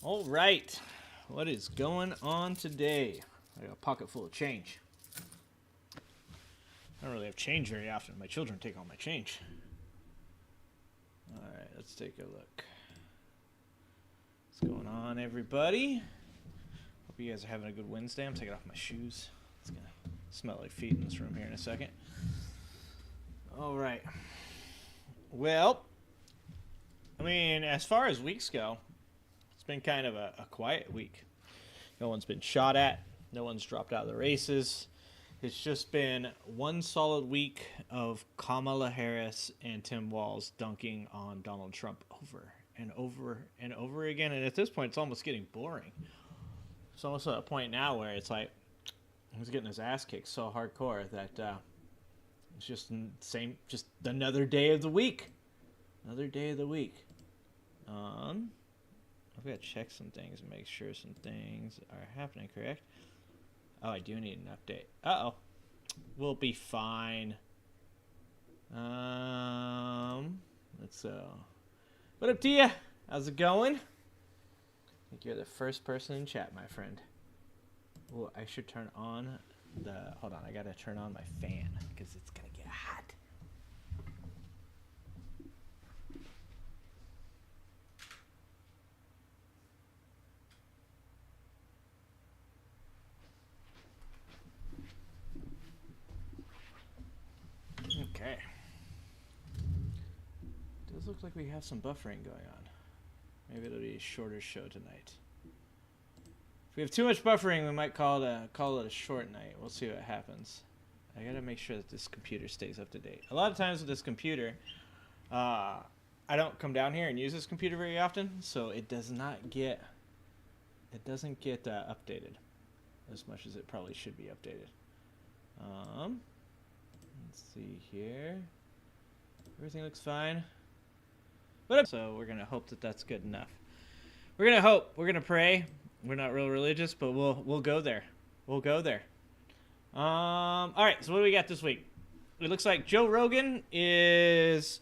All right, what is going on today? I got a pocket full of change. I don't really have change very often. My children take all my change. All right, let's take a look. What's going on, everybody? Hope you guys are having a good Wednesday. I'm taking off my shoes. It's gonna smell like feet in this room here in a second. All right. Well, I mean, as far as weeks go, it's been kind of a quiet week. No one's been shot at. No one's dropped out of the races. It's just been one solid week of Kamala Harris and Tim Walz dunking on Donald Trump over and over and over again. And at this point, it's almost getting boring. It's almost at a point now where it's like he's getting his ass kicked so hardcore that it's just just another day of the week. Another day of the week. I've got to check some things and make sure some things are happening correct. Oh, I do need an update. Uh-oh. We'll be fine. Let's what up to you? How's it going? I think you're the first person in chat, my friend. Oh, I should turn on hold on, I gotta turn on my fan because it's gonna get hot. Okay. Does look like we have some buffering going on. Maybe it'll be a shorter show tonight. If we have too much buffering, we might call it a short night. We'll see what happens. I gotta make sure that this computer stays up to date. A lot of times with this computer, I don't come down here and use this computer very often, so it doesn't get updated as much as it probably should be updated. Let's see here. Everything looks fine. So we're gonna hope that that's good enough. We're gonna hope. We're gonna pray. We're not real religious, but we'll go there. We'll go there. All right. So what do we got this week? It looks like Joe Rogan is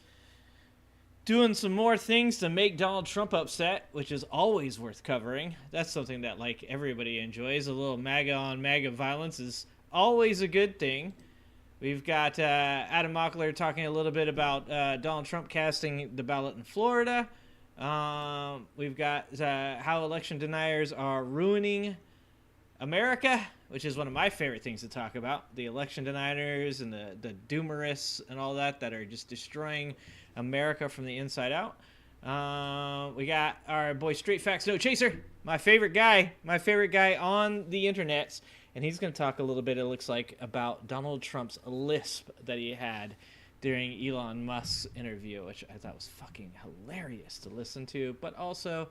doing some more things to make Donald Trump upset, which is always worth covering. That's something that like everybody enjoys. A little MAGA on MAGA violence is always a good thing. We've got Adam Mockler talking a little bit about Donald Trump casting the ballot in Florida. We've got how election deniers are ruining America, which is one of my favorite things to talk about. The election deniers and the doomerists and all that are just destroying America from the inside out. We got our boy Straight Facts No Chaser, my favorite guy on the internets. And he's going to talk a little bit, it looks like, about Donald Trump's lisp that he had during Elon Musk's interview, which I thought was fucking hilarious to listen to, but also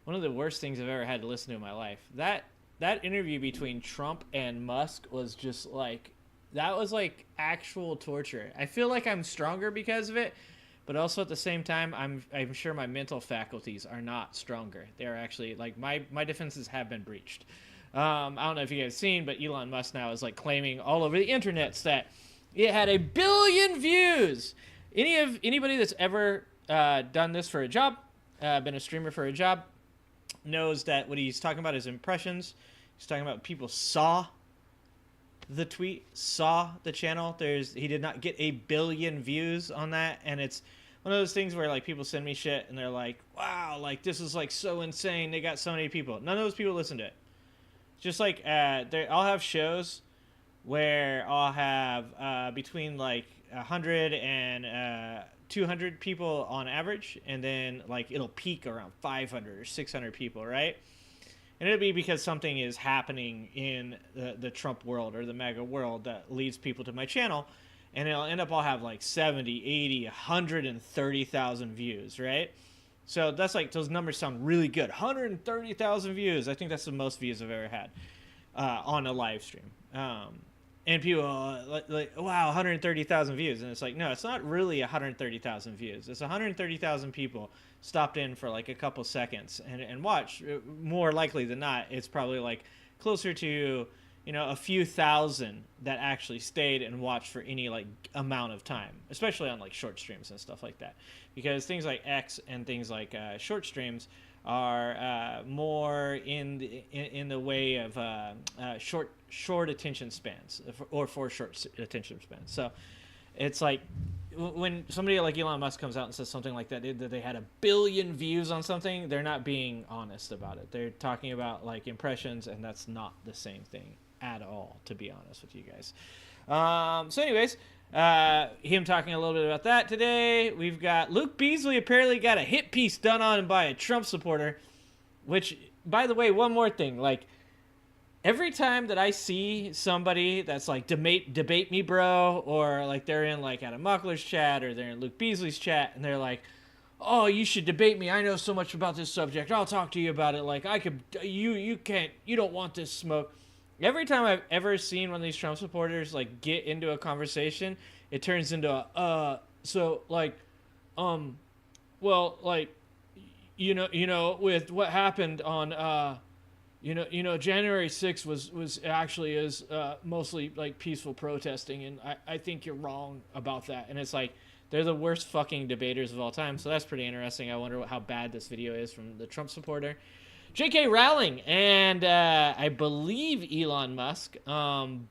one of the worst things I've ever had to listen to in my life. That interview between Trump and Musk was just like, that was like actual torture. I feel like I'm stronger because of it, but also at the same time, I'm sure my mental faculties are not stronger. They're actually, like, my defenses have been breached. I don't know if you guys have seen, but Elon Musk now is like claiming all over the internet that it had 1 billion views. Anybody that's ever done this for a job, been a streamer for a job, knows that what he's talking about is impressions. He's talking about people saw the tweet, saw the channel. He did not get 1 billion views on that, and it's one of those things where like people send me shit and they're like, wow, like this is like so insane. They got so many people. None of those people listen to it. Just like I'll have shows where I'll have between like 100 and 200 people on average, and then like it'll peak around 500 or 600 people, right? And it'll be because something is happening in the Trump world or the MAGA world that leads people to my channel, and it'll end up I'll have like 70, 80, 130,000 views, right? So that's like, those numbers sound really good. 130,000 views. I think that's the most views I've ever had on a live stream. And people like, wow, 130,000 views. And it's like, no, it's not really 130,000 views. It's 130,000 people stopped in for like a couple seconds and watched. More likely than not, it's probably like closer to, a few thousand that actually stayed and watched for any like amount of time, especially on like short streams and stuff like that. Because things like X and things like short streams are more in the way of short attention spans, or for short attention spans. So it's like when somebody like Elon Musk comes out and says something like that they had 1 billion views on something, they're not being honest about it. They're talking about like impressions, and that's not the same thing at all, to be honest with you guys. So anyways, him talking a little bit about that today. We've got Luke Beasley apparently got a hit piece done on him by a Trump supporter, which, by the way, one more thing, like, every time that I see somebody that's like, debate me, bro, or like they're in like Adam Muckler's chat, or they're in Luke Beasley's chat, and they're like, oh, you should debate me, I know so much about this subject, I'll talk to you about it, like, I could, you can't, you don't want this smoke. Every time I've ever seen one of these Trump supporters like get into a conversation, it turns into so like, well, like, you know, with what happened on, January 6th was actually is mostly like peaceful protesting, and I think you're wrong about that. And it's like, they're the worst fucking debaters of all time. So that's pretty interesting. I wonder how bad this video is from the Trump supporter. J.K. Rowling and I believe Elon Musk,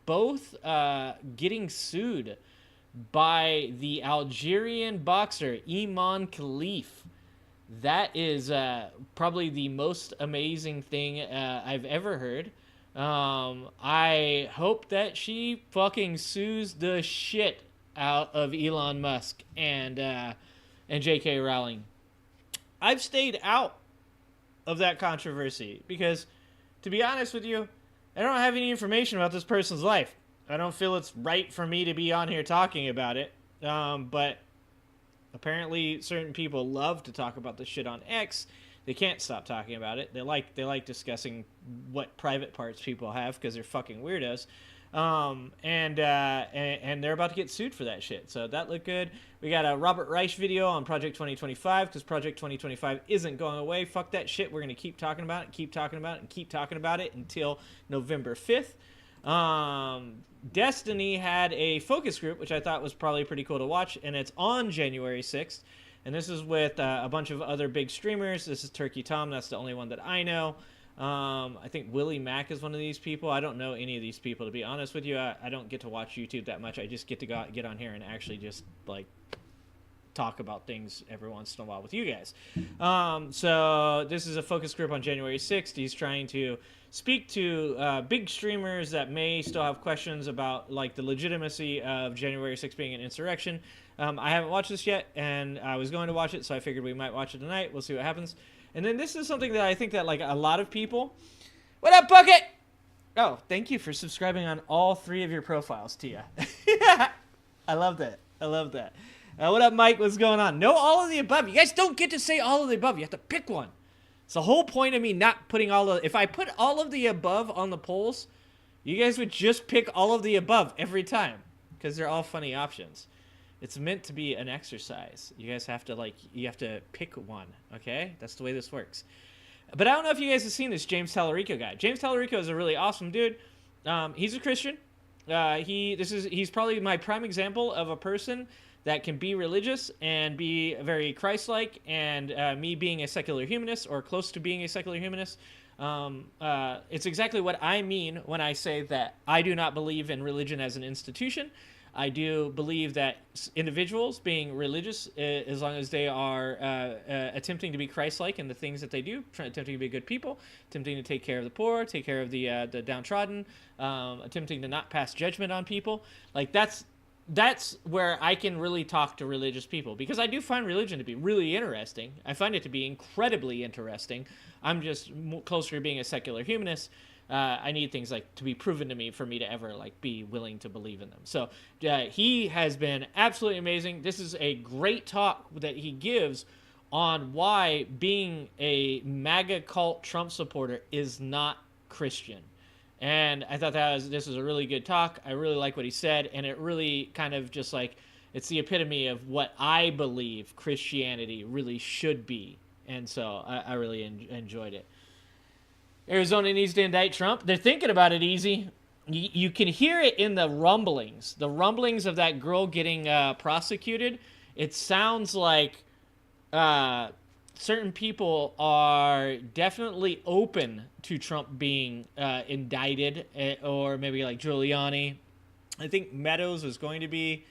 both getting sued by the Algerian boxer Iman Khalif. That is probably the most amazing thing I've ever heard. I hope that she fucking sues the shit out of Elon Musk and J.K. Rowling. I've stayed out of that controversy because, to be honest with you, I don't have any information about this person's life. I don't feel it's right for me to be on here talking about it. But apparently certain people love to talk about this shit on X. They can't stop talking about it. They like discussing what private parts people have because they're fucking weirdos. And they're about to get sued for that shit. So that looked good. We got a Robert Reich video on Project 2025 because Project 2025 isn't going away. Fuck that shit. We're going to keep talking about it, keep talking about it, and keep talking about it until November 5th. Destiny had a focus group, which I thought was probably pretty cool to watch, and it's on January 6th. And this is with a bunch of other big streamers. This is Turkey Tom. That's the only one that I know. I think Willie Mack is one of these people. I don't know any of these people, to be honest with you. I don't get to watch YouTube that much. I just get to get on here and actually just like talk about things every once in a while with you guys. So this is a focus group on January 6th. He's trying to speak to big streamers that may still have questions about like the legitimacy of January 6th being an insurrection. I haven't watched this yet, and I was going to watch it, so I figured we might watch it tonight. We'll see what happens. And then this is something that I think that like a lot of people... What up, Bucket? Oh, thank you for subscribing on all 3 of your profiles, Tia. I love that. I love that. What up, Mike? What's going on? No, all of the above. You guys don't get to say all of the above. You have to pick one. It's the whole point of me not putting all of... If I put all of the above on the polls, you guys would just pick all of the above every time because they're all funny options. It's meant to be an exercise. You guys have to you have to pick one, okay? That's the way this works. But I don't know if you guys have seen this James Tallarico guy. James Tallarico is a really awesome dude. He's a Christian. He's probably my prime example of a person that can be religious and be very Christ-like, and me being a secular humanist or close to being a secular humanist. It's exactly what I mean when I say that I do not believe in religion as an institution. I do believe that individuals being religious, as long as they are attempting to be Christ-like in the things that they do, attempting to be good people, attempting to take care of the poor, take care of the downtrodden, attempting to not pass judgment on people, like that's where I can really talk to religious people, because I do find religion to be really interesting. I find it to be incredibly interesting. I'm just closer to being a secular humanist. I need things like to be proven to me for me to ever like be willing to believe in them. So he has been absolutely amazing. This is a great talk that he gives on why being a MAGA cult Trump supporter is not Christian. And I thought this was a really good talk. I really like what he said, and it really kind of just like, it's the epitome of what I believe Christianity really should be. And so I really enjoyed it. Arizona needs to indict Trump. They're thinking about it easy. You can hear it in the rumblings of that girl getting prosecuted. It sounds like certain people are definitely open to Trump being indicted, or maybe like Giuliani. I think Meadows was going to be.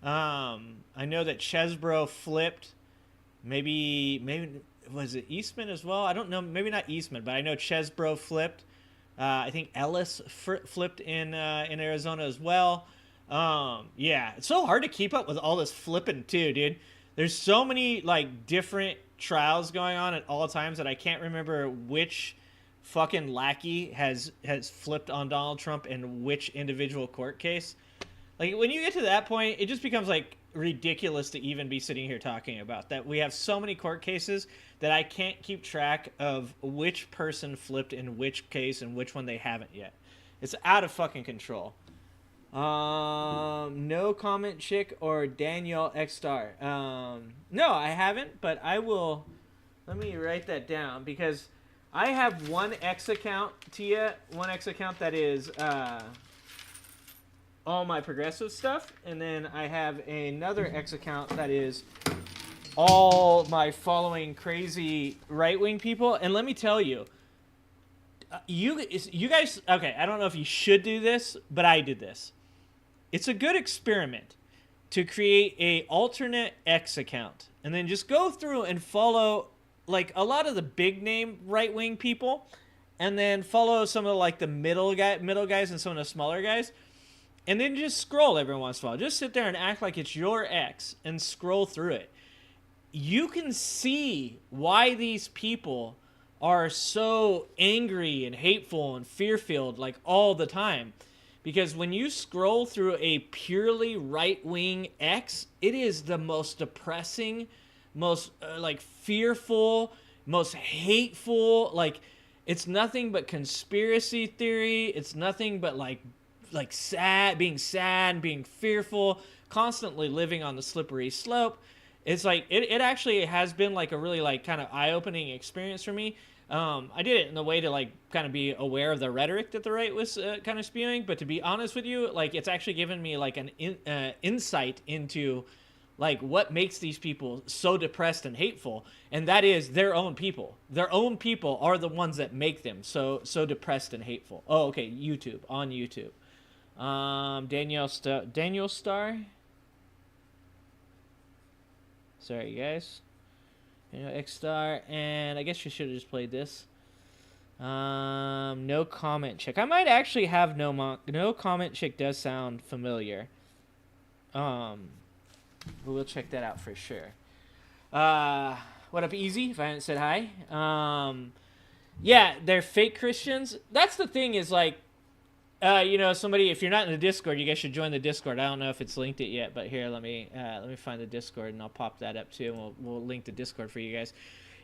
I know that Chesbro flipped. Maybe was it Eastman as well? I don't know. Maybe not Eastman, but I know Chesbro flipped. I think Ellis flipped in Arizona as well. Yeah, it's so hard to keep up with all this flipping too, dude. There's so many like different trials going on at all times that I can't remember which fucking lackey has flipped on Donald Trump in which individual court case. Like, when you get to that point, it just becomes like ridiculous to even be sitting here talking about that. We have so many court cases that I can't keep track of which person flipped in which case and which one they haven't yet. It's out of fucking control. No comment, chick or Daniel X Star. No, I haven't, but I will. Let me write that down because I have one X account, Tia, one X account that is all my progressive stuff, and then I have another X account that is all my following crazy right-wing people. And let me tell you, you guys, okay, I don't know if you should do this, but I did this. It's a good experiment to create a alternate X account and then just go through and follow like a lot of the big name right-wing people, and then follow some of like the middle guys and some of the smaller guys, and then just scroll every once in a while. Just sit there and act like it's your X and scroll through it. You can see why these people are so angry and hateful and fear-filled like all the time. Because when you scroll through a purely right-wing X, it is the most depressing, most like fearful, most hateful. Like, it's nothing but conspiracy theory. It's nothing but like sad, being fearful, constantly living on the slippery slope. It's like it actually has been like a really like kind of eye-opening experience for me. I did it in a way to like kind of be aware of the rhetoric that the right was kind of spewing, but to be honest with you, like it's actually given me like an insight into like what makes these people so depressed and hateful, and that is their own people. Their own people are the ones that make them so depressed and hateful. Oh, okay, on YouTube. Daniel Star. Sorry, guys. X Star, and I guess you should have just played this. No comment chick. I might actually have no comment chick. Does sound familiar. We'll check that out for sure. What up, Easy? If I haven't said hi. Yeah, they're fake Christians. That's the thing is like, somebody, if you're not in the Discord, you guys should join the Discord. I don't know if it's linked it yet, but here, let me find the Discord, and I'll pop that up too, and we'll link the Discord for you guys.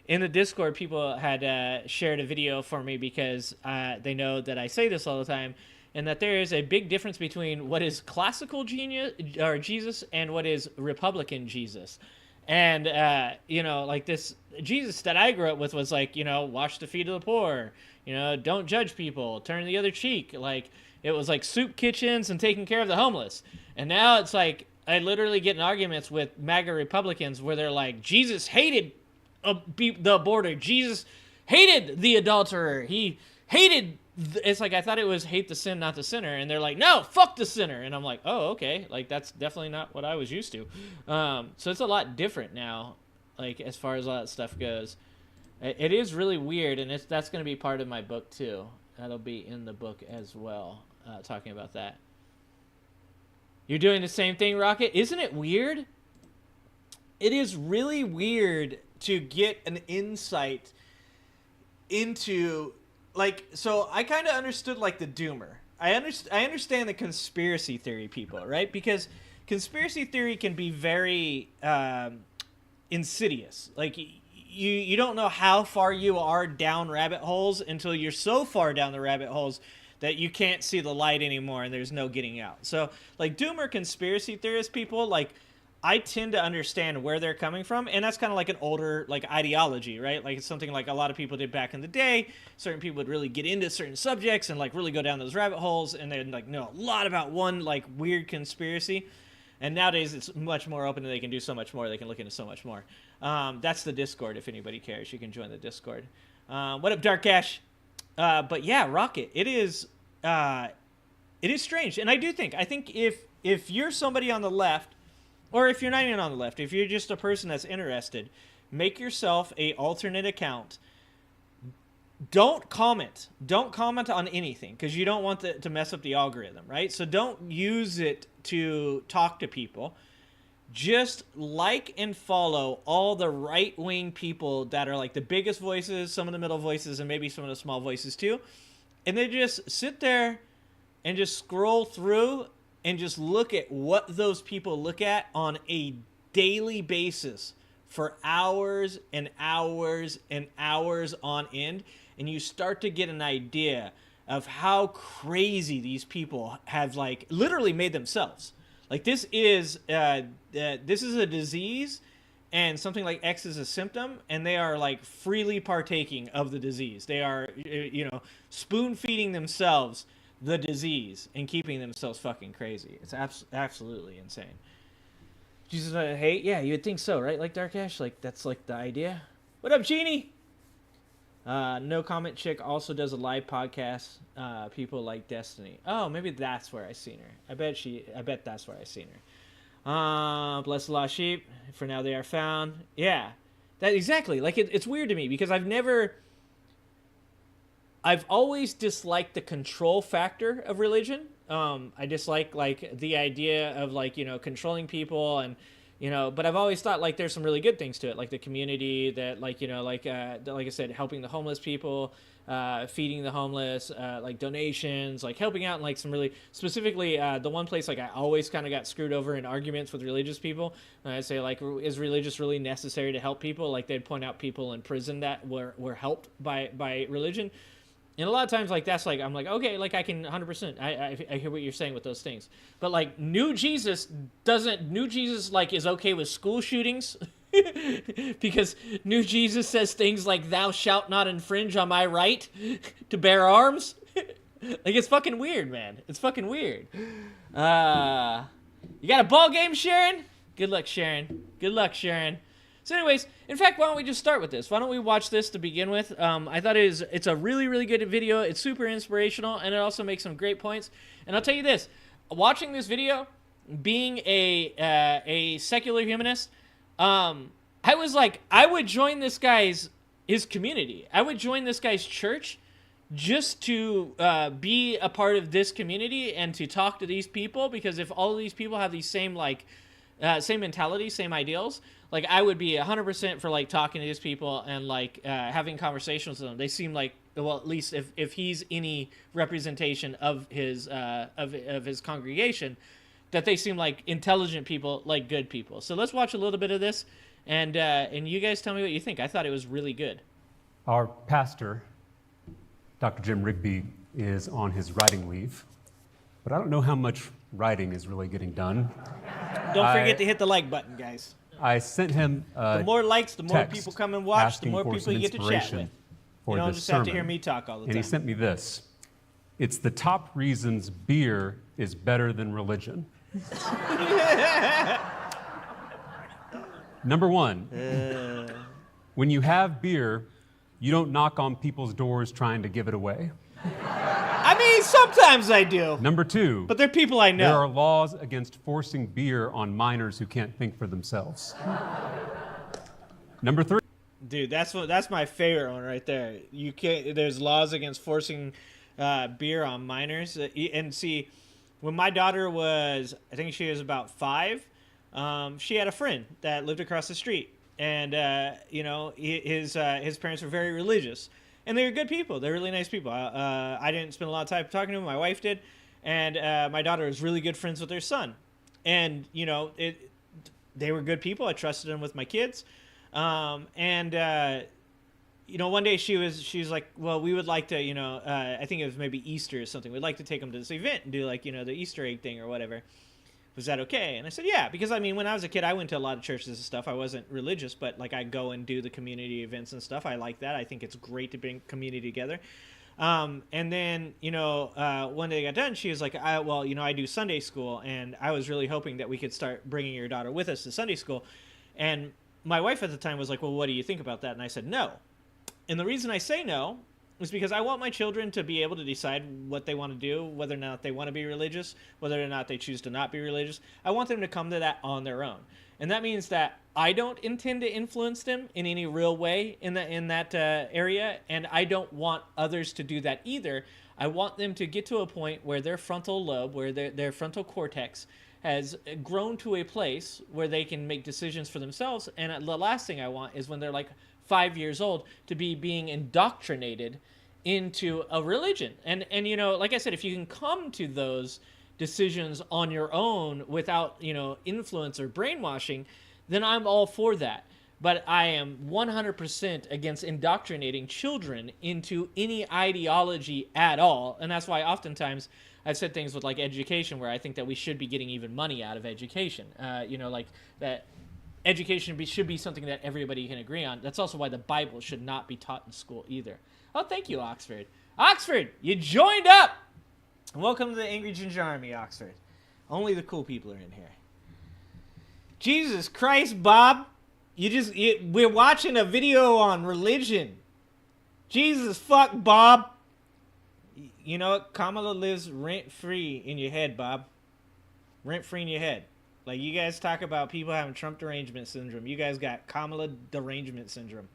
In the Discord, people had shared a video for me because they know that I say this all the time, and that there is a big difference between what is classical genius or Jesus and what is Republican Jesus. And, like this Jesus that I grew up with was like, wash the feet of the poor, don't judge people, turn the other cheek. Like, it was like soup kitchens and taking care of the homeless. And now it's like, I literally get in arguments with MAGA Republicans where they're like, Jesus hated the aborter. Jesus hated the adulterer. He hated, it's like, I thought it was hate the sin, not the sinner. And they're like, no, fuck the sinner. And I'm like, oh, okay. Like, that's definitely not what I was used to. So it's a lot different now, like, as far as all that stuff goes. It is really weird, and that's going to be part of my book, too. That'll be in the book as well, talking about that. You're doing the same thing, Rocket? Isn't it weird? It is really weird to get an insight into, like, so I kind of understood, like, the doomer. I understand the conspiracy theory people, right? Because conspiracy theory can be very insidious. Like, you don't know how far you are down rabbit holes until you're so far down the rabbit holes that you can't see the light anymore and there's no getting out. So, like, doomer conspiracy theorist people, like, I tend to understand where they're coming from, and that's kind of like an older, like, ideology, right? Like, it's something like a lot of people did back in the day. Certain people would really get into certain subjects and, like, really go down those rabbit holes, and they'd, like, know a lot about one, like, weird conspiracy. And nowadays, it's much more open, and they can do so much more. They can look into so much more. That's the Discord. If anybody cares, you can join the Discord. What up, Dark Cash? But yeah, Rocket. It is strange, and I think if you're somebody on the left, or if you're not even on the left, if you're just a person that's interested, make yourself a alternate account. Don't comment on anything, because you don't want to mess up the algorithm, right? So don't use it to talk to people. Just like and follow all the right-wing people that are like the biggest voices, some of the middle voices, and maybe some of the small voices too. And then just sit there and just scroll through and just look at what those people look at on a daily basis for hours and hours and hours on end. And you start to get an idea of how crazy these people have like literally made themselves. Like this is a disease, and something like X is a symptom, and they are like freely partaking of the disease. They are, spoon feeding themselves the disease and keeping themselves fucking crazy. It's absolutely insane. Jesus, hate? Yeah, you would think so, right? Like Dark Ash, like that's like the idea. What up, Genie? No Comment Chick also does a live podcast. People like Destiny. Oh, maybe that's where I seen her. I bet that's where I seen her. Bless the lost sheep. For now they are found. Yeah, that exactly. Like it's weird to me because I've always disliked the control factor of religion. I dislike like the idea of like, controlling people and, but I've always thought like there's some really good things to it, like the community that like, like I said, helping the homeless people, feeding the homeless, like donations, like helping out in like some really specifically, the one place like I always kind of got screwed over in arguments with religious people. I'd say like, is religious really necessary to help people? Like they'd point out people in prison that were helped by religion. And a lot of times, like, that's like, I'm like, okay, like, I can 100%, I hear what you're saying with those things. But, like, New Jesus, like, is okay with school shootings. Because New Jesus says things like, thou shalt not infringe on my right to bear arms. Like, it's fucking weird, man. It's fucking weird. You got a ball game, Sharon? Good luck, Sharon. Good luck, Sharon. So anyways, in fact, why don't we just start with this? Why don't we watch this to begin with? I thought it's a really, really good video. It's super inspirational, and it also makes some great points. And I'll tell you this, watching this video, being a secular humanist, I was like, I would join his community. I would join this guy's church just to be a part of this community and to talk to these people, because if all of these people have these same, like, same mentality, same ideals, like I would be 100% for like talking to these people and like having conversations with them. They seem like, well, at least if he's any representation of his congregation, that they seem like intelligent people, like good people. So let's watch a little bit of this, and you guys tell me what you think. I thought it was really good. Our pastor, Dr. Jim Rigby, is on his writing leave, but I don't know how much writing is really getting done. Don't forget to hit the like button, guys. I sent him the more likes, the more people come and watch, the more people you get to chat with. You don't just have to hear me talk all the time. And he sent me this. It's the top reasons beer is better than religion. Number one, when you have beer, you don't knock on people's doors trying to give it away. I mean, sometimes I do. Number two, but they're people I know. There are laws against forcing beer on minors who can't think for themselves. Number three. Dude, that's my favorite one right there. You can't. There's laws against forcing beer on minors. And see, when my daughter was, I think she was about 5, she had a friend that lived across the street, and his parents were very religious. And they were good people. They're really nice people. I didn't spend a lot of time talking to them. My wife did. And my daughter was really good friends with their son. And, they were good people. I trusted them with my kids. One day she was like, well, we would like to, I think it was maybe Easter or something. We'd like to take them to this event and do like, the Easter egg thing or whatever. Was that okay? And I said, yeah, because I mean, when I was a kid, I went to a lot of churches and stuff. I wasn't religious, but like I go and do the community events and stuff. I like that. I think it's great to bring community together. And then, one day I got done, she was like, I do Sunday school, and I was really hoping that we could start bringing your daughter with us to Sunday school. And my wife at the time was like, well, what do you think about that? And I said, no. And the reason I say no is because I want my children to be able to decide what they want to do, whether or not they want to be religious, whether or not they choose to not be religious. I want them to come to that on their own. And that means that I don't intend to influence them in any real way in that area, and I don't want others to do that either. I want them to get to a point where their frontal lobe, where their frontal cortex has grown to a place where they can make decisions for themselves. And the last thing I want is when they're like 5 years old to be being indoctrinated into a religion. And you know, like I said, if you can come to those decisions on your own without, you know, influence or brainwashing, then I'm all for that. But I am 100% against indoctrinating children into any ideology at all. And that's why oftentimes I've said things with like education where I think that we should be getting even money out of education. You know, like that education should be something that everybody can agree on. That's also why the Bible should not be taught in school either. Oh, thank you, Oxford. Oxford, you joined up! Welcome to the Angry Ginger Army, Oxford. Only the cool people are in here. Jesus Christ, Bob. We're watching a video on religion. Jesus fuck, Bob. You know what? Kamala lives rent-free in your head, Bob. Rent-free in your head. Like, you guys talk about people having Trump derangement syndrome. You guys got Kamala derangement syndrome.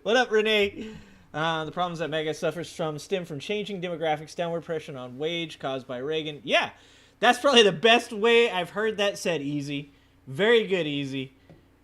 What up, Renee? The problems that MAGA suffers from stem from changing demographics, downward pressure on wage caused by Reagan. Yeah, that's probably the best way I've heard that said, Easy. Very good, Easy.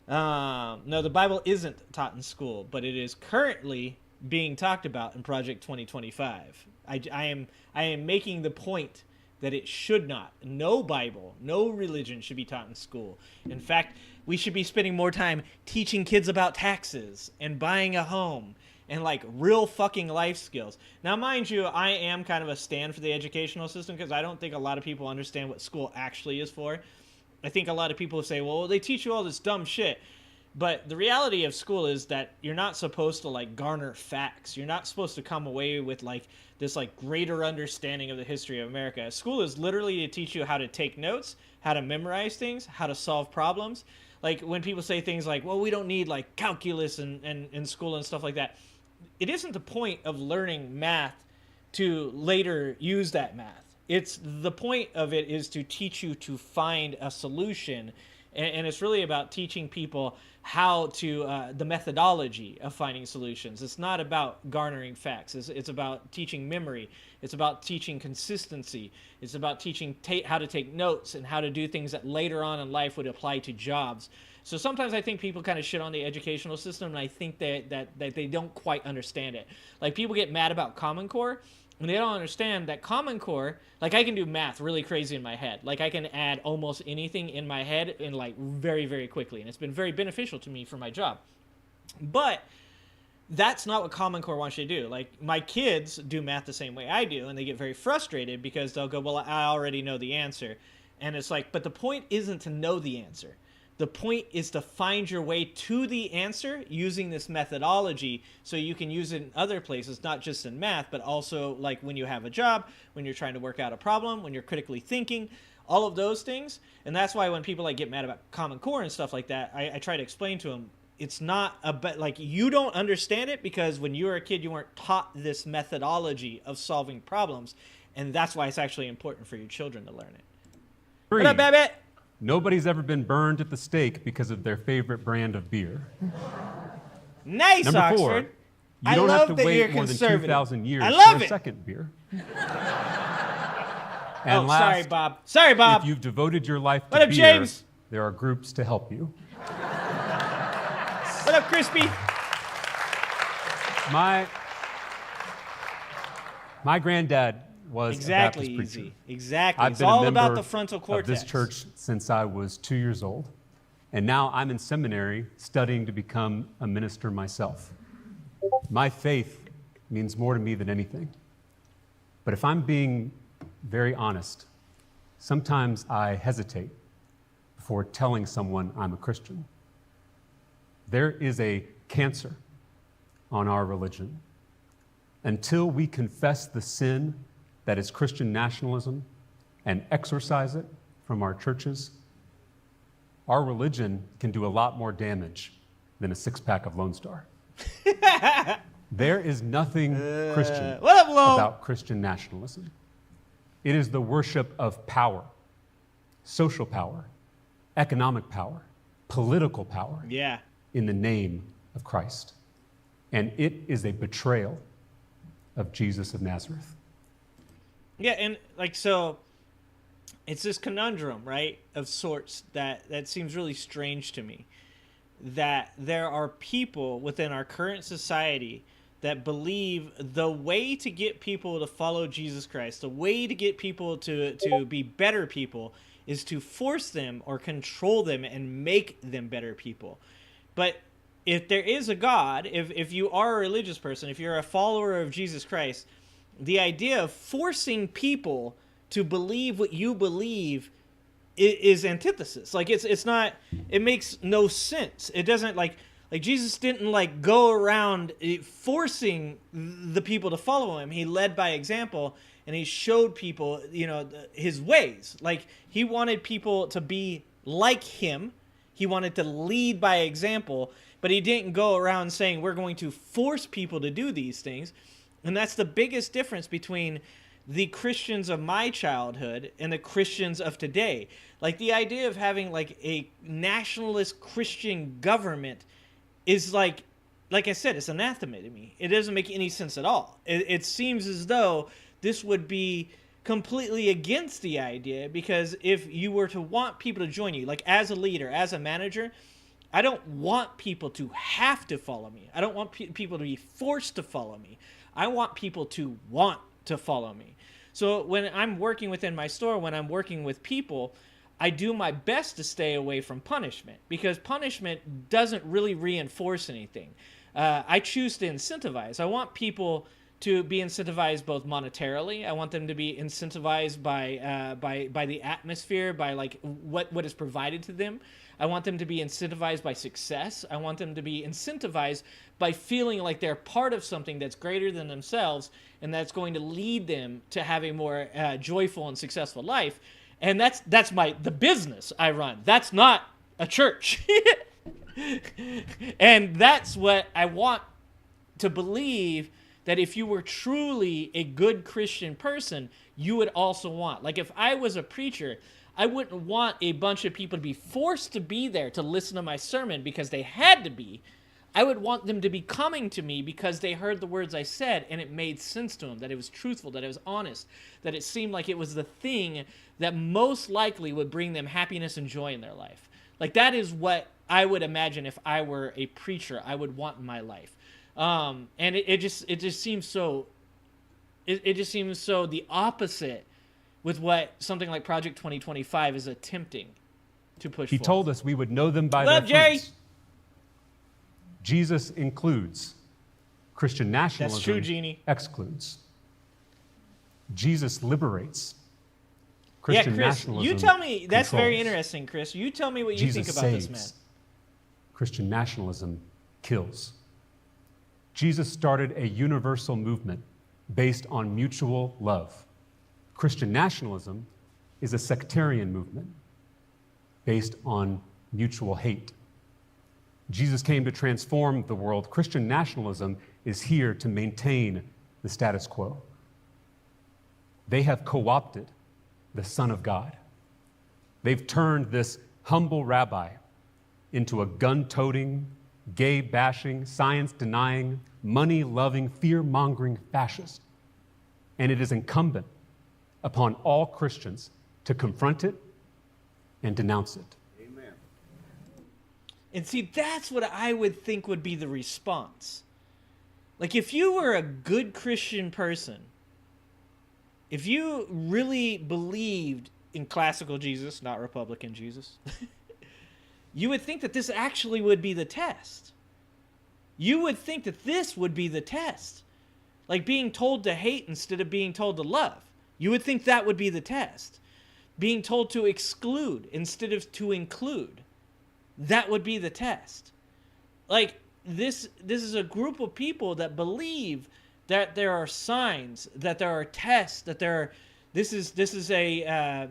No, the Bible isn't taught in school, but it is currently being talked about in Project 2025. I am making the point that it should not. No Bible, no religion should be taught in school. In fact, we should be spending more time teaching kids about taxes and buying a home and like real fucking life skills. Now, mind you, I am kind of a stand for the educational system because I don't think a lot of people understand what school actually is for. I think a lot of people say, well, they teach you all this dumb shit. But the reality of school is that you're not supposed to like garner facts. You're not supposed to come away with like this like greater understanding of the history of America. School is literally to teach you how to take notes, how to memorize things, how to solve problems. Like when people say things like, well, we don't need like calculus in school and stuff like that. It isn't the point of learning math to later use that math. It's the point of it is to teach you to find a solution. And it's really about teaching people how to, the methodology of finding solutions. It's not about garnering facts. It's about teaching memory. It's about teaching consistency. It's about teaching how to take notes and how to do things that later on in life would apply to jobs. So sometimes I think people kind of shit on the educational system, and I think that they don't quite understand it. Like people get mad about Common Core, and they don't understand that Common Core, like I can do math really crazy in my head. Like I can add almost anything in my head in like very, very quickly. And it's been very beneficial to me for my job. But that's not what Common Core wants you to do. Like my kids do math the same way I do, and they get very frustrated because they'll go, well, I already know the answer. And it's like, but the point isn't to know the answer. The point is to find your way to the answer using this methodology so you can use it in other places, not just in math, but also like when you have a job, when you're trying to work out a problem, when you're critically thinking, all of those things. And that's why when people like get mad about Common Core and stuff like that, I try to explain to them, it's not about like you don't understand it because when you were a kid, you weren't taught this methodology of solving problems. And that's why it's actually important for your children to learn it. What up, Babette? Nobody's ever been burned at the stake because of their favorite brand of beer. Nice, Number Oxford. 4, you I don't love have to that you're wait more than conservative. 2,000 years I love for a it. second beer. Oh, And last, sorry, Bob. Sorry, Bob. if you've devoted your life to What up, beer, James? there are groups to help you. What up, Crispy? My granddad was Exactly, a Baptist preacher. Easy. Exactly. I've It's been a all member about the frontal cortex. of this church since I was 2 years old, and now I'm in seminary studying to become a minister myself. My faith means more to me than anything. But if I'm being very honest, sometimes I hesitate before telling someone I'm a Christian. There is a cancer on our religion. Until we confess the sin that is Christian nationalism and exorcise it from our churches, our religion can do a lot more damage than a six-pack of Lone Star. There is nothing Christian What up, Lone? about Christian nationalism. It is the worship of power, social power, economic power, political power, Yeah. in the name of Christ. And it is a betrayal of Jesus of Nazareth. Yeah, and like, so it's this conundrum, right, of sorts that seems really strange to me, that there are people within our current society that believe the way to get people to follow Jesus Christ, the way to get people to be better people, is to force them or control them and make them better people. But if there is a God, if you are a religious person, if you're a follower of Jesus Christ, the idea of forcing people to believe what you believe is antithesis. Like, it's not, it makes no sense. It doesn't, like Jesus didn't like go around forcing the people to follow him. He led by example, and he showed people, his ways. Like, he wanted people to be like him. He wanted to lead by example, but he didn't go around saying we're going to force people to do these things. And that's the biggest difference between the Christians of my childhood and the Christians of today. Like, the idea of having like a nationalist Christian government is like I said, it's anathema to me. It doesn't make any sense at all. It seems as though this would be completely against the idea, because if you were to want people to join you, like as a leader, as a manager, I don't want people to have to follow me. I don't want people to be forced to follow me. I want people to want to follow me. So when I'm working within my store, when I'm working with people, I do my best to stay away from punishment, because punishment doesn't really reinforce anything. I choose to incentivize. I want people to be incentivized both monetarily. I want them to be incentivized by the atmosphere, by like what is provided to them. I want them to be incentivized by success. I want them to be incentivized by feeling like they're part of something that's greater than themselves, and that's going to lead them to have a more joyful and successful life. And that's the business I run. That's not a church. And that's what I want to believe, that if you were truly a good Christian person, you would also want. Like, if I was a preacher, I wouldn't want a bunch of people to be forced to be there to listen to my sermon because they had to be. I would want them to be coming to me because they heard the words I said and it made sense to them, that it was truthful, that it was honest, that it seemed like it was the thing that most likely would bring them happiness and joy in their life. Like, that is what I would imagine if I were a preacher I would want in my life. And it just seems so the opposite with what something like Project 2025 is attempting to push He forward. told us we would know them by What their up, Jerry? fruits. Jesus includes. Christian nationalism That's true, Jeannie. excludes. Jesus liberates. Christian Chris, nationalism you tell me. That's very controls. interesting, Chris. You tell me what you Jesus think about saves. this man. Christian nationalism kills. Jesus started a universal movement based on mutual love. Christian nationalism is a sectarian movement based on mutual hate. Jesus came to transform the world. Christian nationalism is here to maintain the status quo. They have co-opted the Son of God. They've turned this humble rabbi into a gun-toting, gay-bashing, science-denying, money-loving, fear-mongering fascist. And it is incumbent upon all Christians to confront it and denounce it. Amen. And see, that's what I would think would be the response. Like, if you were a good Christian person, if you really believed in classical Jesus, not Republican Jesus, you would think that this actually would be the test. You would think that this would be the test. Like being told to hate instead of being told to love. You would think that would be the test. Being told to exclude instead of to include. That would be the test. Like, this is a group of people that believe that there are signs, that there are tests, that this is a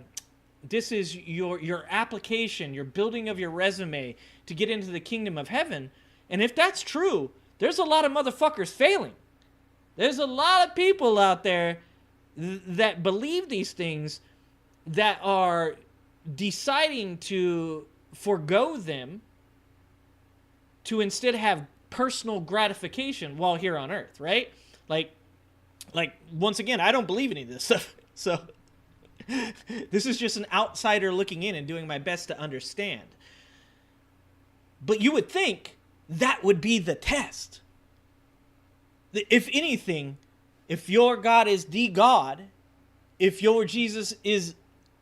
this is your application, your building of your resume to get into the kingdom of heaven. And if that's true, there's a lot of motherfuckers failing. There's a lot of people out there that believe these things that are deciding to forego them to instead have personal gratification while here on earth, right? Like once again, I don't believe any of this stuff. So this is just an outsider looking in and doing my best to understand. But you would think that would be the test. If anything, if your God is the God, if your Jesus is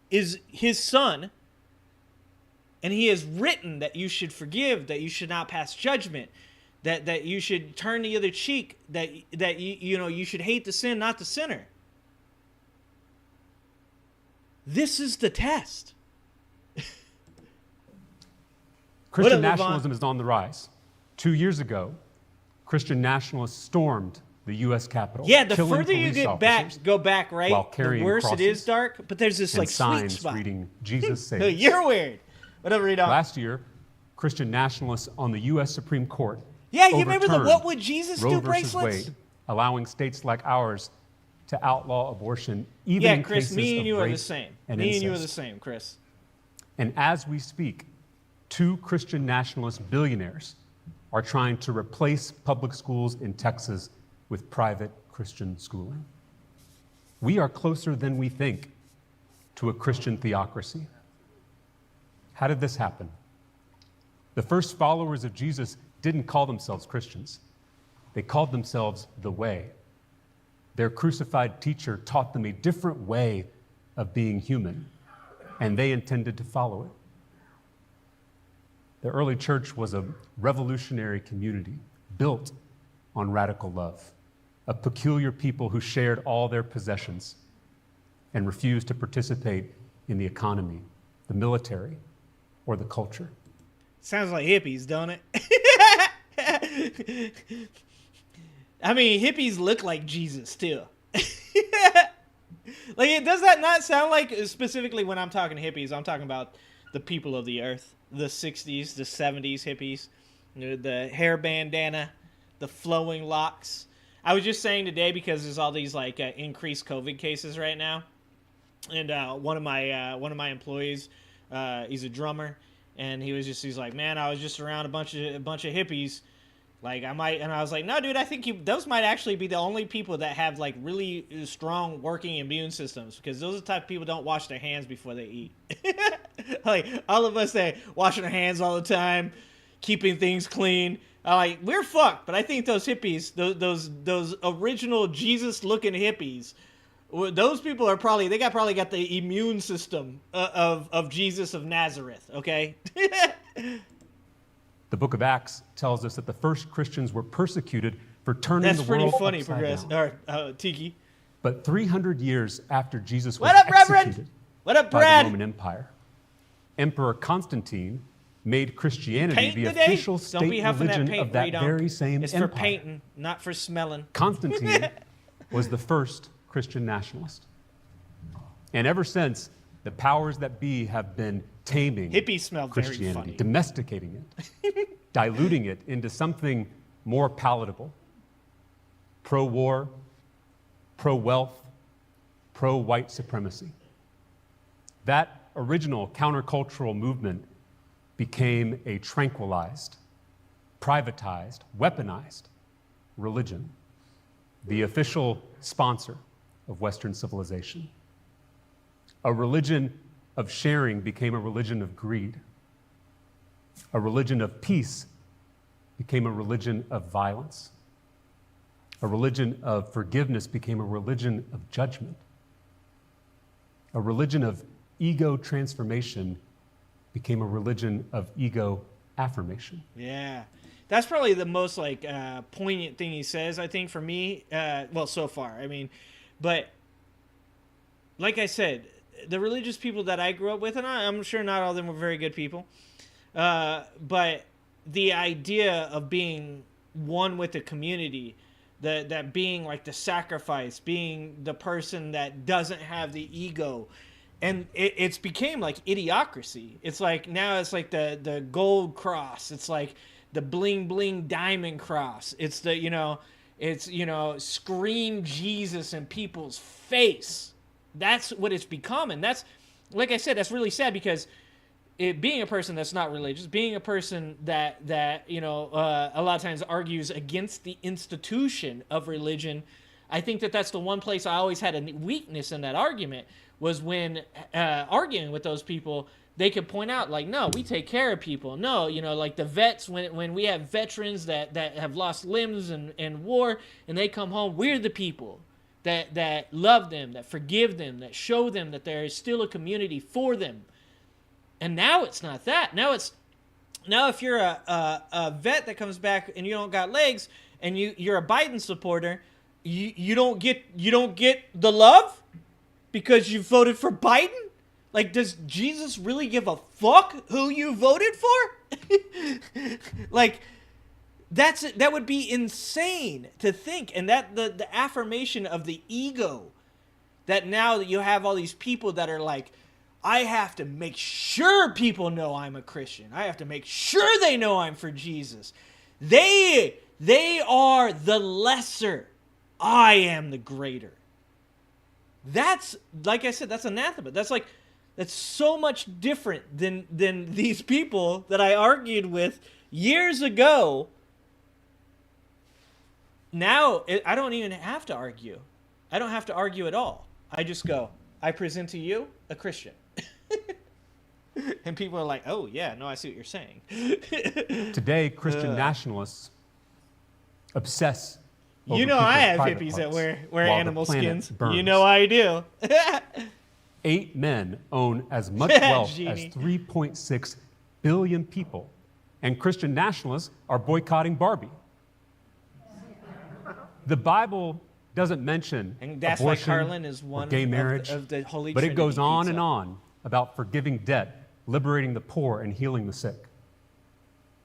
his son, and he has written that you should forgive, that you should not pass judgment, that you should turn the other cheek, that you should hate the sin, not the sinner. This is the test. Christian nationalism is on the rise. 2 years ago, Christian nationalists stormed the U.S. Capitol. Yeah, the further you go back, right, while carrying the worse crosses, it is dark. But there's this like sweet signs spot reading "Jesus saves." No, you're weird. Whatever, read on. Last year, Christian nationalists on the U.S. Supreme Court Yeah, you remember the "What Would Jesus Roe Do" versus bracelets? Wade, allowing states like ours to outlaw abortion, even in Chris, cases me and of you are the rape same. and Me and you are incest. the same, Chris. And as we speak, 2 Christian nationalist billionaires are trying to replace public schools in Texas with private Christian schooling. We are closer than we think to a Christian theocracy. How did this happen? The first followers of Jesus didn't call themselves Christians. They called themselves the Way. Their crucified teacher taught them a different way of being human, and they intended to follow it. The early church was a revolutionary community built on radical love, a peculiar people who shared all their possessions and refused to participate in the economy, the military, or the culture. Doesn't hippies, don't it? I mean, hippies look like Jesus too. Like, does that not sound like, specifically when I'm talking hippies, I'm talking about the people of the earth, the 60s, the 70s hippies, the hair bandana, the flowing locks. I was just saying today, because there's all these like increased COVID cases right now, and one of my employees, he's a drummer, and he's like, man, I was just around a bunch of hippies. Like, I was like, no, dude, I think those might actually be the only people that have like really strong working immune systems, because those are the type of people who don't wash their hands before they eat. Like, all of us that washing our hands all the time, keeping things clean, like, we're fucked. But I think those hippies, those original Jesus-looking hippies, those people are probably got the immune system of Jesus of Nazareth. Okay. The book of Acts tells us that the first Christians were persecuted for turning the world upside down. Tiki. But 300 years after Jesus was What up, Reverend? executed What up, by Brad? the Roman Empire, Emperor Constantine made Christianity Paint the today? official Don't state be huffing religion paint, of that Radon. very same It's empire. for painting, not for smelling. Constantine was the first Christian nationalist. And ever since, the powers that be have been taming Hippies smell very Christianity, funny. domesticating it, diluting it into something more palatable. Pro-war, pro-wealth, pro-white supremacy. That original countercultural movement became a tranquilized, privatized, weaponized religion, the official sponsor of Western civilization. A religion of sharing became a religion of greed. A religion of peace became a religion of violence. A religion of forgiveness became a religion of judgment. A religion of ego transformation became a religion of ego affirmation. Yeah. That's probably the most like poignant thing he says, I think, for me. Well, so far. I mean, but like I said, the religious people that I grew up with, and I'm sure not all of them were very good people, but the idea of being one with the community, that being like the sacrifice, being the person that doesn't have the ego, And it's became like idiocracy. It's like now it's like the gold cross. It's like the bling bling diamond cross. It's the scream Jesus in people's face. That's what it's become, and that's, like I said, that's really sad because being a person that's not religious, being a person that a lot of times argues against the institution of religion, I think that's the one place I always had a weakness in that argument, was when arguing with those people, they could point out, like, no, we take care of people. No, like the vets, when we have veterans that have lost limbs in war and they come home, we're the people that love them, that forgive them, that show them that there is still a community for them. And now it's not that. Now if you're a vet that comes back and you don't got legs and you're a Biden supporter, you don't get the love because you voted for Biden? Like, does Jesus really give a fuck who you voted for? Like, that would be insane to think. And that the affirmation of the ego, that now that you have all these people that are like, I have to make sure people know I'm a Christian. I have to make sure they know I'm for Jesus. They are the lesser. I am the greater. That's, like I said, that's anathema. That's so much different than these people that I argued with years ago. Now, I don't even have to argue. I don't have to argue at all. I just go, I present to you a Christian. And people are like, oh, yeah, no, I see what you're saying. Today, Christian nationalists obsess over I have private hippies parts that wear while the animal planet skins. burns. I do. 8 men own as much wealth as Genie. 3.6 billion people, and Christian nationalists are boycotting Barbie. The Bible doesn't mention And that's abortion why Carlin is one or gay marriage, of the Holy but it Trinity goes on pizza. and on about forgiving debt, liberating the poor, and healing the sick.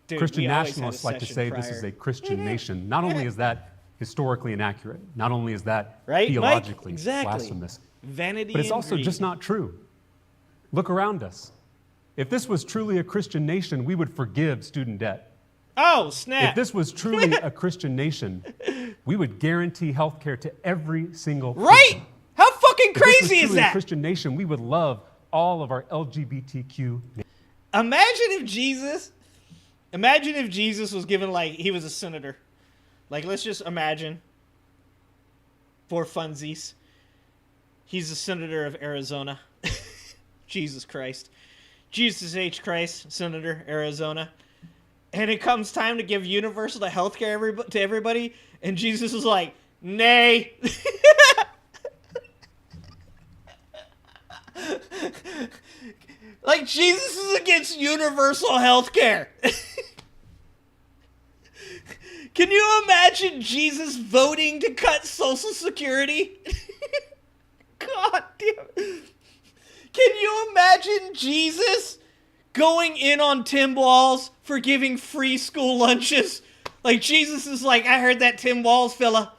Dude, Christian we always had a nationalists like to session say prior. this is a Christian nation. Not only is that historically inaccurate, not only is that Right, Mike? theologically Exactly. blasphemous, Vanity but it's and also greed. just not true. Look around us. If this was truly a Christian nation, we would forgive student debt. Oh, If snap. this was truly a Christian nation, we would guarantee health care to every single Right? person. How fucking If this was crazy is truly a that? Christian nation, we would love all of our LGBTQ. Imagine if Jesus was given, like, he was a senator. Like, let's just imagine, for funsies, he's a senator of Arizona. Jesus Christ. Jesus H. Christ, Senator, Arizona. And it comes time to give universal health care to everybody, and Jesus is like, nay. Like, Jesus is against universal health care. Can you imagine Jesus voting to cut Social Security? God damn it. Can you imagine Jesus going in on Tim Walz for giving free school lunches? Like, Jesus is like, I heard that Tim Walz fella.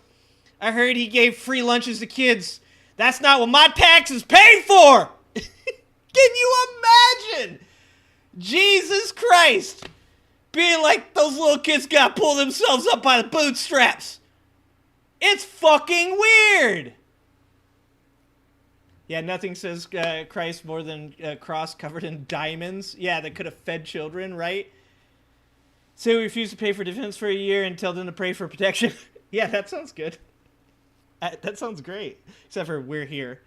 I heard he gave free lunches to kids. That's not what my taxes paid for. Can you imagine Jesus Christ being like, those little kids gotta pull themselves up by the bootstraps? It's fucking weird. Yeah, nothing says Christ more than a cross covered in diamonds. Yeah, that could have fed children, right? Say we refuse to pay for defense for a year and tell them to pray for protection. Yeah, that sounds good. That sounds great. Except for we're here.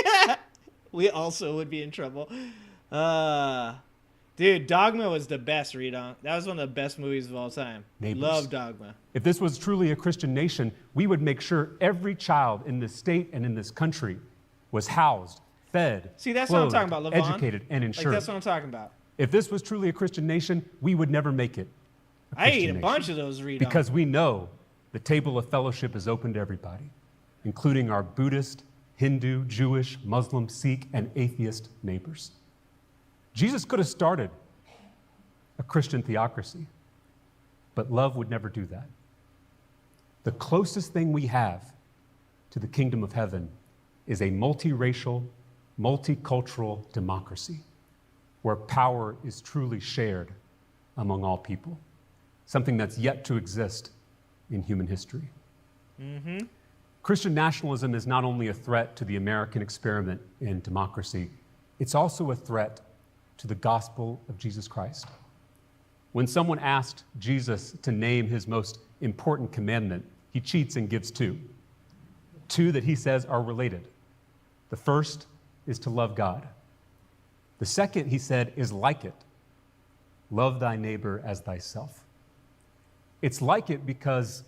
Yeah. We also would be in trouble. Dude, Dogma was the best, Redon. That was one of the best movies of all time. Neighbors. Love Dogma. If this was truly a Christian nation, we would make sure every child in this state and in this country was housed, fed, See, that's what I'm clothed, talking about, Levon. educated, and Like, insured. that's what I'm talking about. If this was truly a Christian nation, we would never make it a I Christian ate a nation. bunch of those, Redon. Because we know the table of fellowship is open to everybody, including our Buddhist, Hindu, Jewish, Muslim, Sikh, and atheist neighbors. Jesus could have started a Christian theocracy, but love would never do that. The closest thing we have to the kingdom of heaven is a multiracial, multicultural democracy where power is truly shared among all people, something that's yet to exist in human history. Mm-hmm. Christian nationalism is not only a threat to the American experiment in democracy, it's also a threat to the gospel of Jesus Christ. When someone asked Jesus to name his most important commandment, he cheats and gives two. Two that he says are related. The first is to love God. The second, he said, is like it. Love thy neighbor as thyself. It's like it because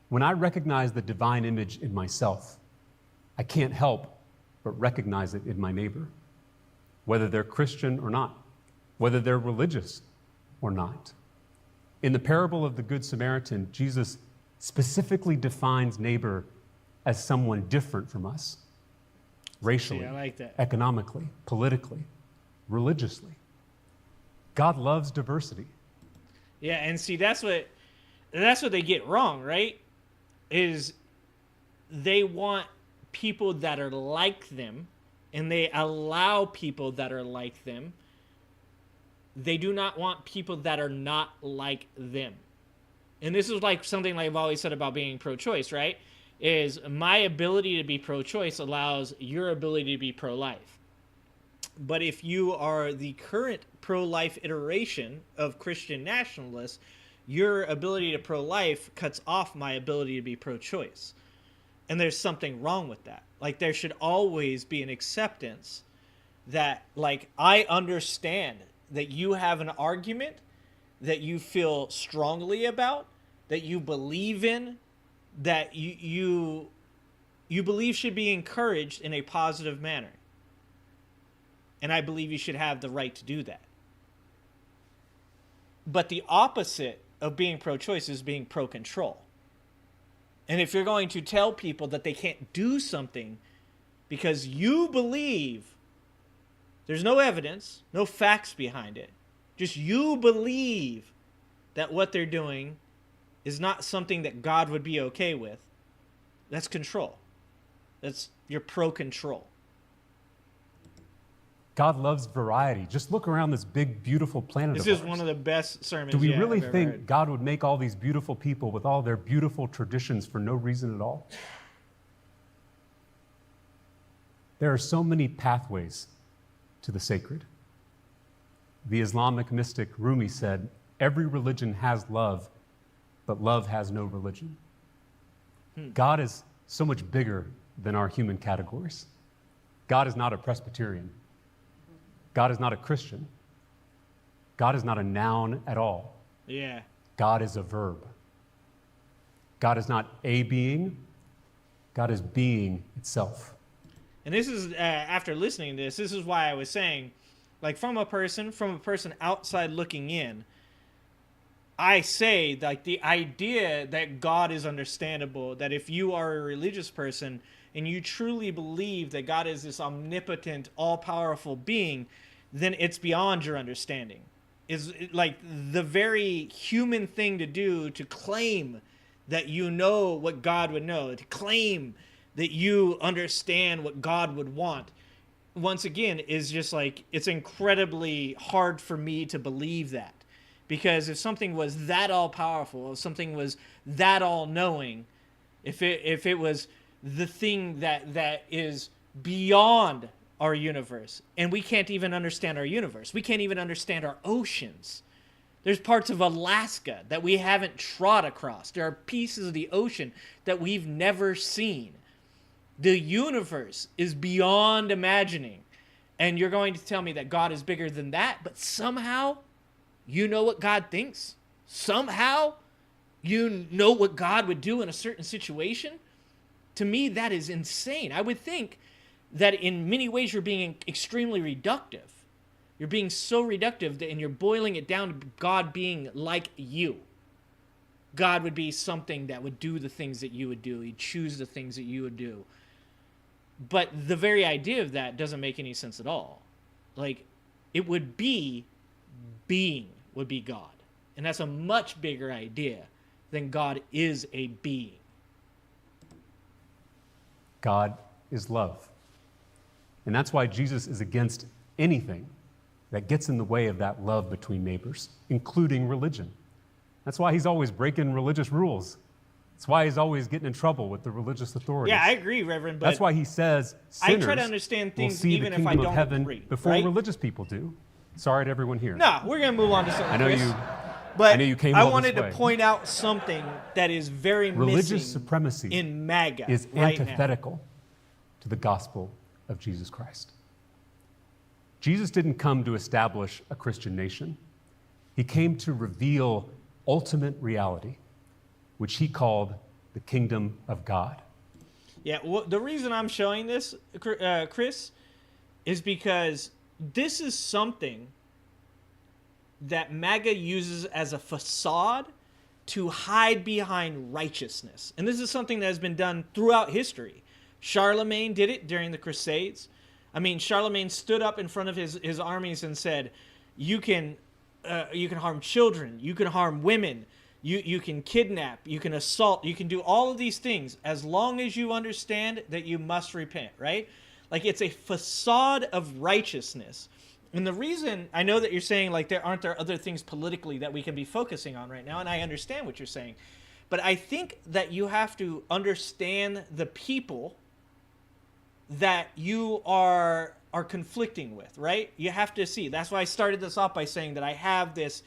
when I recognize the divine image in myself, I can't help but recognize it in my neighbor, whether they're Christian or not, whether they're religious or not. In the parable of the Good Samaritan, Jesus specifically defines neighbor as someone different from us, racially, I like that. economically, politically, religiously. God loves diversity. Yeah, and see, that's what they get wrong, right? Is they want people that are like them, and they allow people that are like them. They do not want people that are not like them. And this is like something like I've always said about being pro-choice, right? Is my ability to be pro-choice allows your ability to be pro-life. But if you are the current pro-life iteration of Christian nationalists, your ability to pro-life cuts off my ability to be pro-choice. And there's something wrong with that. Like, there should always be an acceptance that, like, I understand that you have an argument that you feel strongly about, that you believe in, that you believe should be encouraged in a positive manner. And I believe you should have the right to do that. But the opposite of being pro-choice is being pro-control. And if you're going to tell people that they can't do something because you believe there's no evidence, no facts behind it, just you believe that what they're doing is not something that God would be okay with, that's control. You're pro-control. God loves variety. Just look around this big, beautiful planet of This is ours. one of the best sermons. Do we really I've ever think heard. God would make all these beautiful people with all their beautiful traditions for no reason at all? There are so many pathways to the sacred. The Islamic mystic Rumi said, "Every religion has love, but love has no religion." God is so much bigger than our human categories. God is not a Presbyterian. God is not a Christian. God is not a noun at all. Yeah. God is a verb. God is not a being. God is being itself. And this is, after listening to this is why I was saying, like, from a person outside looking in, I say, like, the idea that God is understandable, that if you are a religious person and you truly believe that God is this omnipotent, all-powerful being, then it's beyond your understanding. Is like the very human thing to do to claim that you know what God would know, to claim that you understand what God would want. Once again, is just like, it's incredibly hard for me to believe that. Because if something was that all-powerful, if something was that all-knowing, if it was the thing that is beyond our universe, and we can't even understand our universe. We can't even understand our oceans. There's parts of Alaska that we haven't trod across. There are pieces of the ocean that we've never seen. The universe is beyond imagining. And you're going to tell me that God is bigger than that, but somehow you know what God thinks? Somehow you know what God would do in a certain situation? To me, that is insane. I would think that in many ways you're being extremely reductive. You're being so reductive and you're boiling it down to God being like you. God would be something that would do the things that you would do. He'd choose the things that you would do. But the very idea of that doesn't make any sense at all. Like, it would be being would be God. And that's a much bigger idea than God is a being. God is love. And that's why Jesus is against anything that gets in the way of that love between neighbors, including religion. That's why he's always breaking religious rules. That's why he's always getting in trouble with the religious authorities. Yeah, I agree, Reverend, but that's why he says sinners I try to understand things will see even the if I kingdom don't of heaven agree, before right? religious people do. Sorry to everyone here. No, we're going to move on to something, I know Chris. you. But I know you came I all this wanted to way. point out something that is very Religious missing supremacy in MAGA is right now. antithetical to the gospel of Jesus Christ. Jesus didn't come to establish a Christian nation. He came to reveal ultimate reality, which he called the kingdom of God. Yeah, well, the reason I'm showing this, Chris, is because this is something that MAGA uses as a facade to hide behind righteousness. And this is something that has been done throughout history. Charlemagne did it during the Crusades. I mean, Charlemagne stood up in front of his armies and said, you can harm children, you can harm women, you can kidnap, you can assault, you can do all of these things as long as you understand that you must repent, right? Like, it's a facade of righteousness. And the reason, I know that you're saying, like, there aren't other things politically that we can be focusing on right now, and I understand what you're saying. But I think that you have to understand the people that you are conflicting with, right? You have to see. That's why I started this off by saying that I have this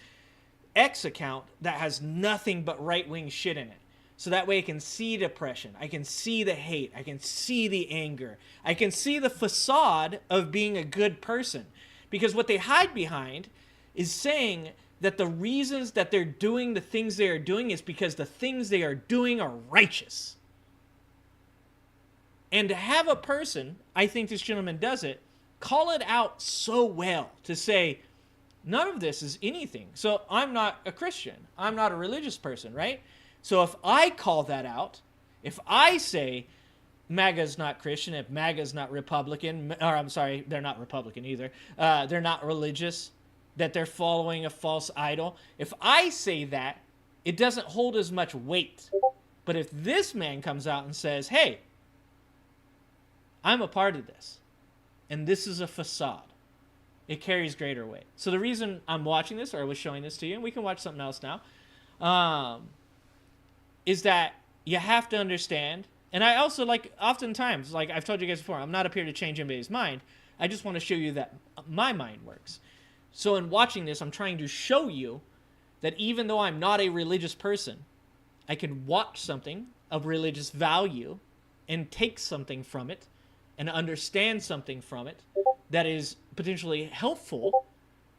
X account that has nothing but right-wing shit in it. So that way I can see depression. I can see the hate. I can see the anger. I can see the facade of being a good person. Because what they hide behind is saying that the reasons that they're doing the things they are doing is because the things they are doing are righteous. And to have a person, I think this gentleman does it, call it out so well to say, none of this is anything. So I'm not a Christian. I'm not a religious person, right? So if I call that out, if I say MAGA's not Christian, if MAGA's not Republican, or I'm sorry, they're not Republican either, they're not religious, that they're following a false idol, if I say that, it doesn't hold as much weight. But if this man comes out and says, hey, I'm a part of this, and this is a facade, it carries greater weight. So the reason I'm watching this, or I was showing this to you, and we can watch something else now, is that you have to understand, and I also, like, oftentimes, like I've told you guys before, I'm not up here to change anybody's mind. I just want to show you that my mind works. So in watching this, I'm trying to show you that even though I'm not a religious person, I can watch something of religious value and take something from it and understand something from it that is potentially helpful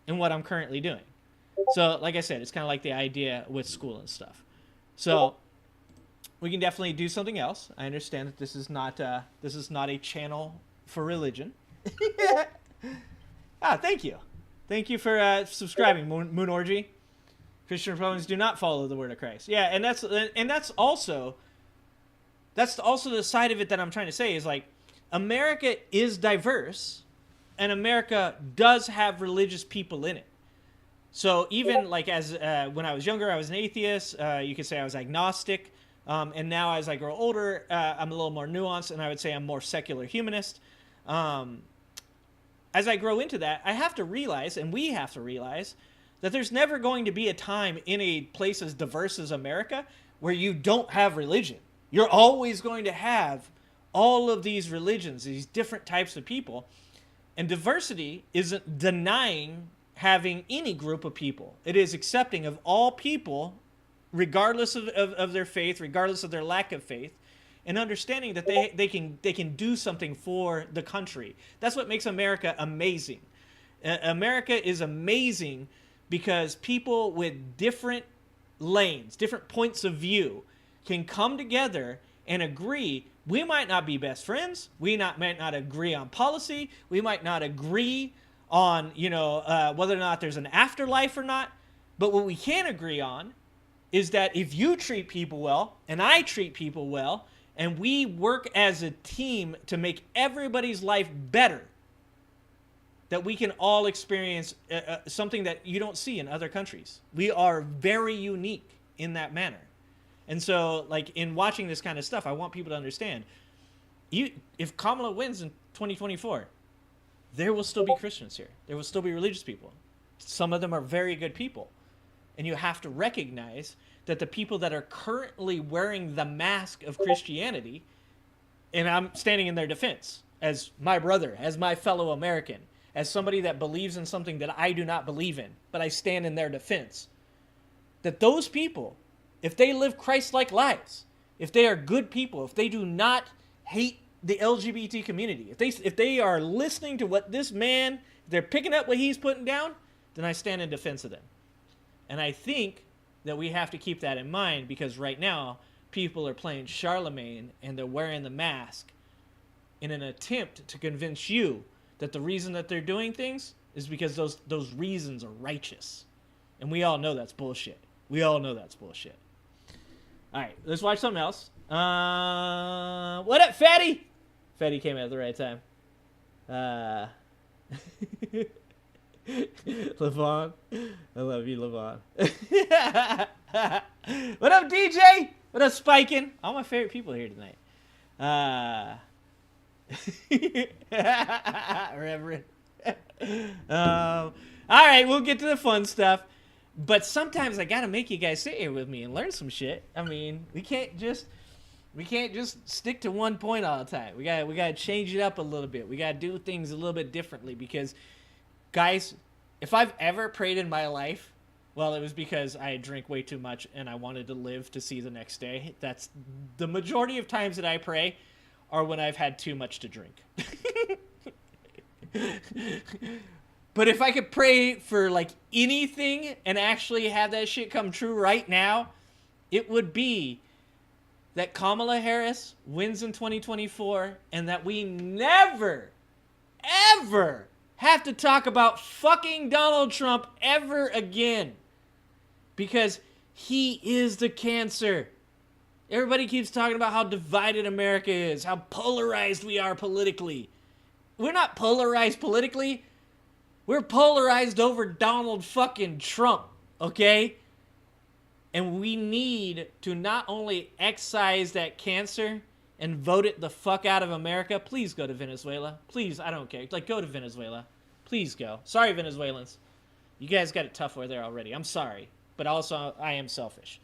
in what I'm currently doing. So, like I said, it's kind of like the idea with school and stuff. So we can definitely do something else. I understand that this is not a channel for religion. Thank you. Thank you for subscribing, Moon Orgy. Christian Republicans do not follow the word of Christ. Yeah, and that's also the side of it that I'm trying to say is, like, America is diverse, and America does have religious people in it. So even like as when I was younger, I was an atheist. You could say I was agnostic. And now as I grow older, I'm a little more nuanced, and I would say I'm more secular humanist. As I grow into that, I have to realize, and we have to realize, that there's never going to be a time in a place as diverse as America where you don't have religion. You're always going to have all of these religions, these different types of people. And diversity isn't denying having any group of people. It is accepting of all people, regardless of their faith, regardless of their lack of faith, and understanding that they can do something for the country. That's what makes America amazing. America is amazing because people with different lanes, different points of view, can come together and agree. We might not be best friends. We might not agree on policy. We might not agree on, whether or not there's an afterlife or not. But what we can agree on is that if you treat people well and I treat people well, and we work as a team to make everybody's life better, that we can all experience something that you don't see in other countries. We are very unique in that manner. And so, like, in watching this kind of stuff, I want people to understand, if Kamala wins in 2024, there will still be Christians here. There will still be religious people. Some of them are very good people. And you have to recognize that the people that are currently wearing the mask of Christianity, and I'm standing in their defense as my brother, as my fellow American, as somebody that believes in something that I do not believe in, but I stand in their defense, that those people, if they live Christ-like lives, if they are good people, if they do not hate the LGBT community, if they are listening to what this man, they're picking up what he's putting down, then I stand in defense of them. And I think that we have to keep that in mind, because right now people are playing Charlemagne and they're wearing the mask in an attempt to convince you that the reason that they're doing things is because those reasons are righteous. And we all know that's bullshit. We all know that's bullshit. All right, let's watch something else. What up, Fatty? Fatty came at the right time. Levon, I love you, Levon. What up, DJ? What up, Spikin? All my favorite people here tonight. Reverend. All right, we'll get to the fun stuff. But sometimes I gotta make you guys sit here with me and learn some shit. I mean, we can't just stick to one point all the time. We gotta change it up a little bit. We gotta do things a little bit differently, because, guys, if I've ever prayed in my life, well, it was because I drank way too much and I wanted to live to see the next day. That's the majority of times that I pray are when I've had too much to drink. But if I could pray for like anything and actually have that shit come true right now, it would be that Kamala Harris wins in 2024 and that we never, ever have to talk about fucking Donald Trump ever again. Because he is the cancer. Everybody keeps talking about how divided America is, how polarized we are politically. We're not polarized politically. We're polarized over Donald fucking Trump, okay? And we need to not only excise that cancer and vote it the fuck out of America. Please go to Venezuela. Please, I don't care. Like, go to Venezuela. Please go. Sorry, Venezuelans. You guys got it tough over there already. I'm sorry. But also, I am selfish.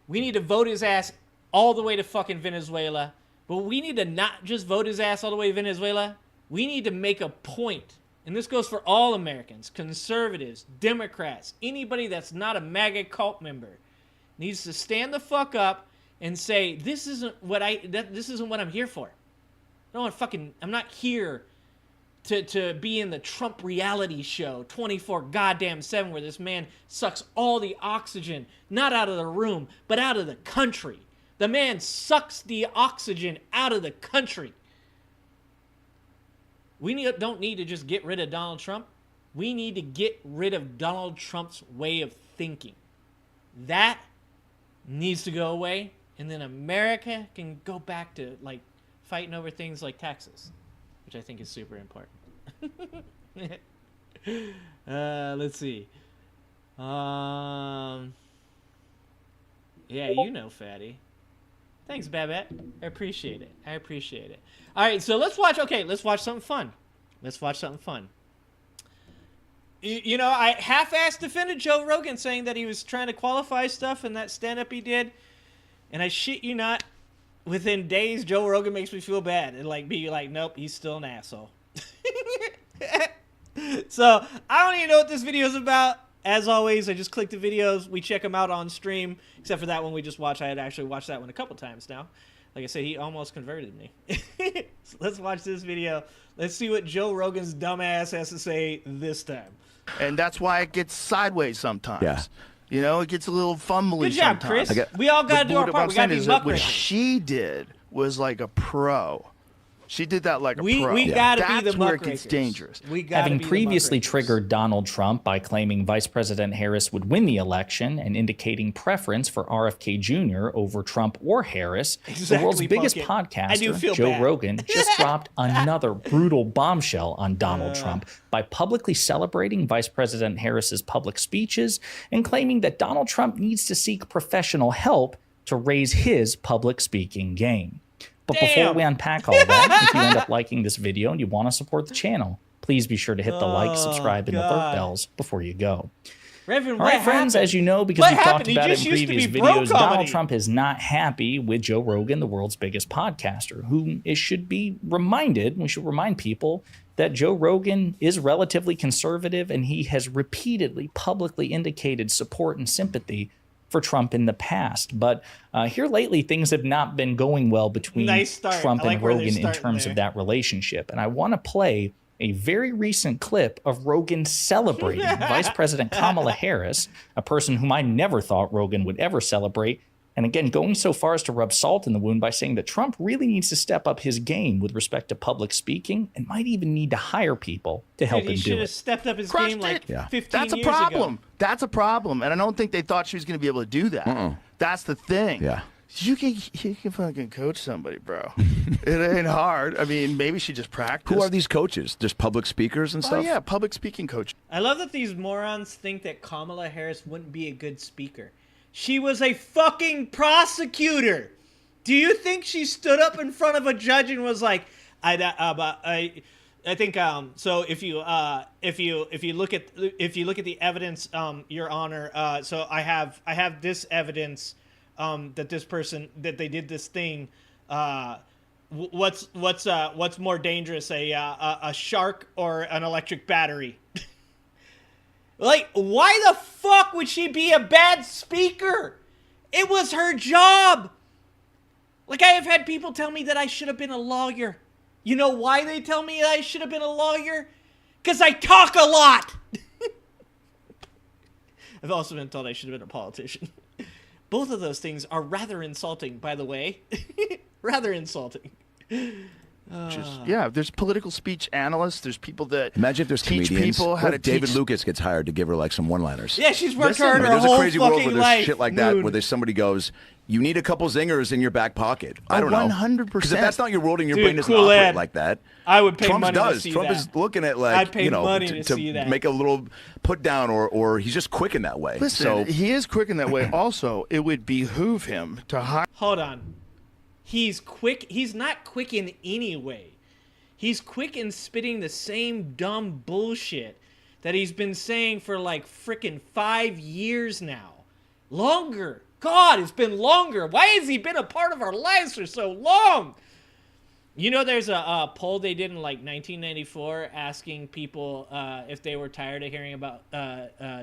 We need to vote his ass all the way to fucking Venezuela. But we need to not just vote his ass all the way to Venezuela. We need to make a point. And this goes for all Americans, conservatives, Democrats, anybody that's not a MAGA cult member needs to stand the fuck up and say, this isn't what I'm here for. I'm not here to be in the Trump reality show 24 goddamn 7 where this man sucks all the oxygen, not out of the room, but out of the country. The man sucks the oxygen out of the country. We don't need to just get rid of Donald Trump. We need to get rid of Donald Trump's way of thinking. That needs to go away, and then America can go back to like fighting over things like taxes, which I think is super important. Let's see. Yeah, you know, Fatty. Thanks, Babette. I appreciate it. All right, so let's watch something fun. You know, I half-assed defended Joe Rogan saying that he was trying to qualify stuff in that stand-up he did. And I shit you not, within days, Joe Rogan makes me feel bad. And be like, nope, he's still an asshole. So, I don't even know what this video is about. As always, I just click the videos. We check them out on stream. Except for that one we just watched. I had actually watched that one a couple times now. Like I said, he almost converted me. So let's watch this video. Let's see what Joe Rogan's dumbass has to say this time. And that's why it gets sideways sometimes. Yeah. You know, it gets a little fumbly Good job, sometimes. Chris. We all got to do our part. We got to be muckrakers. What she did was like a pro. She did that like a pro. We gotta be the That's where it gets dangerous. Having previously triggered Donald Trump by claiming Vice President Harris would win the election and indicating preference for RFK Jr. over Trump or Harris, the world's biggest podcaster, Joe Rogan, just dropped another brutal bombshell on Donald Trump by publicly celebrating Vice President Harris's public speeches and claiming that Donald Trump needs to seek professional help to raise his public speaking game. But before we unpack all that, if you end up liking this video and you want to support the channel, please be sure to hit the like, subscribe, and alert bells before you go. Reverend, all right, friends, as you know, because we've talked about it in previous videos, Donald Trump is not happy with Joe Rogan, the world's biggest podcaster, who it should be reminded, we should remind people that Joe Rogan is relatively conservative, and he has repeatedly publicly indicated support and sympathy for Trump in the past. But here lately, things have not been going well between Trump and Rogan in terms of that relationship. And I want to play a very recent clip of Rogan celebrating Vice President Kamala Harris, a person whom I never thought Rogan would ever celebrate. And again, going so far as to rub salt in the wound by saying that Trump really needs to step up his game with respect to public speaking and might even need to hire people to help him do it. He should have stepped up his game like 15 years ago. That's a problem. That's a problem. And I don't think they thought she was going to be able to do that. That's the thing. Yeah. You can fucking coach somebody, bro. It ain't hard. I mean, maybe she just practiced. Who are these coaches? Just public speakers and stuff? Oh, yeah, public speaking coach. I love that these morons think that Kamala Harris wouldn't be a good speaker. She was a fucking prosecutor. Do you think she stood up in front of a judge and was like, I think so if you look at the evidence, Your Honor, so I have this evidence that this person that they did this thing. What's more dangerous, a shark or an electric battery? Like, why the fuck would she be a bad speaker? It was her job. Like, I have had people tell me that I should have been a lawyer. You know why they tell me I should have been a lawyer? Because I talk a lot. I've also been told I should have been a politician. Both of those things are rather insulting, by the way. Rather insulting. Yeah, there's political speech analysts. There's people that imagine if there's teach comedians. people how to David teach. Lucas gets hired to give her like some one-liners. Yeah, she's worked hard her there's whole a crazy world where there's shit like that, Moon. where there's somebody goes, you need a couple zingers in your back pocket. I don't know. 100%. Because if that's not your world and your Dude, brain doesn't cool operate ad. like that, I would pay Trump money does. to see Trump that. is looking at like, I'd pay you know, money to see that. make a little put down, or he's just quick in that way. Listen, so he is quick in that way. Also, it would behoove him to hire. Hold on. He's quick. He's not quick in any way. He's quick in spitting the same dumb bullshit that he's been saying for like frickin' 5 years now. Longer. God, it's been longer. Why has he been a part of our lives for so long? You know, there's a poll they did in like 1994 asking people if they were tired of hearing about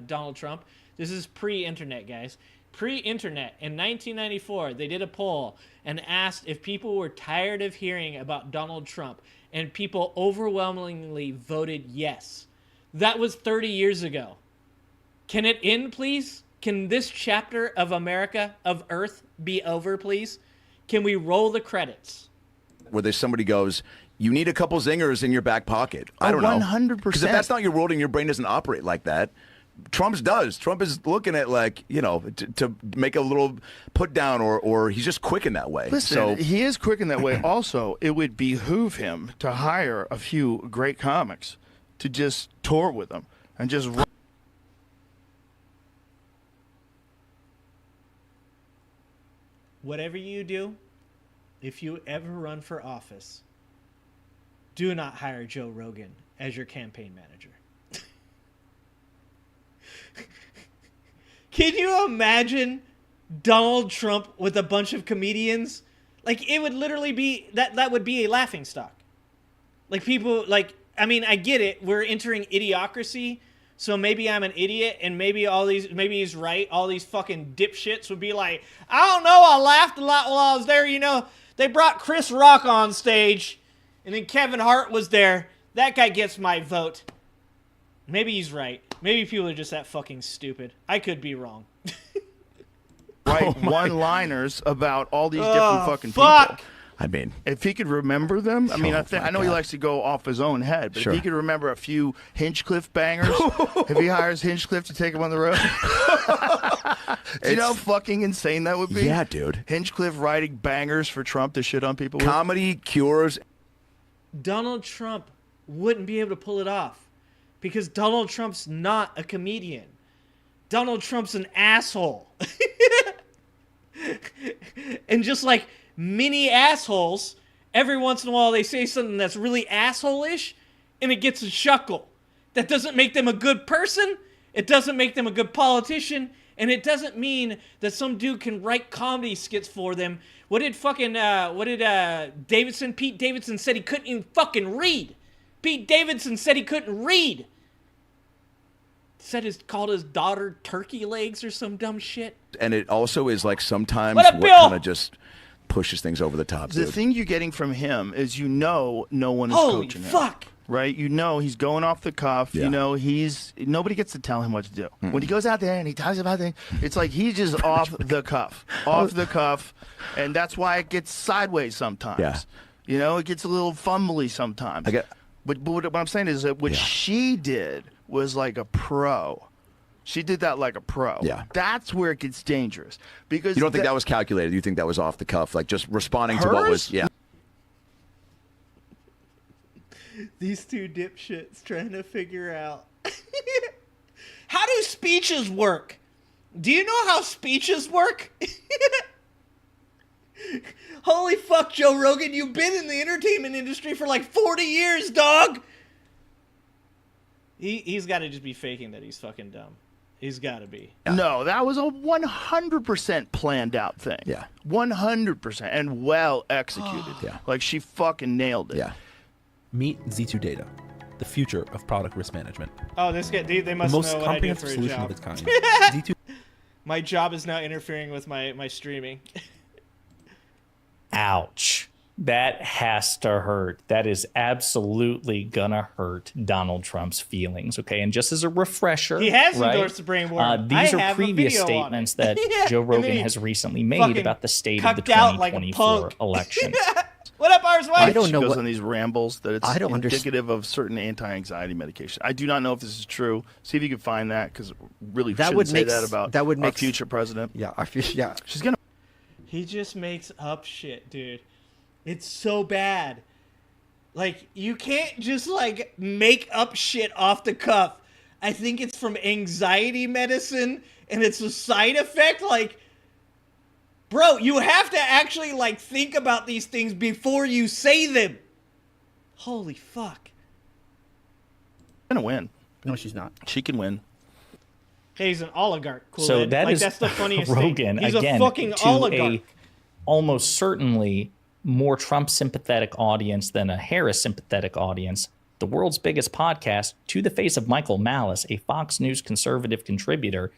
Donald Trump. This is pre-internet, guys. Pre-internet, in 1994, they did a poll and asked if people were tired of hearing about Donald Trump, and people overwhelmingly voted yes. That was 30 years ago. Can it end, please? Can this chapter of America, of Earth, be over, please? Can we roll the credits? where there's somebody goes, you need a couple zingers in your back pocket. I don't know. 100%. Because if that's not your world and your brain doesn't operate like that, Trump's does. Trump is looking at, like, you know, to make a little put down, or he's just quick in that way. Listen, so, he is quick in that way. Also, it would behoove him to hire a few great comics to just tour with him and just. Whatever you do, if you ever run for office, do not hire Joe Rogan as your campaign manager. Can you imagine Donald Trump with a bunch of comedians? Like, it would literally be, that would be a laughingstock. Like, people, like, I mean, I get it. We're entering idiocracy, so maybe I'm an idiot, and maybe maybe he's right. All these fucking dipshits would be like, I don't know, I laughed a lot while I was there, you know. They brought Chris Rock on stage, and then Kevin Hart was there. That guy gets my vote. Maybe he's right. Maybe people are just that fucking stupid. I could be wrong. Write one-liners about all these different fucking people. I mean, if he could remember them, I mean, I know he likes to go off his own head, but Sure. if he could remember a few Hinchcliffe bangers, if he hires Hinchcliffe to take him on the road, do you know how fucking insane that would be? Yeah, dude. Hinchcliffe writing bangers for Trump to shit on people with. Comedy cures. Donald Trump wouldn't be able to pull it off because Donald Trump's not a comedian. Donald Trump's an asshole. And just like mini assholes. Every once in a while they say something that's really asshole-ish, and it gets a chuckle. That doesn't make them a good person. It doesn't make them a good politician. And it doesn't mean that some dude can write comedy skits for them. What did Davidson? Pete Davidson said he couldn't even fucking read. Pete Davidson said he couldn't read. Called his daughter turkey legs or some dumb shit. And it also is like sometimes what kind of just pushes things over the top. The thing you're getting from him is no one is Holy coaching him. fuck. Right? He's going off the cuff. Yeah. Nobody gets to tell him what to do. When he goes out there and he talks about things, it's like he's just off the cuff. Off the cuff. And that's why it gets sideways sometimes. Yeah. It gets a little fumbly sometimes. But what I'm saying is that what she did was like a pro. She did that like a pro. Yeah. That's where it gets dangerous. Because you don't think that was calculated? You think that was off the cuff, like just responding to what was? Yeah. These two dipshits trying to figure out how do speeches work? Do you know how speeches work? Holy fuck, Joe Rogan, you've been in the entertainment industry for like 40 years, dog. He's got to just be faking that he's fucking dumb. He's got to be. Yeah. No, that was a 100% planned out thing. Yeah. 100% and well executed. Yeah. Like she fucking nailed it. Yeah. Meet Z2 Data, the future of product risk management. Oh, this guy, they must The most know what I do for comprehensive a solution job. of its kind. Z2 My job is now interfering with my streaming. Ouch. That has to hurt. That is absolutely gonna hurt Donald Trump's feelings. Okay, and just as a refresher, He has right, endorsed the brain worm. these I are have a previous video on statements it. that Yeah, Joe and then Rogan he has recently made fucking about the state of the cucked out like a 2024 punk. election. What up, Ours White? I don't know She goes what on these rambles that it's I don't indicative of certain anti-anxiety medication. I do not know if this is true. See if you can find that, because really That shouldn't would say make that s- about that would our make s- future president. Yeah, yeah. She's gonna. He just makes up shit, dude. It's so bad. Like, you can't just, like, make up shit off the cuff. I think it's from anxiety medicine, and it's a side effect. Like, bro, you have to actually, like, think about these things before you say them. Holy fuck. Gonna win. No, she's not. She can win. Hey, he's an oligarch. Cool. So that like, is that's the funniest Rogan, thing. He's again, a fucking to oligarch. a almost certainly more Trump sympathetic audience than a Harris sympathetic audience. The world's biggest podcast, To the Face of Michael Malice, a Fox News conservative contributor,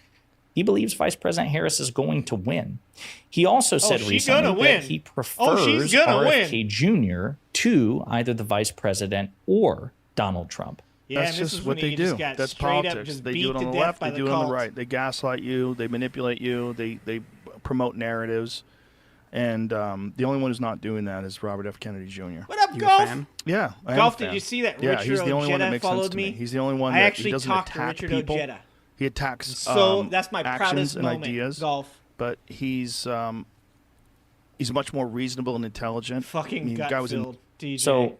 he believes Vice President Harris is going to win. He also said she's recently gonna win. that he Oh, prefers she's gonna RFK Jr. to either the vice president or Donald Trump. Yeah, That's and this just is what when they he do. just got That's straight politics. up just They beat do it on to the death left. by They the do it on the cult. right. They gaslight you. They manipulate you. They promote narratives. And the only one who's not doing that is Robert F. Kennedy Jr. What up, You a Golf? fan? Yeah, I am Golf, a did fan. you see that Yeah, Richard he's the only one that Ojeda makes sense followed to me? He's the only one I that actually he doesn't talked to attack Richard people. Ojeda. He attacks So that's my actions proudest and moment. ideas. Golf. But he's much more reasonable and intelligent. Fucking the guy was in gut-filled DJ. So,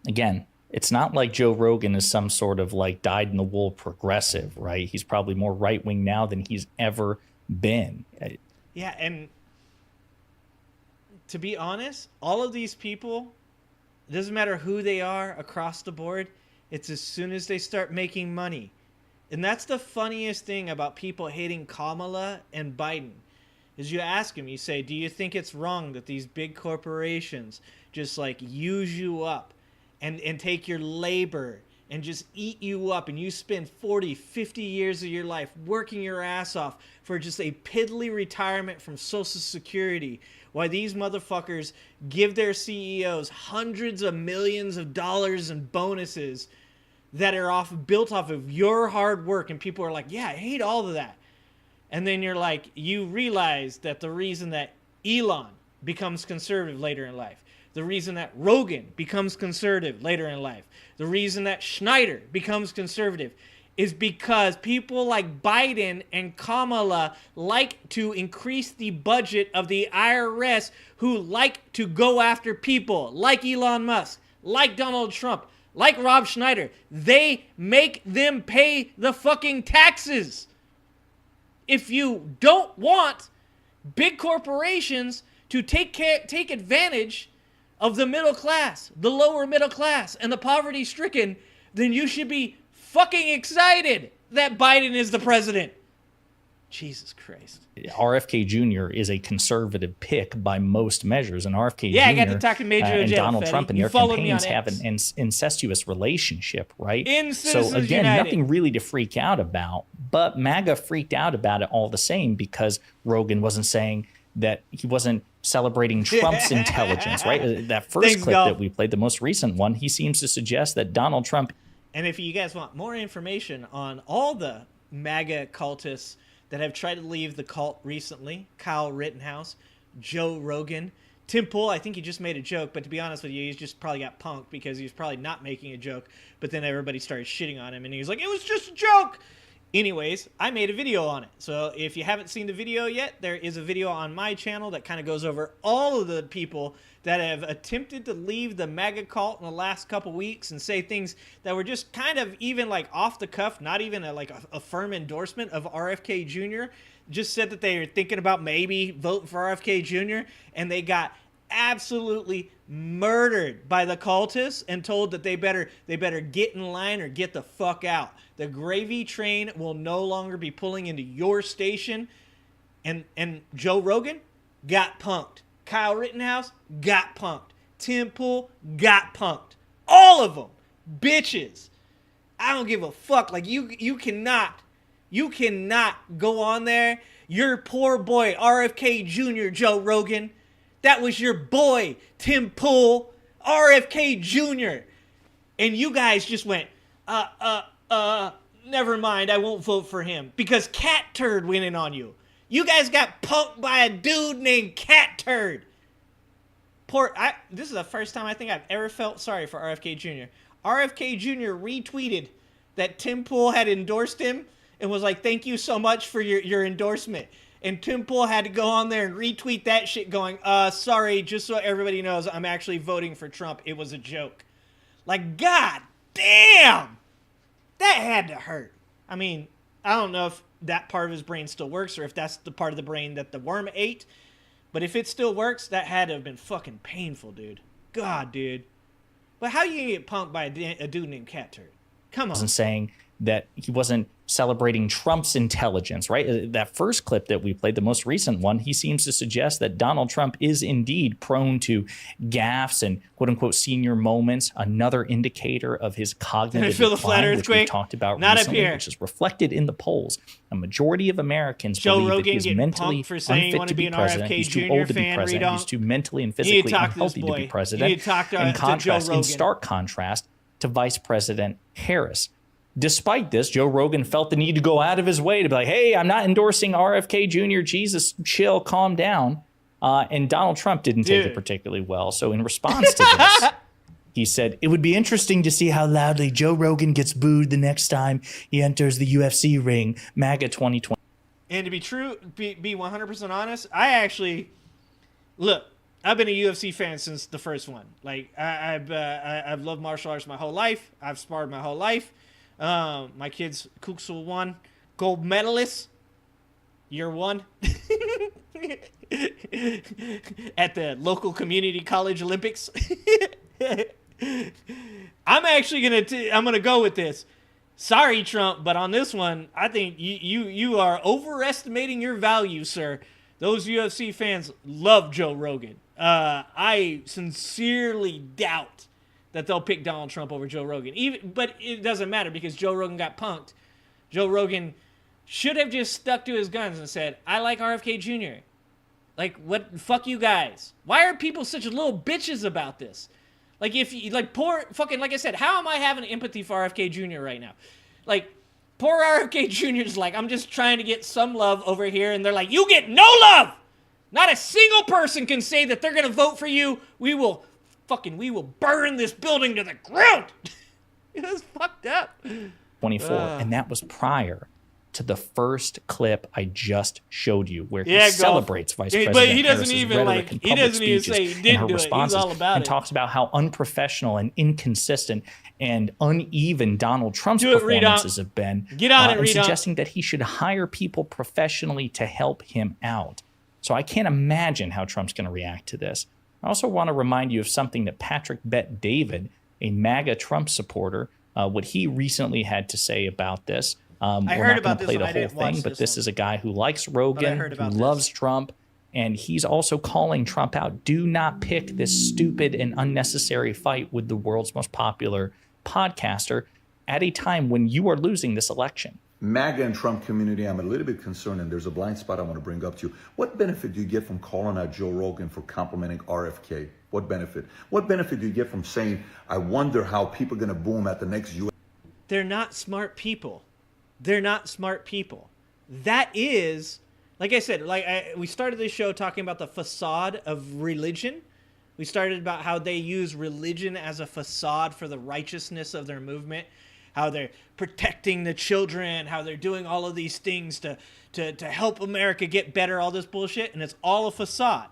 again, it's not like Joe Rogan is some sort of like dyed-in-the-wool progressive, right? He's probably more right-wing now than he's ever been. Yeah, and to be honest, all of these people, it doesn't matter who they are across the board, it's as soon as they start making money. And that's the funniest thing about people hating Kamala and Biden. Is you ask them, you say, do you think it's wrong that these big corporations just like use you up and take your labor and just eat you up, and you spend 40, 50 years of your life working your ass off for just a piddly retirement from Social Security, while these motherfuckers give their CEOs hundreds of millions of dollars in bonuses that are built off of your hard work, and people are like, yeah, I hate all of that. And then you're like, you realize that the reason that Elon becomes conservative later in life, the reason that Rogan becomes conservative later in life, the reason that Schneider becomes conservative is because people like Biden and Kamala like to increase the budget of the IRS, who like to go after people like Elon Musk, like Donald Trump, like Rob Schneider. They make them pay the fucking taxes. If you don't want big corporations to take advantage of the middle class, the lower middle class, and the poverty-stricken, then you should be fucking excited that Biden is the president. Jesus Christ. RFK Jr. is a conservative pick by most measures, and RFK Jr. I got to talk to Major and Jail, Donald Fetty. Trump and You their followed me on campaigns have an incestuous relationship, right? In so Citizens again, United. nothing really to freak out about, but MAGA freaked out about it all the same because Rogan wasn't saying that he wasn't celebrating Trump's intelligence, right? That first clip that we played, the most recent one, he seems to suggest that Donald Trump. And if you guys want more information on all the MAGA cultists that have tried to leave the cult recently, Kyle Rittenhouse, Joe Rogan, Tim Pool, I think he just made a joke, but to be honest with you, he's just probably got punked because he was probably not making a joke, but then everybody started shitting on him, and he was like, it was just a joke! Anyways, I made a video on it. So if you haven't seen the video yet, there is a video on my channel that kind of goes over all of the people that have attempted to leave the MAGA cult in the last couple weeks and say things that were just kind of even like off the cuff, not even a firm endorsement of RFK Jr. Just said that they were thinking about maybe voting for RFK Jr. and they got absolutely murdered by the cultists and told that they better get in line or get the fuck out. The gravy train will no longer be pulling into your station. And Joe Rogan got punked. Kyle Rittenhouse got punked. Tim Pool got punked. All of them. Bitches. I don't give a fuck. Like, you cannot go on there. Your poor boy, RFK Jr., Joe Rogan. That was your boy, Tim Pool, RFK Jr. And you guys just went, never mind, I won't vote for him. Because Cat Turd went in on you. You guys got punked by a dude named Cat Turd. This is the first time I think I've ever felt sorry for RFK Jr. RFK Jr. retweeted that Tim Pool had endorsed him and was like, thank you so much for your endorsement. And Tim Pool had to go on there and retweet that shit going, sorry, just so everybody knows, I'm actually voting for Trump. It was a joke. Like, god damn! That had to hurt. I mean, I don't know if that part of his brain still works or if that's the part of the brain that the worm ate. But if it still works, that had to have been fucking painful, dude. God, dude. But how you gonna get punked by a dude named Cat Turd? Come on. Saying that he wasn't celebrating Trump's intelligence, right? That first clip that we played, the most recent one, he seems to suggest that Donald Trump is indeed prone to gaffes and quote-unquote senior moments, another indicator of his cognitive decline, which we've talked about recently, which is reflected in the polls. A majority of Americans believe that he is mentally unfit to be president, he's too old to be president, he's too mentally and physically unhealthy to be president, in stark contrast to Vice President Harris. Despite this, Joe Rogan felt the need to go out of his way to be like, hey, I'm not endorsing RFK Jr. Jesus, chill, calm down. And Donald Trump didn't take it particularly well. So in response to this, he said, it would be interesting to see how loudly Joe Rogan gets booed the next time he enters the UFC ring, MAGA 2020. And to be 100% honest, I've been a UFC fan since the first one. Like, I've loved martial arts my whole life. I've sparred my whole life. My kids, Kuxel won, gold medalist, year one, at the local community college Olympics. I'm gonna go with this. Sorry, Trump, but on this one, I think you are overestimating your value, sir. Those UFC fans love Joe Rogan. I sincerely doubt that they'll pick Donald Trump over Joe Rogan. But it doesn't matter because Joe Rogan got punked. Joe Rogan should have just stuck to his guns and said, I like RFK Jr. Like, what? Fuck you guys. Why are people such little bitches about this? Like, if you, like, poor fucking, like I said, how am I having empathy for RFK Jr. right now? Like, poor RFK Jr. is like, I'm just trying to get some love over here. And they're like, you get no love. Not a single person can say that they're going to vote for you. We will burn this building to the ground. It was fucked up. 24, and that was prior to the first clip I just showed you, where he celebrates Vice President but he doesn't Harris's even rhetoric and public speeches say he didn't do it. He's all about and talks about how unprofessional and inconsistent and uneven Donald Trump's performances have been. Get on it, and suggesting that he should hire people professionally to help him out. So I can't imagine how Trump's going to react to this. I also want to remind you of something that Patrick Bet David, a MAGA Trump supporter, what he recently had to say about this. I We're heard not about going to this play one. the I whole didn't watch thing, but this one. is a guy who likes Rogan, heard who about loves this. Trump, and he's also calling Trump out. Do not pick this stupid and unnecessary fight with the world's most popular podcaster at a time when you are losing this election. MAGA and Trump community, I'm a little bit concerned, and there's a blind spot I want to bring up to you. What benefit do you get from calling out Joe Rogan for complimenting RFK? What benefit? What benefit do you get from saying, I wonder how people are going to boom at the next U.S. They're not smart people. They're not smart people. That is, like I said, we started this show talking about the facade of religion. We started about how they use religion as a facade for the righteousness of their movement, how they're protecting the children, how they're doing all of these things to help America get better, all this bullshit, and it's all a facade.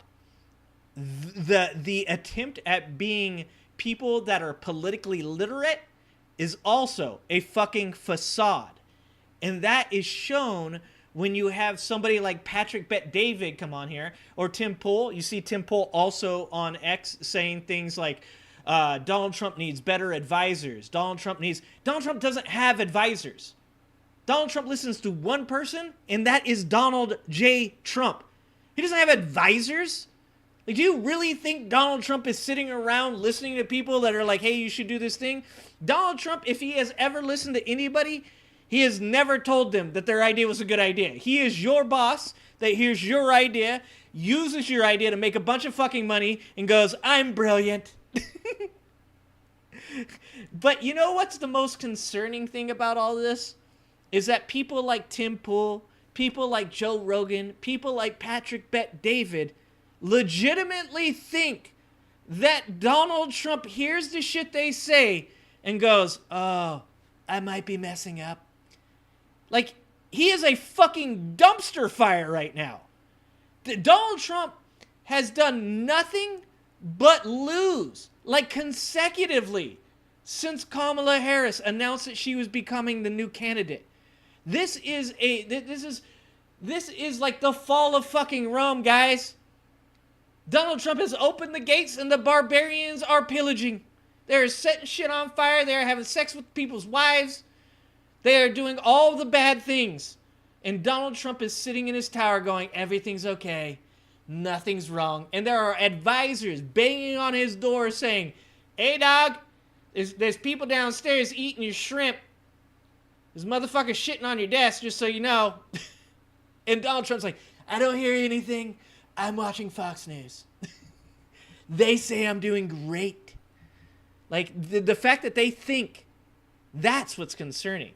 The attempt at being people that are politically literate is also a fucking facade. And that is shown when you have somebody like Patrick Bet David come on here, or Tim Pool. You see Tim Pool also on X saying things like, Donald Trump needs better advisors. Donald Trump doesn't have advisors. Donald Trump listens to one person, and that is Donald J. Trump. He doesn't have advisors. Like, do you really think Donald Trump is sitting around listening to people that are like, hey, you should do this thing? Donald Trump, if he has ever listened to anybody, he has never told them that their idea was a good idea. He is your boss, that here's your idea, uses your idea to make a bunch of fucking money, and goes, I'm brilliant. But you know what's the most concerning thing about all this? Is that people like Tim Pool, people like Joe Rogan, people like Patrick Bet David legitimately think that Donald Trump hears the shit they say and goes, oh, I might be messing up. Like, he is a fucking dumpster fire right now. Donald Trump has done nothing but lose, like consecutively, since Kamala Harris announced that she was becoming the new candidate. This is like the fall of fucking Rome, guys. Donald Trump has opened the gates and the barbarians are pillaging. They're setting shit on fire. They're having sex with people's wives. They are doing all the bad things. And Donald Trump is sitting in his tower going, everything's okay. Nothing's wrong. And there are advisors banging on his door saying, hey, dog, there's people downstairs eating your shrimp. There's motherfuckers shitting on your desk, just so you know. And Donald Trump's like, I don't hear anything. I'm watching Fox News. They say I'm doing great. Like, the fact that they think, that's what's concerning.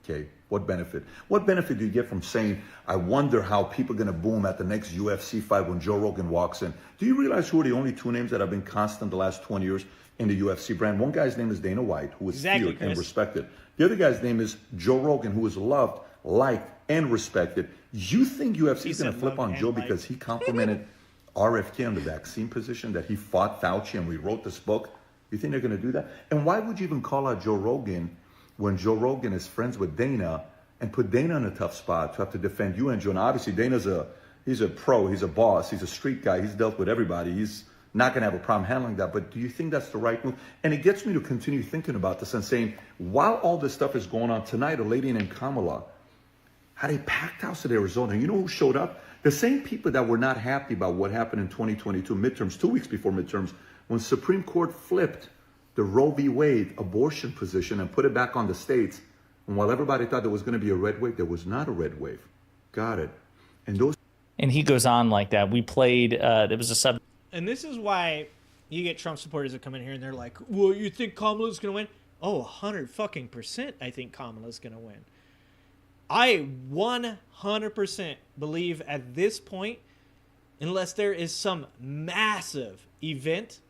Okay, what benefit? What benefit do you get from saying, I wonder how people are going to boom at the next UFC fight when Joe Rogan walks in? Do you realize who are the only two names that have been constant the last 20 years in the UFC brand? One guy's name is Dana White, who is feared and respected. The other guy's name is Joe Rogan, who is loved, liked, and respected. You think UFC is going to flip on Joe because he complimented RFK on the vaccine position, that he fought Fauci and we wrote this book? You think they're going to do that? And why would you even call out Joe Rogan when Joe Rogan is friends with Dana and put Dana in a tough spot to have to defend you and Joe? And obviously Dana's he's a pro, he's a boss, he's a street guy, he's dealt with everybody. He's not going to have a problem handling that. But do you think that's the right move? And it gets me to continue thinking about this and saying, while all this stuff is going on tonight, a lady named Kamala had a packed house in Arizona. You know who showed up? The same people that were not happy about what happened in 2022 midterms, 2 weeks before midterms, when Supreme Court flipped the Roe v. Wade abortion position and put it back on the states. And while everybody thought there was going to be a red wave, there was not a red wave. Got it. And he goes on like that. We played, there was a sub. And this is why you get Trump supporters that come in here and they're like, well, you think Kamala's going to win? Oh, 100% I think Kamala's going to win. I 100% believe at this point, unless there is some massive event,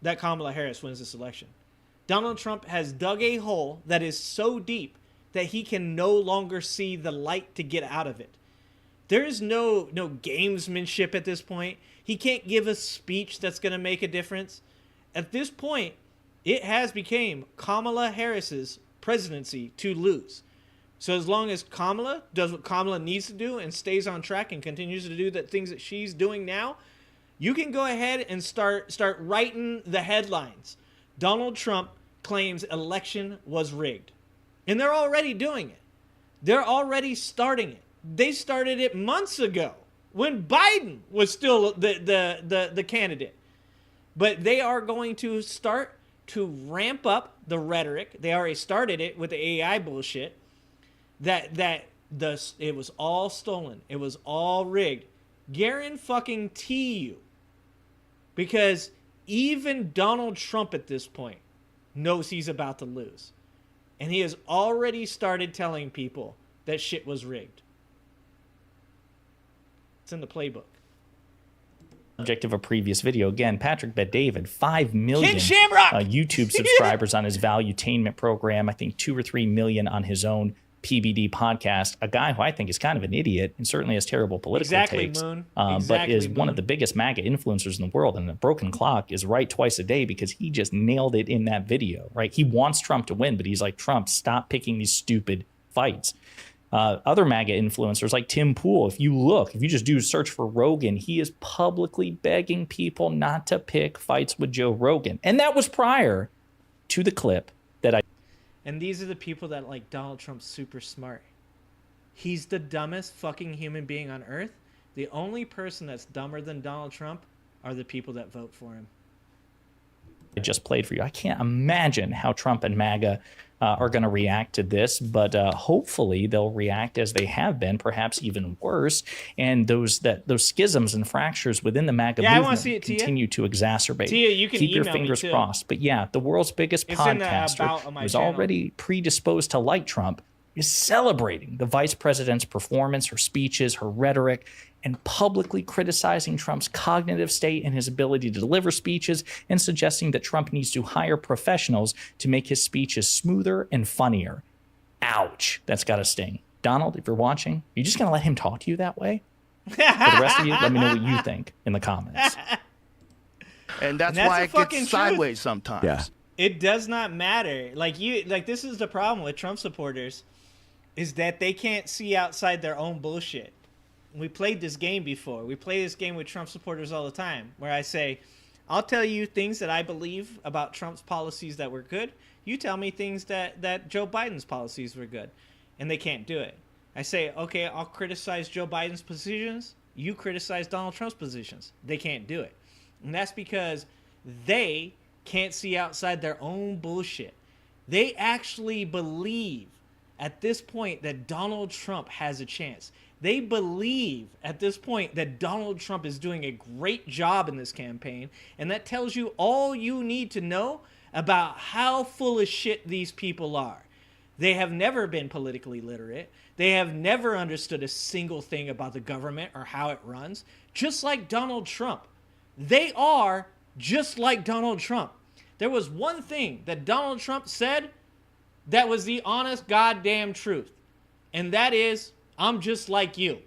that Kamala Harris wins this election. Donald Trump has dug a hole that is so deep that he can no longer see the light to get out of it. There is no gamesmanship at this point. He can't give a speech that's going to make a difference. At this point, it has become Kamala Harris's presidency to lose. So as long as Kamala does what Kamala needs to do and stays on track and continues to do the things that she's doing now, you can go ahead and start writing the headlines. Donald Trump claims election was rigged. And they're already doing it. They're already starting it. They started it months ago when Biden was still the candidate. But they are going to start to ramp up the rhetoric. They already started it with the AI bullshit. It was all stolen. It was all rigged. Guarantee you. Because even Donald Trump at this point knows he's about to lose. And he has already started telling people that shit was rigged. It's in the playbook. Subject of a previous video. Again, Patrick Bet-David, 5 million YouTube subscribers on his Valuetainment program. I think 2 or 3 million on his own PBD podcast. A guy who I think is kind of an idiot and certainly has terrible political takes. But is one of the biggest MAGA influencers in the world. And the broken clock is right twice a day because he just nailed it in that video, right? He wants Trump to win, but he's like, Trump, stop picking these stupid fights. Other MAGA influencers like Tim Pool, if you just do search for Rogan, he is publicly begging people not to pick fights with Joe Rogan. And that was prior to the clip that I... And these are the people that like Donald Trump's super smart. He's the dumbest fucking human being on earth. The only person that's dumber than Donald Trump are the people that vote for him. I just played for you. I can't imagine how Trump and MAGA are going to react to this, but hopefully they'll react as they have been, perhaps even worse. And those schisms and fractures within the MAGA movement continue to exacerbate. Tia, you can keep your fingers crossed. But yeah, the world's biggest podcaster, who's already predisposed to like Trump, is celebrating the vice president's performance, her speeches, her rhetoric, and publicly criticizing Trump's cognitive state and his ability to deliver speeches, and suggesting that Trump needs to hire professionals to make his speeches smoother and funnier. Ouch. That's got to sting. Donald, if you're watching, you're just going to let him talk to you that way? For the rest of you, let me know what you think in the comments. And that's why it gets sideways sometimes. Yeah. It does not matter. This is the problem with Trump supporters, is that they can't see outside their own bullshit. We played this game before. We play this game with Trump supporters all the time, where I say, I'll tell you things that I believe about Trump's policies that were good. You tell me things that Joe Biden's policies were good. And they can't do it. I say, okay, I'll criticize Joe Biden's positions. You criticize Donald Trump's positions. They can't do it. And that's because they can't see outside their own bullshit. They actually believe at this point that Donald Trump has a chance. They believe at this point that Donald Trump is doing a great job in this campaign, and that tells you all you need to know about how full of shit these people are. They have never been politically literate. They have never understood a single thing about the government or how it runs, just like Donald Trump. They are just like Donald Trump. There was one thing that Donald Trump said that was the honest goddamn truth, and that is, I'm just like you.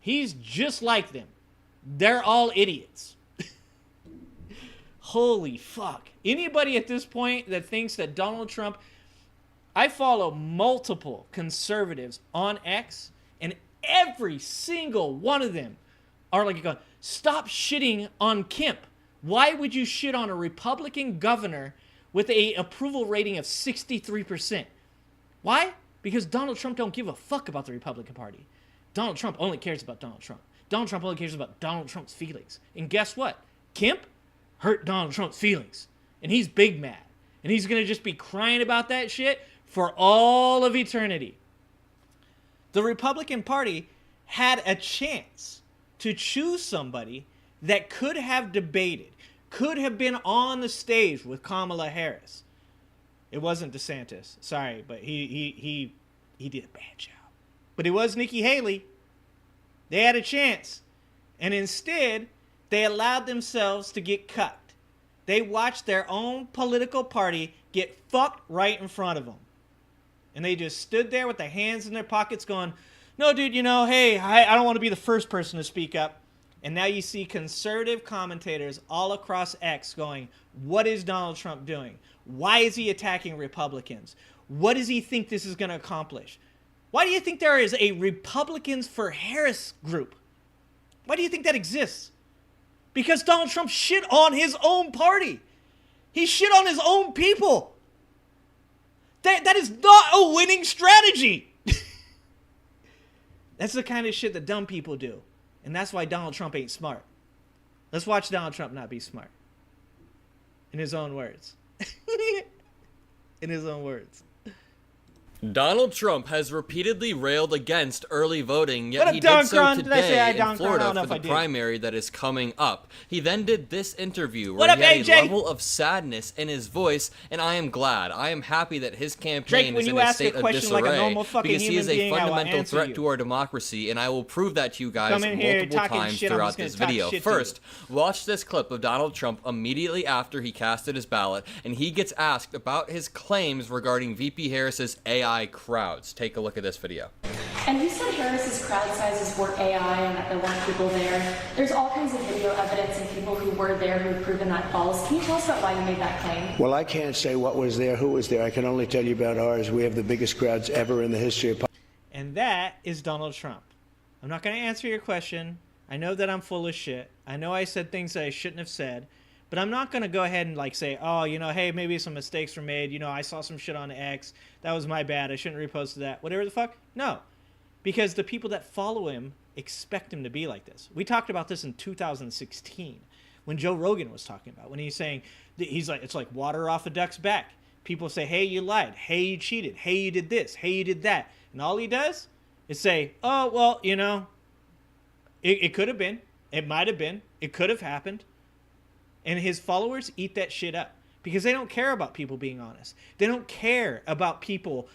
He's just like them. They're all idiots. Holy fuck. Anybody at this point that thinks that Donald Trump... I follow multiple conservatives on X, and every single one of them are like, going, stop shitting on Kemp. Why would you shit on a Republican governor with a approval rating of 63%? Why? Because Donald Trump don't give a fuck about the Republican Party. Donald Trump only cares about Donald Trump. Donald Trump only cares about Donald Trump's feelings. And guess what? Kemp hurt Donald Trump's feelings. And he's big mad. And he's going to just be crying about that shit for all of eternity. The Republican Party had a chance to choose somebody that could have debated, could have been on the stage with Kamala Harris. It wasn't DeSantis. Sorry, but he did a bad job. But it was Nikki Haley. They had a chance. And instead, they allowed themselves to get cut. They watched their own political party get fucked right in front of them. And they just stood there with their hands in their pockets going, no, dude, hey, I don't want to be the first person to speak up. And now you see conservative commentators all across X going, what is Donald Trump doing? Why is he attacking Republicans? What does he think this is going to accomplish? Why do you think there is a Republicans for Harris group? Why do you think that exists? Because Donald Trump shit on his own party. He shit on his own people. That is not a winning strategy. That's the kind of shit that dumb people do. And that's why Donald Trump ain't smart. Let's watch Donald Trump not be smart. In his own words. In his own words. Donald Trump has repeatedly railed against early voting, yet he Don did so Cron? Did I say today I in Don Cron? I Florida don't know for if I the did. primary that is coming up. He then did this interview What where up, he had AJ? a level of sadness in his voice, and I am glad. I am happy that his Drake, campaign when is you in a ask a state of question like a disarray normal fucking because he human is a being, I will fundamental answer threat you. to our democracy, and I will prove that to you guys Come in here multiple talking times shit, I'm throughout just gonna this talk video. shit to you. First, watch this clip of Donald Trump immediately after he casted his ballot, and he gets asked about his claims regarding VP Harris's AI crowds. Take a look at this video. And you said Harris's crowd sizes were AI and that there weren't people there. There's all kinds of video evidence and people who were there who have proven that false. Can you tell us about why you made that claim? Well, I can't say what was there, who was there. I can only tell you about ours. We have the biggest crowds ever in the history of And that is Donald Trump. I'm not going to answer your question. I know that I'm full of shit. I know I said things that I shouldn't have said. But I'm not going to go ahead and like say, oh, you know, hey, maybe some mistakes were made. You know, I saw some shit on X. That was my bad. I shouldn't repost that. Whatever the fuck. No. Because the people that follow him expect him to be like this. We talked about this in 2016 when Joe Rogan was talking about, when he's saying, he's like, it's like water off a duck's back. People say, hey, you lied. Hey, you cheated. Hey, you did this. Hey, you did that. And all he does is say, oh, well, you know, it could have been. It might have been. It could have happened. And his followers eat that shit up because they don't care about people being honest. They don't care about people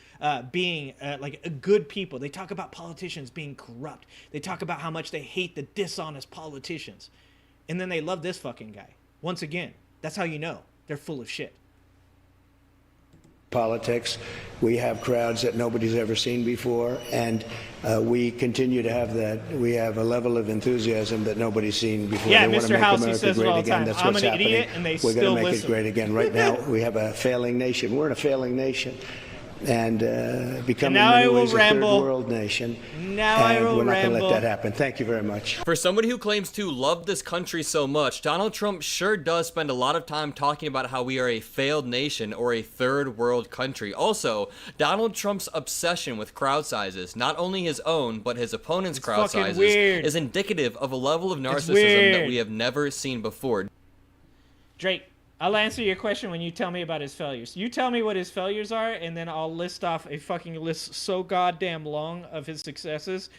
being like good people. They talk about politicians being corrupt. They talk about how much they hate the dishonest politicians. And then they love this fucking guy. Once again, that's how you know they're full of shit. politics. We have crowds that nobody's ever seen before, and we continue to have that. We have a level of enthusiasm that nobody's seen before. Yeah, they want to Mr. make House, he America says it great all the again. time. That's I'm what's an happening. idiot, and they We're still going to make listen. it great again. Right now, we have a failing nation. We're in a failing nation, and becoming now in I many will ways ramble. a third world nation. Now I and will we're not going to ramble. let that happen. Thank you very much. For somebody who claims to love this country so much, Donald Trump sure does spend a lot of time talking about how we are a failed nation or a third world country. Also, Donald Trump's obsession with crowd sizes, not only his own, but his opponent's crowd fucking sizes, weird. is indicative of a level of narcissism weird. that we have never seen before. Drake, I'll answer your question when you tell me about his failures. You tell me what his failures are, and then I'll list off a fucking list so goddamn long of his successes,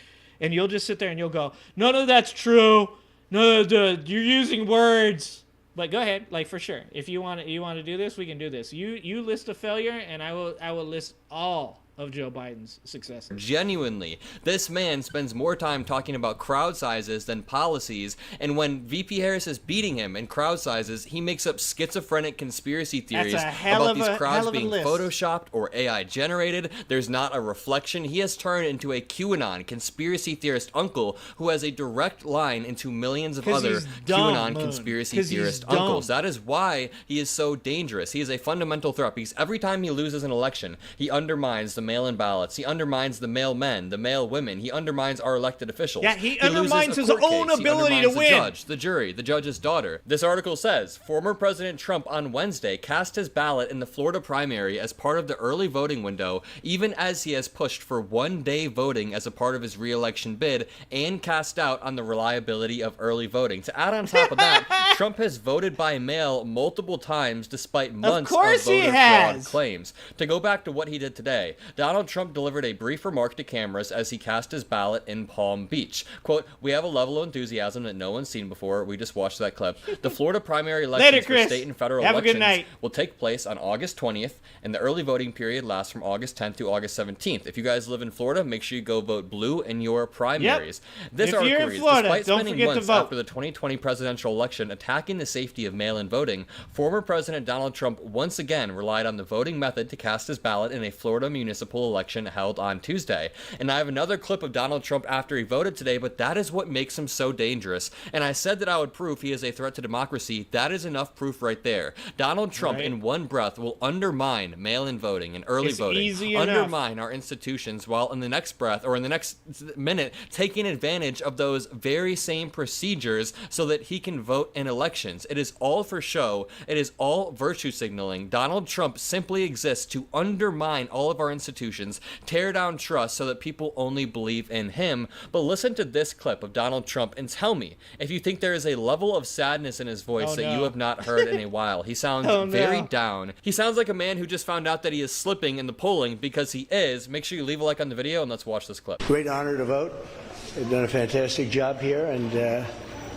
and you'll just sit there and you'll go, none of that's true. No, you're using words. But go ahead, like for sure. If you want to do this, we can do this. You list a failure, and I will list all of Joe Biden's successes. Genuinely, this man spends more time talking about crowd sizes than policies, and when VP Harris is beating him in crowd sizes, he makes up schizophrenic conspiracy theories about these crowds being photoshopped or AI generated. There's not a reflection. He has turned into a QAnon conspiracy theorist uncle who has a direct line into millions of other QAnon conspiracy theorist uncles. That is why he is so dangerous. He is a fundamental threat because every time he loses an election, he undermines the mail-in ballots. He undermines the male men, the male women. He undermines our elected officials. Yeah, he undermines his loses a court own case. ability He to undermines win. the judge, the jury, the judge's daughter. This article says, former President Trump on Wednesday cast his ballot in the Florida primary as part of the early voting window, even as he has pushed for one-day voting as a part of his re-election bid and cast doubt on the reliability of early voting. To add on top of that, Trump has voted by mail multiple times despite months of voter fraud claims. To go back to what he did today, Donald Trump delivered a brief remark to cameras as he cast his ballot in Palm Beach. Quote, "We have a level of enthusiasm that no one's seen before." We just watched that clip. The Florida primary elections for state and federal elections will take place on August 20th, and the early voting period lasts from August 10th to August 17th. If you guys live in Florida, make sure you go vote blue in your primaries. This article reads, despite spending months after the 2020 presidential election attacking the safety of mail-in voting, former President Donald Trump once again relied on the voting method to cast his ballot in a Florida municipality municipal election held on Tuesday. And I have another clip of Donald Trump after he voted today, but that is what makes him so dangerous. And I said that I would prove he is a threat to democracy. That is enough proof right there. Donald Trump, in one breath, will undermine mail-in voting and early voting, undermine our institutions, while in the next breath, or in the next minute, taking advantage of those very same procedures so that he can vote in elections. It is all for show. It is all virtue signaling. Donald Trump simply exists to undermine all of our institutions, tear down trust so that people only believe in him. But listen to this clip of Donald Trump and tell me if you think there is a level of sadness in his voice that you have not heard in a while. He sounds very down. He sounds like a man who just found out that he is slipping in the polling, because he is. Make sure you leave a like on the video and let's watch this clip. Great honor to vote. They've done a fantastic job here, and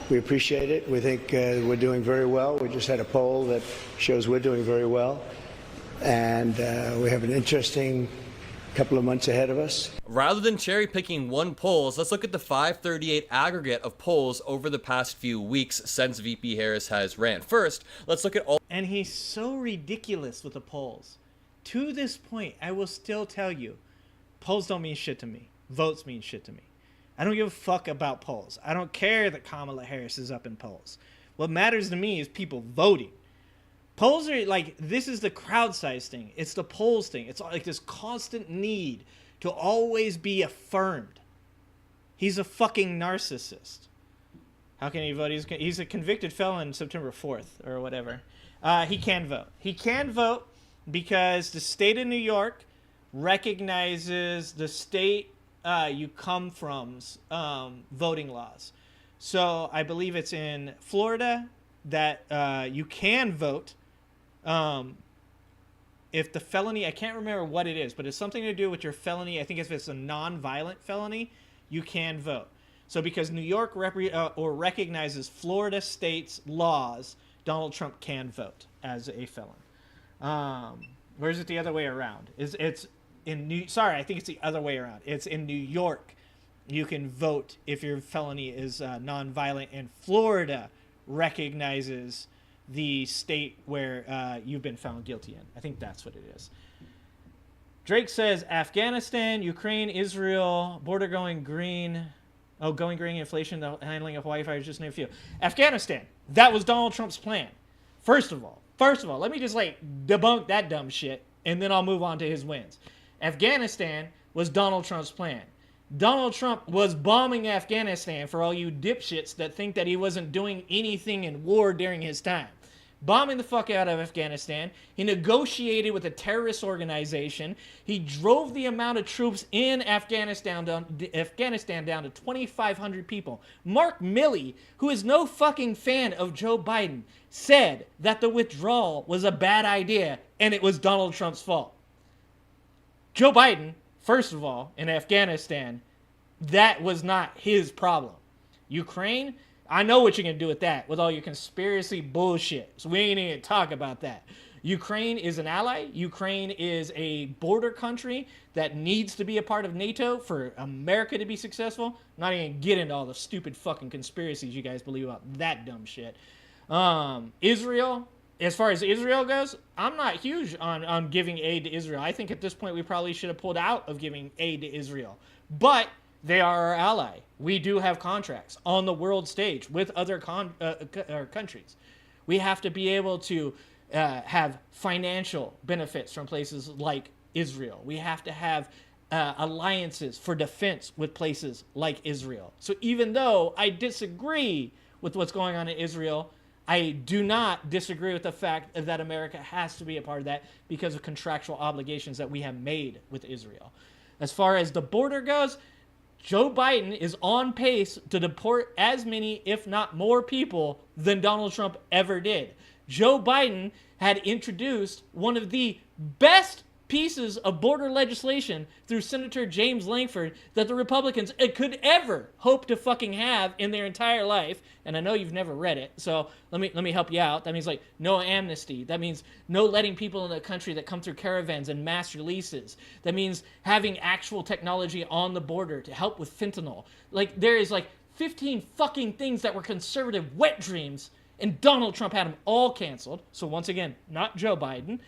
we appreciate it. We think we're doing very well. We just had a poll that shows we're doing very well, and we have an interesting couple of months ahead of us. Rather than cherry picking one polls, let's look at the 538 aggregate of polls over the past few weeks since VP Harris has ran. First, let's look at all. And he's so ridiculous with the polls. To this point, I will still tell you, polls don't mean shit to me. Votes mean shit to me. I don't give a fuck about polls. I don't care that Kamala Harris is up in polls. What matters to me is people voting. Polls are like, this is the crowd size thing. It's the polls thing. It's like this constant need to always be affirmed. He's a fucking narcissist. How can he vote? He's a convicted felon September 4th or whatever. He can vote. He can vote because the state of New York recognizes the state you come from's voting laws. So I believe it's in Florida that you can vote if the felony, I can't remember what it is, but it's something to do with your felony. I think if it's a non-violent felony, you can vote. So because New York recognizes Florida state's laws, Donald Trump can vote as a felon. Or is it the other way around? I think it's the other way around. It's in New York. You can vote if your felony is non-violent, and Florida recognizes the state where you've been found guilty in. I think that's what it is. Drake says Afghanistan, Ukraine, Israel, border going green. Oh, going green, inflation, the handling of Hawaii fire, just name a few. Afghanistan, that was Donald Trump's plan. First of all, let me just debunk that dumb shit, and then I'll move on to his wins. Afghanistan was Donald Trump's plan. Donald Trump was bombing Afghanistan, for all you dipshits that think that he wasn't doing anything in war during his time. Bombing the fuck out of Afghanistan. He negotiated with a terrorist organization. He drove the amount of troops in Afghanistan down to 2,500 people. Mark Milley, who is no fucking fan of Joe Biden, said that the withdrawal was a bad idea and it was Donald Trump's fault. Joe Biden, first of all, in Afghanistan, that was not his problem. Ukraine, I know what you're going to do with that, with all your conspiracy bullshit. So we ain't even talk about that. Ukraine is an ally. Ukraine is a border country that needs to be a part of NATO for America to be successful. I'm not even get into all the stupid fucking conspiracies you guys believe about that dumb shit. Israel, as far as Israel goes, I'm not huge on giving aid to Israel. I think at this point we probably should have pulled out of giving aid to Israel. But they are our ally. We do have contracts on the world stage with other countries. We have to be able to have financial benefits from places like Israel. We have to have alliances for defense with places like Israel. So even though I disagree with what's going on in Israel, I do not disagree with the fact that America has to be a part of that because of contractual obligations that we have made with Israel. As far as the border goes, Joe Biden is on pace to deport as many, if not more people than Donald Trump ever did. Joe Biden had introduced one of the best pieces of border legislation through Senator James Lankford that the Republicans could ever hope to fucking have in their entire life. And I know you've never read it, so let me help you out. That means no amnesty. That means no letting people in the country that come through caravans and mass releases. That means having actual technology on the border to help with fentanyl. There is 15 fucking things that were conservative wet dreams, and Donald Trump had them all canceled. So once again, not Joe Biden.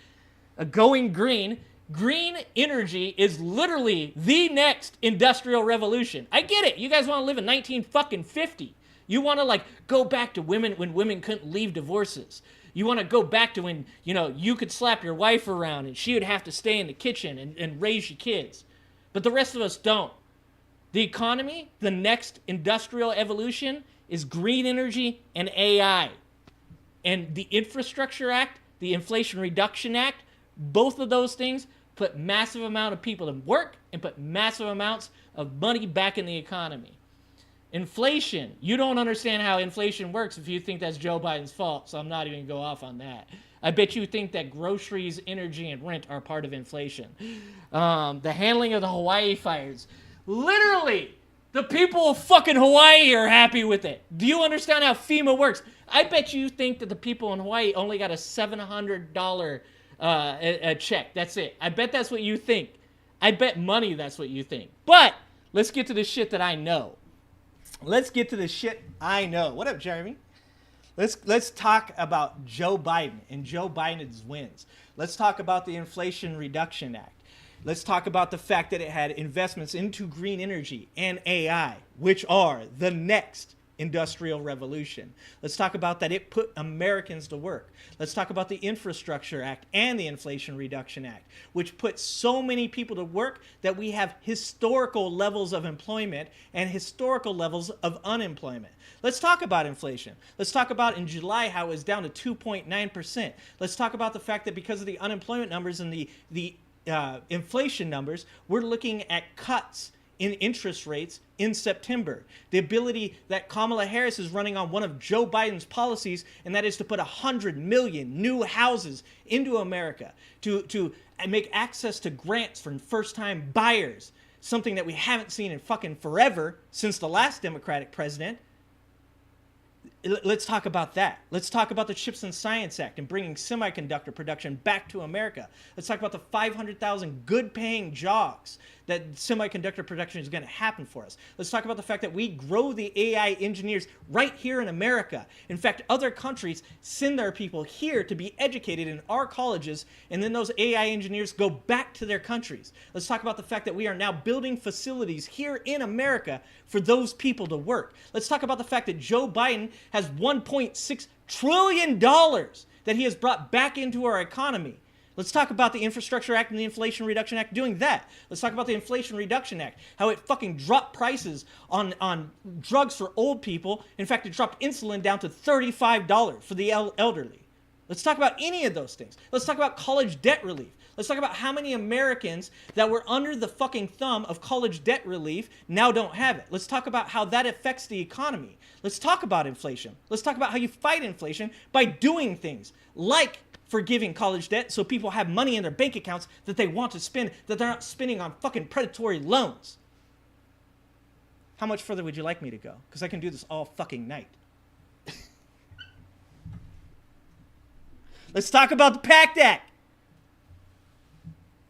Going green, Green energy is literally the next industrial revolution. I get it. You guys want to live in 1950. You want to like go back to women when women couldn't leave divorces. You want to go back to when, you could slap your wife around and she would have to stay in the kitchen and raise your kids. But the rest of us don't. The economy, the next industrial evolution is green energy and AI. And the Infrastructure Act, the Inflation Reduction Act, both of those things put massive amount of people to work and put massive amounts of money back in the economy. Inflation, you don't understand how inflation works if you think that's Joe Biden's fault, so I'm not even going to go off on that. I bet you think that groceries, energy, and rent are part of inflation. The handling of the Hawaii fires. Literally, the people of fucking Hawaii are happy with it. Do you understand how FEMA works? I bet you think that the people in Hawaii only got a $700 a check. That's it. I bet that's what you think. I bet money that's what you think. But let's get to the shit that I know. Let's get to the shit I know. What up, Jeremy? Let's talk about Joe Biden and Joe Biden's wins. Let's talk about the Inflation Reduction Act. Let's talk about the fact that it had investments into green energy and AI, which are the next industrial revolution. Let's talk about that it put Americans to work. Let's talk about the Infrastructure Act and the Inflation Reduction Act, which put so many people to work that we have historical levels of employment and historical levels of unemployment. Let's talk about inflation. Let's talk about in July how it was down to 2.9%. Let's talk about the fact that because of the unemployment numbers and the inflation numbers, we're looking at cuts in interest rates in September. The ability that Kamala Harris is running on one of Joe Biden's policies, and that is to put 100 million new houses into America, to make access to grants for first-time buyers, something that we haven't seen in fucking forever since the last Democratic president. Let's talk about that. Let's talk about the CHIPS and Science Act and bringing semiconductor production back to America. Let's talk about the 500,000 good-paying jobs that semiconductor production is going to happen for us. Let's talk about the fact that we grow the AI engineers right here in America. In fact, other countries send their people here to be educated in our colleges, and then those AI engineers go back to their countries. Let's talk about the fact that we are now building facilities here in America for those people to work. Let's talk about the fact that Joe Biden has $1.6 trillion that he has brought back into our economy. Let's talk about the Infrastructure Act and the Inflation Reduction Act doing that. Let's talk about the Inflation Reduction Act, how it fucking dropped prices on drugs for old people. In fact, it dropped insulin down to $35 for the elderly. Let's talk about any of those things. Let's talk about college debt relief. Let's talk about how many Americans that were under the fucking thumb of college debt relief now don't have it. Let's talk about how that affects the economy. Let's talk about inflation. Let's talk about how you fight inflation by doing things like forgiving college debt so people have money in their bank accounts that they want to spend, that they're not spending on fucking predatory loans. How much further would you like me to go? Because I can do this all fucking night. Let's talk about the PACT Act.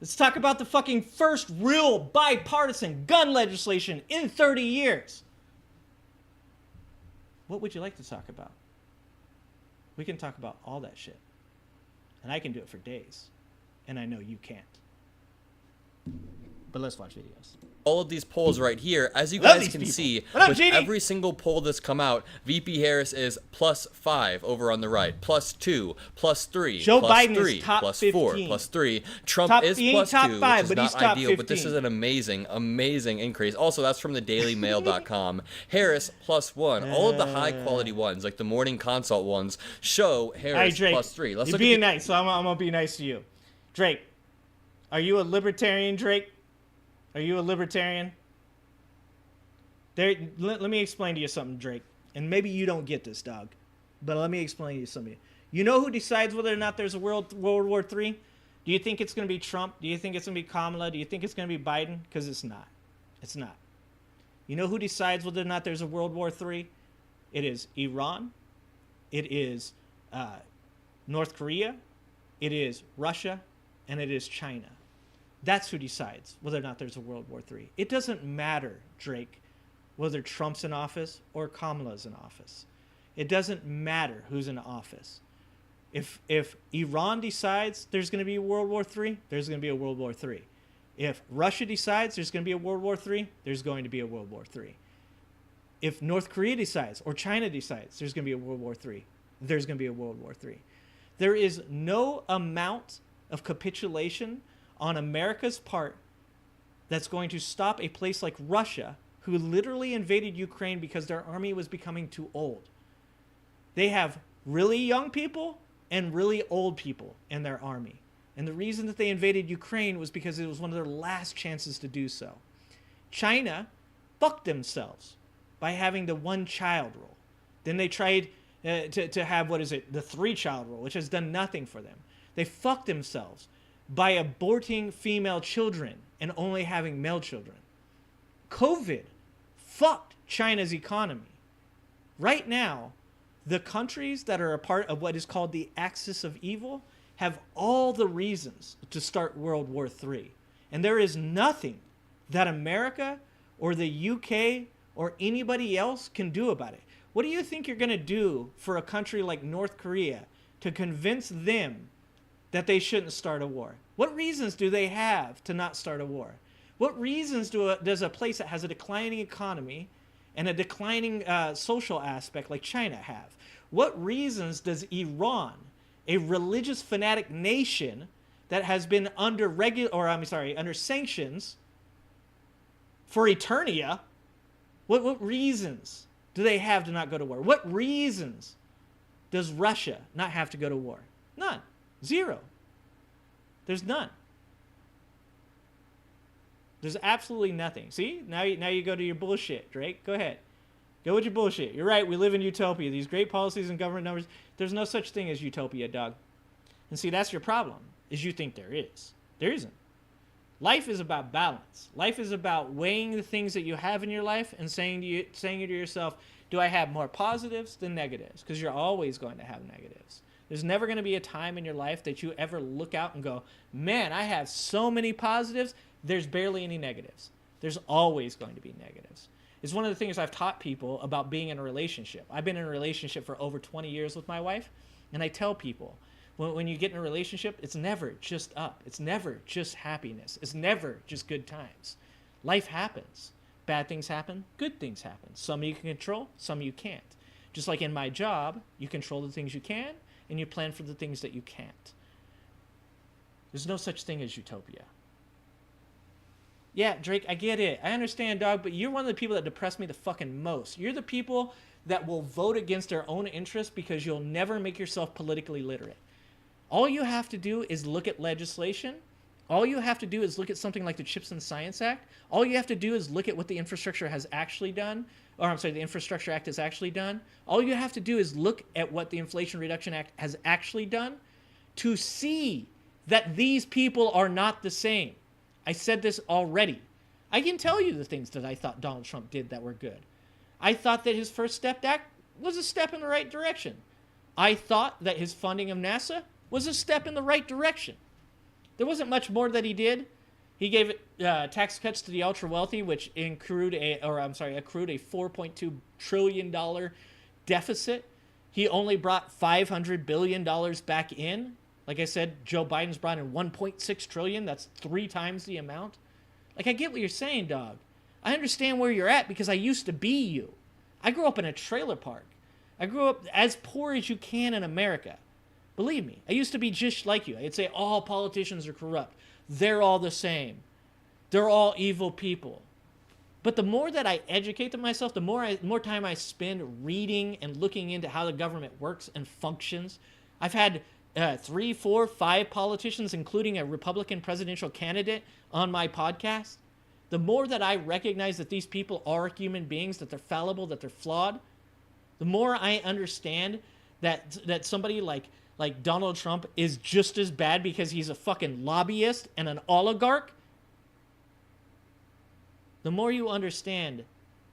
Let's talk about the fucking first real bipartisan gun legislation in 30 years. What would you like to talk about? We can talk about all that shit. And I can do it for days. And I know you can't. But let's watch videos. All of these polls right here, as you guys can see, with every single poll that's come out, VP Harris is +5 over on the right, +2, +3, Joe +3, Biden is top +4, 15. +3. Trump is he ain't top +2, 5, which but is he's not top ideal, but this 15. is an amazing, amazing increase. Also, that's from the dailymail.com. Harris +1. All of the high-quality ones, like the Morning Consult ones, show Harris Drake, +3. Let's you're look being nice, so I'm going to be nice to you. Drake, are you a libertarian, Drake? Are you a libertarian? Let me explain to you something, Drake. And maybe you don't get this, dog. But let me explain to you something. You know who decides whether or not there's a World War III? Do you think it's going to be Trump? Do you think it's going to be Kamala? Do you think it's going to be Biden? Because it's not. It's not. You know who decides whether or not there's a World War III? It is Iran. It is North Korea. It is Russia. And it is China. That's who decides whether or not there's a World War III. It doesn't matter, Drake, whether Trump's in office or Kamala's in office. It doesn't matter who's in office. If Iran decides there's going to be a World War III, there's going to be a World War III. If Russia decides there's going to be a World War III, there's going to be a World War III. If North Korea decides or China decides there's going to be a World War III, there's going to be a World War III. There is no amount of capitulation on America's part that's going to stop a place like Russia, who literally invaded Ukraine because their army was becoming too old. They have really young people and really old people in their army. And the reason that they invaded Ukraine was because it was one of their last chances to do so. China fucked themselves by having the one-child rule. Then they tried to have, the three-child rule, which has done nothing for them. They fucked themselves by aborting female children and only having male children. COVID fucked China's economy. Right now, the countries that are a part of what is called the axis of evil have all the reasons to start World War III. And there is nothing that America or the UK or anybody else can do about it. What do you think you're going to do for a country like North Korea to convince them that they shouldn't start a war? What reasons do they have to not start a war? What reasons does a place that has a declining economy and a declining social aspect like China have? What reasons does Iran, a religious fanatic nation that has been under under sanctions for Eternia, what reasons do they have to not go to war? What reasons does Russia not have to go to war? None. Zero. There's none. There's absolutely nothing. See? Now you go to your bullshit, Drake. Go ahead. Go with your bullshit. You're right. We live in utopia. These great policies and government numbers. There's no such thing as utopia, dog. And see, that's your problem, is you think there is. There isn't. Life is about balance. Life is about weighing the things that you have in your life and saying to yourself, do I have more positives than negatives? Because you're always going to have negatives. There's never going to be a time in your life that you ever look out and go, man, I have so many positives. There's barely any negatives. There's always going to be negatives. It's one of the things I've taught people about being in a relationship. I've been in a relationship for over 20 years with my wife, and I tell people, when you get in a relationship, it's never just up. It's never just happiness. It's never just good times. Life happens. Bad things happen. Good things happen. Some you can control, some you can't. Just like in my job, you control the things you can, and you plan for the things that you can't. There's no such thing as utopia. Yeah, Drake, I get it. I understand, dog, but you're one of the people that depress me the fucking most. You're the people that will vote against their own interests because you'll never make yourself politically literate. All you have to do is look at legislation. All you have to do is look at something like the CHIPS and Science Act. All you have to do is look at what the infrastructure has actually done. The Infrastructure Act has actually done. All you have to do is look at what the Inflation Reduction Act has actually done to see that these people are not the same. I said this already. I can tell you the things that I thought Donald Trump did that were good. I thought that his First Step Act was a step in the right direction. I thought that his funding of NASA was a step in the right direction. There wasn't much more that he did. He gave tax cuts to the ultra wealthy, which accrued a $4.2 trillion deficit. He only brought $500 billion back in. Like I said, Joe Biden's brought in $1.6 trillion. That's 3 times the amount. Like, I get what you're saying, dog. I understand where you're at because I used to be you. I grew up in a trailer park. I grew up as poor as you can in America. Believe me, I used to be just like you. I'd say all politicians are corrupt. They're all the same. They're all evil people. But the more that I educate myself, the more time I spend reading and looking into how the government works and functions. I've had 3, 4, 5 politicians, including a Republican presidential candidate, on my podcast. The more that I recognize that these people are human beings, that they're fallible, that they're flawed, the more I understand that somebody like Donald Trump is just as bad because he's a fucking lobbyist and an oligarch, the more you understand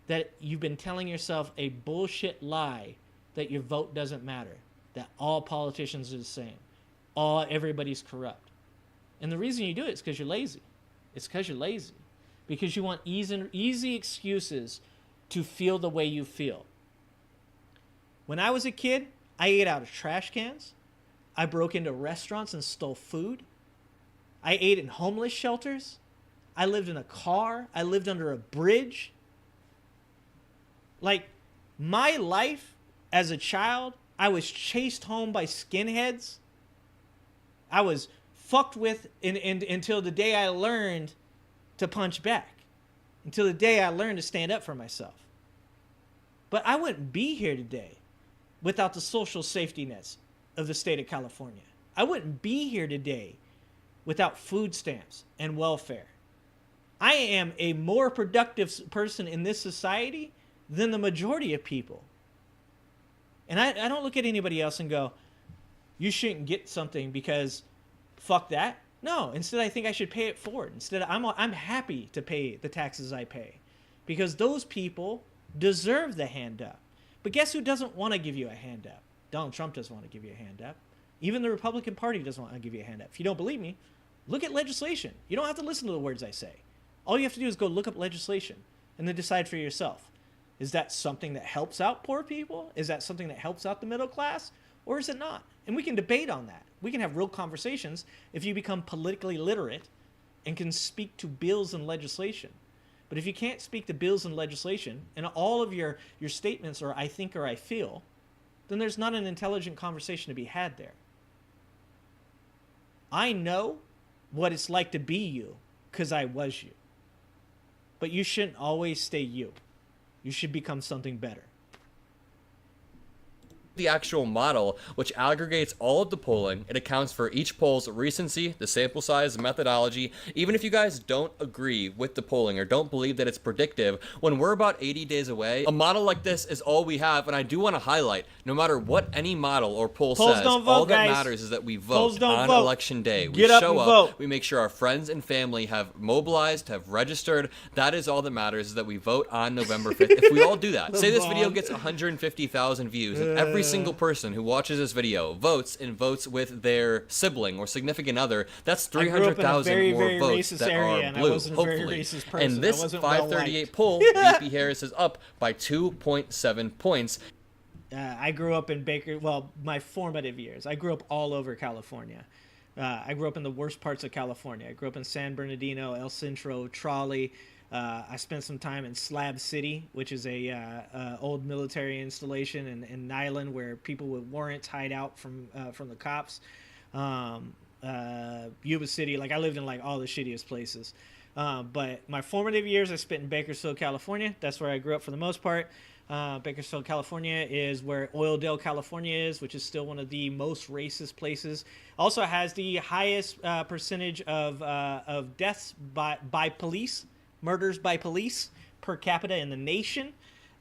that you've been telling yourself a bullshit lie that your vote doesn't matter, that all politicians are the same, everybody's corrupt. And the reason you do it is because you're lazy. It's because you're lazy. Because you want easy excuses to feel the way you feel. When I was a kid, I ate out of trash cans. I broke into restaurants and stole food. I ate in homeless shelters. I lived in a car. I lived under a bridge. Like, my life as a child, I was chased home by skinheads. I was fucked with until the day I learned to punch back. Until the day I learned to stand up for myself. But I wouldn't be here today without the social safety nets of the state of California. I wouldn't be here today without food stamps and welfare. I am a more productive person in this society than the majority of people. And I don't look at anybody else and go, you shouldn't get something because fuck that. No, instead I think I should pay it forward. Instead, I'm happy to pay the taxes I pay because those people deserve the hand up. But guess who doesn't want to give you a hand up? Donald Trump doesn't want to give you a hand up. Even the Republican Party doesn't want to give you a hand up. If you don't believe me, look at legislation. You don't have to listen to the words I say. All you have to do is go look up legislation and then decide for yourself. Is that something that helps out poor people? Is that something that helps out the middle class? Or is it not? And we can debate on that. We can have real conversations if you become politically literate and can speak to bills and legislation. But if you can't speak to bills and legislation and all of your statements are I think or I feel, then there's not an intelligent conversation to be had there. I know what it's like to be you because I was you. But you shouldn't always stay you. You should become something better. The actual model, which aggregates all of the polling. It accounts for each poll's recency, the sample size, the methodology. Even if you guys don't agree with the polling or don't believe that it's predictive, when we're about 80 days away, a model like this is all we have. And I do want to highlight, no matter what any model or poll Polls says, don't vote, all that guys. matters is that we vote on vote. election day. We Get up show and up, vote. we make sure our friends and family have mobilized, have registered. That is all that matters, is that we vote on November 5th. If we all do that, say this video gets 150,000 views, and every single person who watches this video votes with their sibling or significant other, that's 300,000 more votes that are blue, hopefully. And this 538 poll, VP Harris is up by 2.7 points. I grew up in my formative years. I grew up all over California. I grew up in the worst parts of California. I grew up in San Bernardino, El Centro, Trolley. I spent some time in Slab City, which is a old military installation in Nyland where people with warrants hide out from the cops. Yuba City, I lived in all the shittiest places. But my formative years I spent in Bakersfield, California. That's where I grew up for the most part. Bakersfield, California is where Oildale, California is, which is still one of the most racist places. Also has the highest percentage of deaths by police. Murders by police per capita in the nation.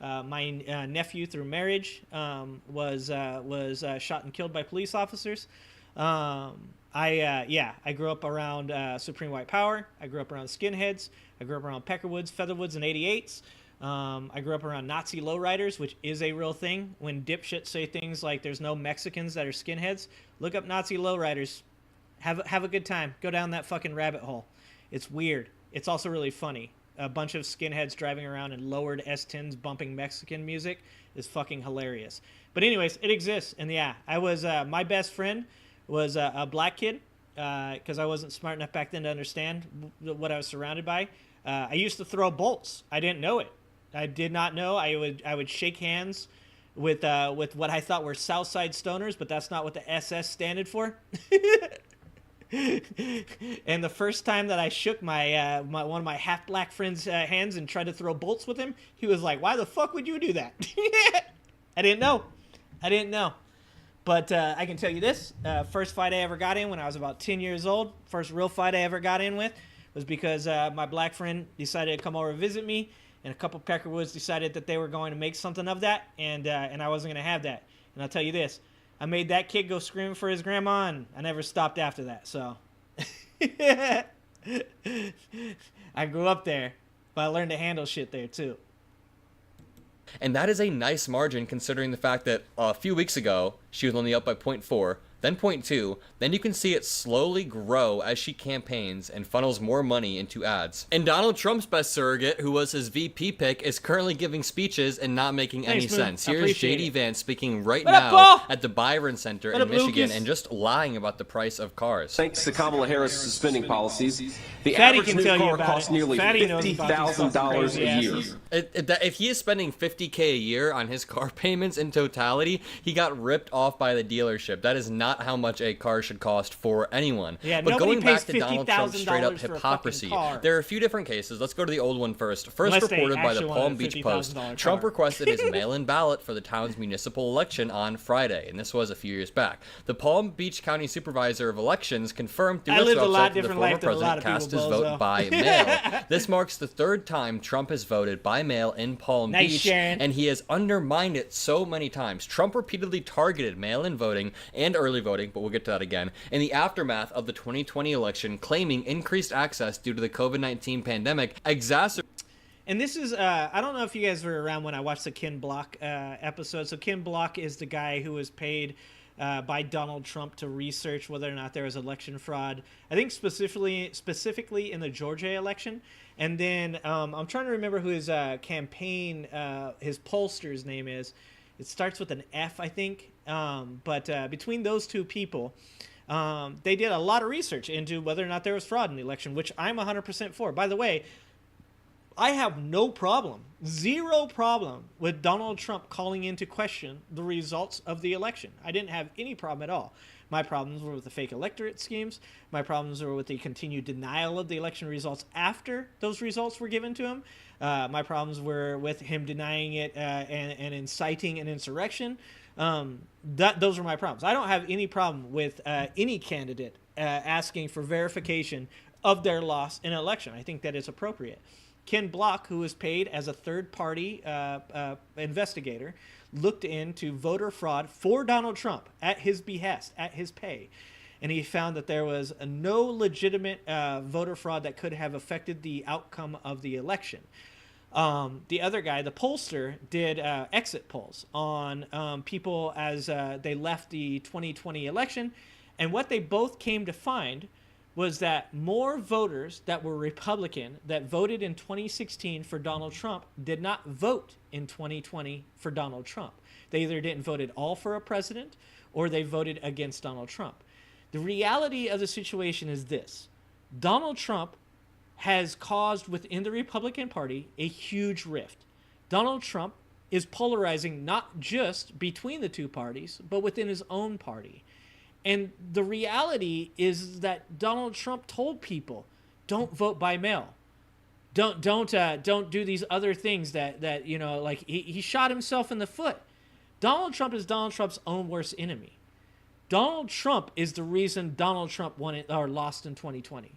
My nephew, through marriage, was shot and killed by police officers. I grew up around Supreme White Power. I grew up around skinheads. I grew up around Peckerwoods, Featherwoods, and 88s. I grew up around Nazi lowriders, which is a real thing. When dipshits say things like there's no Mexicans that are skinheads, look up Nazi lowriders. Have a good time. Go down that fucking rabbit hole. It's weird. It's also really funny. A bunch of skinheads driving around in lowered S10s bumping Mexican music is fucking hilarious. But anyways, it exists. And yeah, I was my best friend was a black kid because I wasn't smart enough back then to understand what I was surrounded by. I used to throw bolts. I didn't know it. I did not know. I would shake hands with what I thought were Southside stoners, but that's not what the SS standed for. And the first time that I shook my one of my half black friends' hands and tried to throw bolts with him, he was like, "Why the fuck would you do that?" I didn't know. But I can tell you this: first fight I ever got in when I was about 10 years old, first real fight I ever got in with, was because my black friend decided to come over and visit me, and a couple Peckerwoods decided that they were going to make something of that, and I wasn't going to have that. And I'll tell you this. I made that kid go screaming for his grandma, and I never stopped after that. So I grew up there, but I learned to handle shit there too. And that is a nice margin considering the fact that a few weeks ago, she was only up by 0.4. Then point 2, then you can see it slowly grow as she campaigns and funnels more money into ads. And Donald Trump's best surrogate, who was his VP pick, is currently giving speeches and not making any sense. Here's JD Vance speaking right now at the Byron Center in Michigan and just lying about the price of cars. Thanks to Kamala Harris' spending policies, the average new car costs nearly $50,000 a year. If he is spending $50K a year on his car payments in totality, he got ripped off by the dealership. That is not how much a car should cost for anyone. Yeah, but going back to Donald Trump's $50,000 straight up hypocrisy, there are a few different cases. Let's go to the old one first. First reported by the Palm Beach Post, Trump requested his mail-in ballot for the town's municipal election on Friday, and this was a few years back. The Palm Beach County Supervisor of Elections confirmed through his website that the former president cast his vote by mail. This marks the third time Trump has voted by mail in Palm Beach, and he has undermined it so many times. Trump repeatedly targeted mail-in voting and early voting, but we'll get to that again, in the aftermath of the 2020 election, claiming increased access due to the COVID-19 pandemic And this is, I don't know if you guys were around when I watched the Ken Block episode. So Ken Block is the guy who was paid by Donald Trump to research whether or not there was election fraud. I think specifically in the Georgia election. And then I'm trying to remember who his campaign, his pollster's name is. It starts with an F, I think. But between those two people, they did a lot of research into whether or not there was fraud in the election, which I'm 100% for. By the way, I have no problem, zero problem with Donald Trump calling into question the results of the election. I didn't have any problem at all. My problems were with the fake electorate schemes. My problems were with the continued denial of the election results after those results were given to him. My problems were with him denying it and inciting an insurrection. Those were my problems. I don't have any problem with any candidate asking for verification of their loss in an election. I think that is appropriate. Ken Block, who was paid as a third-party investigator, looked into voter fraud for Donald Trump at his behest, at his pay. And he found that there was no legitimate voter fraud that could have affected the outcome of the election. The other guy, the pollster, did exit polls on people as they left the 2020 election. And what they both came to find was that more voters that were Republican that voted in 2016 for Donald Trump did not vote in 2020 for Donald Trump. They either didn't vote at all for a president or they voted against Donald Trump. The reality of the situation is this. Donald Trump has caused within the Republican Party a huge rift. Donald Trump is polarizing not just between the two parties, but within his own party. And the reality is that Donald Trump told people, don't vote by mail. Don't do these other things that you know, like he shot himself in the foot. Donald Trump is Donald Trump's own worst enemy. Donald Trump is the reason Donald Trump won it or lost in 2020.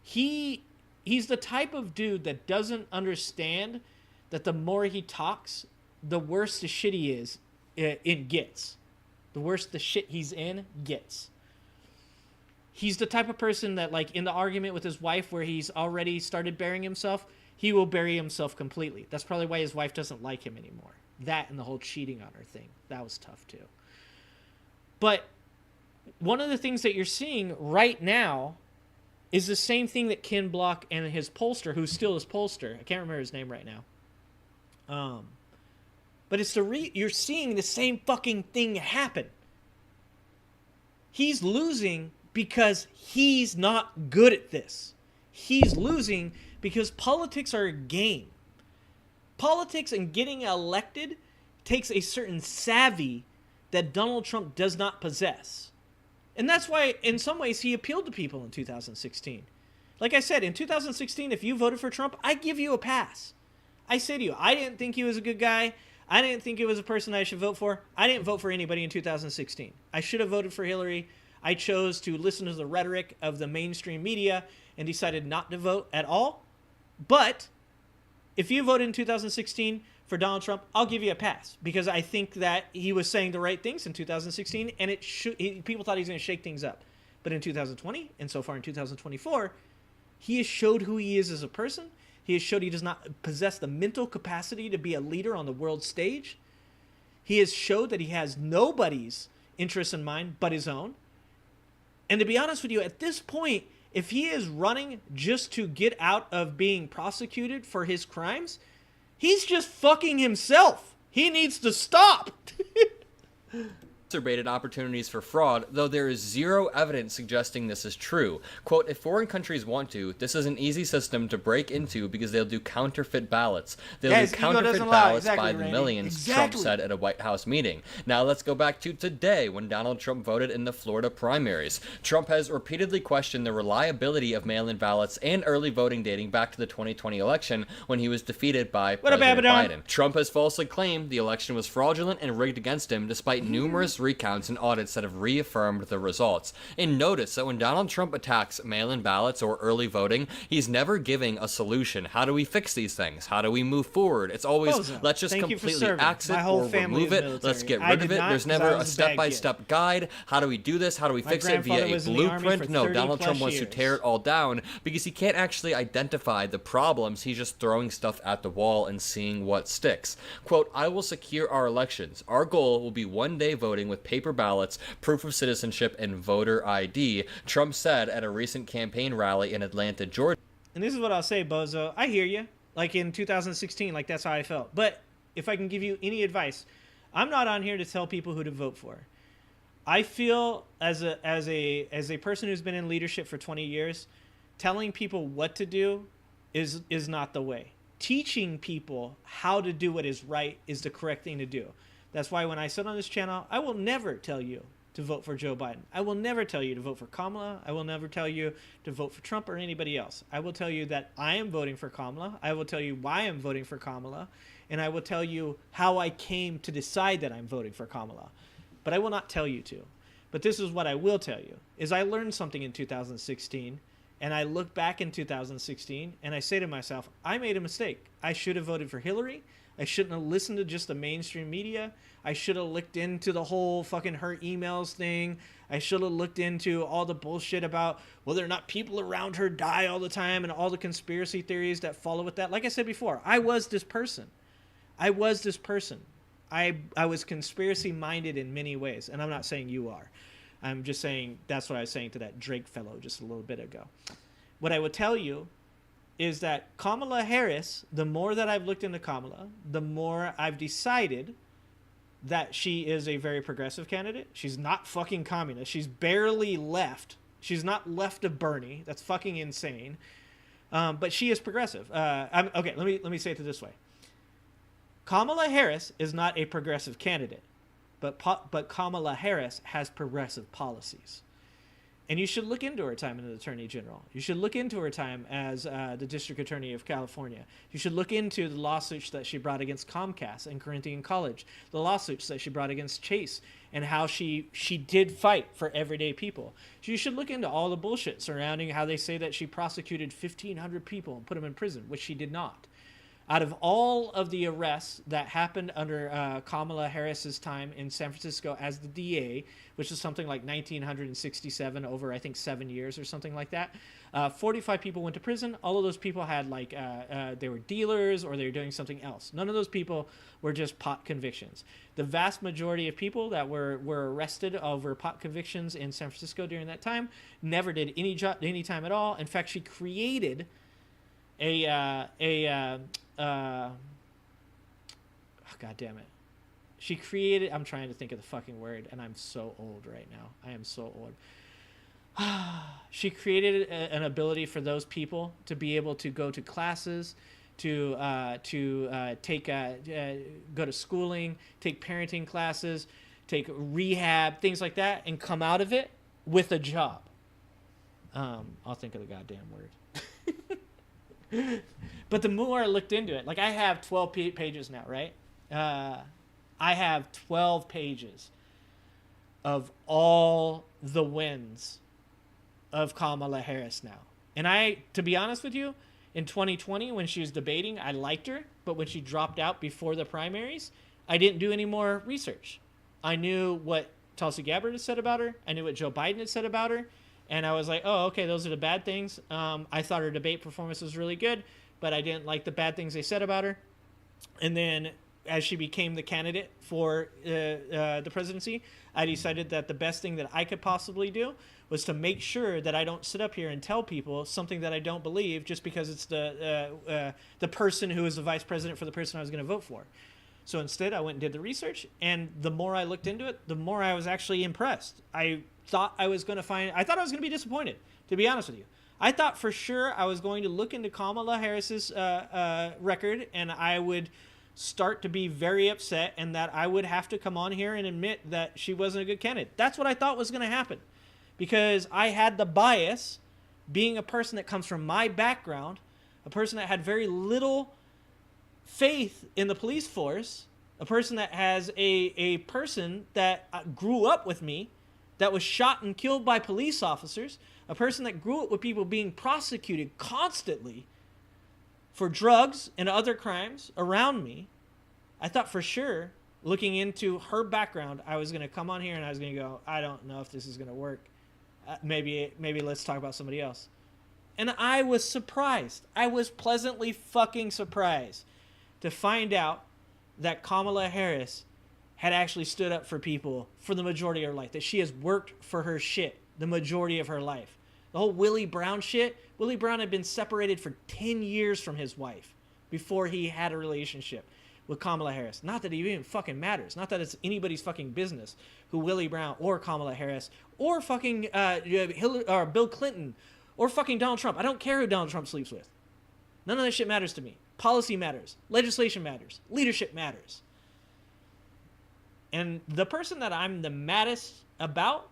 He's the type of dude that doesn't understand that the more he talks, the worse the shit he is, it gets. The worse the shit he's in gets. He's the type of person that, like, in the argument with his wife where he's already started burying himself, he will bury himself completely. That's probably why his wife doesn't like him anymore. That and the whole cheating on her thing. That was tough, too. But one of the things that you're seeing right now is the same thing that Ken Block and his pollster, who's still his pollster, I can't remember his name right now, but it's you're seeing the same fucking thing happen. He's losing because he's not good at this. He's losing because politics are a game. Politics and getting elected takes a certain savvy that Donald Trump does not possess. And that's why, in some ways, he appealed to people in 2016. Like I said, in 2016, if you voted for Trump, I give you a pass. I say to you, I didn't think he was a good guy. I didn't think it was a person I should vote for. I didn't vote for anybody in 2016. I should have voted for Hillary. I chose to listen to the rhetoric of the mainstream media and decided not to vote at all. But if you voted in 2016 for Donald Trump, I'll give you a pass because I think that he was saying the right things in 2016 and people thought he was going to shake things up. But in 2020 and so far in 2024, he has showed who he is as a person. He has showed he does not possess the mental capacity to be a leader on the world stage. He has showed that he has no buddies interests in mind but his own. And to be honest with you, at this point, if he is running just to get out of being prosecuted for his crimes, he's just fucking himself. He needs to stop. Exacerbated opportunities for fraud, though there is zero evidence suggesting this is true. Quote, if foreign countries want to, this is an easy system to break into because they'll do counterfeit ballots. They'll do counterfeit ballots by the millions, Trump said at a White House meeting. Now let's go back to today when Donald Trump voted in the Florida primaries. Trump has repeatedly questioned the reliability of mail-in ballots and early voting dating back to the 2020 election when he was defeated by President Biden. Trump has falsely claimed the election was fraudulent and rigged against him despite numerous recounts and audits that have reaffirmed the results. And notice that when Donald Trump attacks mail-in ballots or early voting, he's never giving a solution. How do we fix these things? How do we move forward? It's always, let's just completely axe it or remove it. Let's get rid of it. There's never a step-by-step guide. How do we do this? How do we fix it via a blueprint? No, Donald Trump wants to tear it all down because he can't actually identify the problems. He's just throwing stuff at the wall and seeing what sticks. Quote, I will secure our elections. Our goal will be one-day voting with paper ballots, proof of citizenship, and voter ID, Trump said at a recent campaign rally in Atlanta, Georgia. And this is what I'll say, Bozo. I hear you. Like in 2016, like that's how I felt. But if I can give you any advice, I'm not on here to tell people who to vote for. I feel as a person who's been in leadership for 20 years, telling people what to do is not the way. Teaching people how to do what is right is the correct thing to do. That's why when I sit on this channel, I will never tell you to vote for Joe Biden. I will never tell you to vote for Kamala. I will never tell you to vote for Trump or anybody else. I will tell you that I am voting for Kamala. I will tell you why I'm voting for Kamala. And I will tell you how I came to decide that I'm voting for Kamala. But I will not tell you to. But this is what I will tell you, is I learned something in 2016, and I look back in 2016, and I say to myself, I made a mistake. I should have voted for Hillary. I shouldn't have listened to just the mainstream media. I should have looked into the whole fucking her emails thing. I should have looked into all the bullshit about whether or not people around her die all the time and all the conspiracy theories that follow with that. Like I said before, I was this person. I was conspiracy minded in many ways. And I'm not saying you are. I'm just saying that's what I was saying to that Drake fellow just a little bit ago. What I would tell you is that Kamala Harris, the more that I've looked into Kamala, the more I've decided that she is a very progressive candidate. She's not fucking communist. She's barely left. She's not left of Bernie. That's fucking insane. But she is progressive. Okay, let me say it this way. Kamala Harris is not a progressive candidate, but Kamala Harris has progressive policies. And you should look into her time as an attorney general. You should look into her time as the district attorney of California. You should look into the lawsuits that she brought against Comcast and Corinthian College, the lawsuits that she brought against Chase, and how she did fight for everyday people. So you should look into all the bullshit surrounding how they say that she prosecuted 1,500 people and put them in prison, which she did not. Out of all of the arrests that happened under Kamala Harris's time in San Francisco as the DA, which is something like 1,967 over, I think, 7 years or something like that, 45 people went to prison. All of those people had, like, they were dealers or they were doing something else. None of those people were just pot convictions. The vast majority of people that were arrested over pot convictions in San Francisco during that time never did any time at all. In fact, she created God damn it. She created, I'm trying to think of the fucking word, and I'm so old right now. I am so old. She created an ability for those people to be able to go to classes, to go to schooling, take parenting classes, take rehab, things like that, and come out of it with a job. I'll think of the goddamn word. But the more I looked into it, like I have 12 pages now, right? I have 12 pages of all the wins of Kamala Harris now. And to be honest with you, in 2020 when she was debating, I liked her. But when she dropped out before the primaries, I didn't do any more research. I knew what Tulsi Gabbard had said about her. I knew what Joe Biden had said about her. And I was like, oh, okay, those are the bad things. I thought her debate performance was really good, but I didn't like the bad things they said about her. And then as she became the candidate for the presidency, I decided that the best thing that I could possibly do was to make sure that I don't sit up here and tell people something that I don't believe just because it's the person who is the vice president for the person I was going to vote for. So instead, I went and did the research, and the more I looked into it, the more I was actually impressed. I thought I was going to be disappointed, to be honest with you. I thought for sure I was going to look into Kamala Harris's record, and I would start to be very upset, and that I would have to come on here and admit that she wasn't a good candidate. That's what I thought was going to happen, because I had the bias, being a person that comes from my background, a person that had very little faith in the police force, a person that has a person that grew up with me, that was shot and killed by police officers, a person that grew up with people being prosecuted constantly for drugs and other crimes around me. I thought for sure, looking into her background, I was going to come on here and I was going to go, I don't know if this is going to work. Maybe let's talk about somebody else. And I was surprised. I was pleasantly fucking surprised to find out that Kamala Harris had actually stood up for people for the majority of her life, that she has worked for her shit the majority of her life. The whole Willie Brown shit, Willie Brown had been separated for 10 years from his wife before he had a relationship with Kamala Harris. Not that it even fucking matters. Not that it's anybody's fucking business who Willie Brown or Kamala Harris or fucking Hillary, or Bill Clinton or fucking Donald Trump. I don't care who Donald Trump sleeps with. None of that shit matters to me. Policy matters. Legislation matters. Leadership matters. And the person that I'm the maddest about,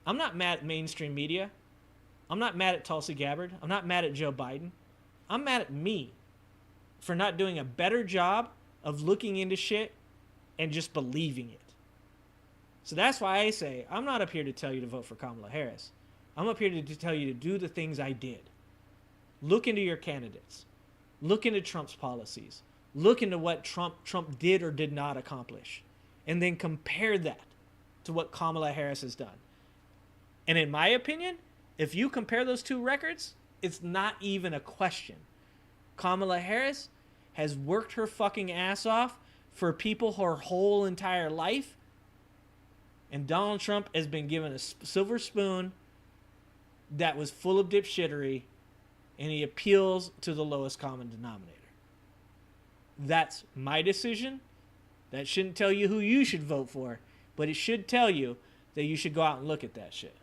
I'm not mad at mainstream media. I'm not mad at Tulsi Gabbard. I'm not mad at Joe Biden. I'm mad at me for not doing a better job of looking into shit and just believing it. So that's why I say I'm not up here to tell you to vote for Kamala Harris. I'm up here to tell you to do the things I did. Look into your candidates. Look into Trump's policies. Look into what Trump did or did not accomplish. And then compare that to what Kamala Harris has done. And in my opinion, if you compare those two records, it's not even a question. Kamala Harris has worked her fucking ass off for people her whole entire life. And Donald Trump has been given a silver spoon that was full of dipshittery, and he appeals to the lowest common denominator. That's my decision. That shouldn't tell you who you should vote for, but it should tell you that you should go out and look at that shit.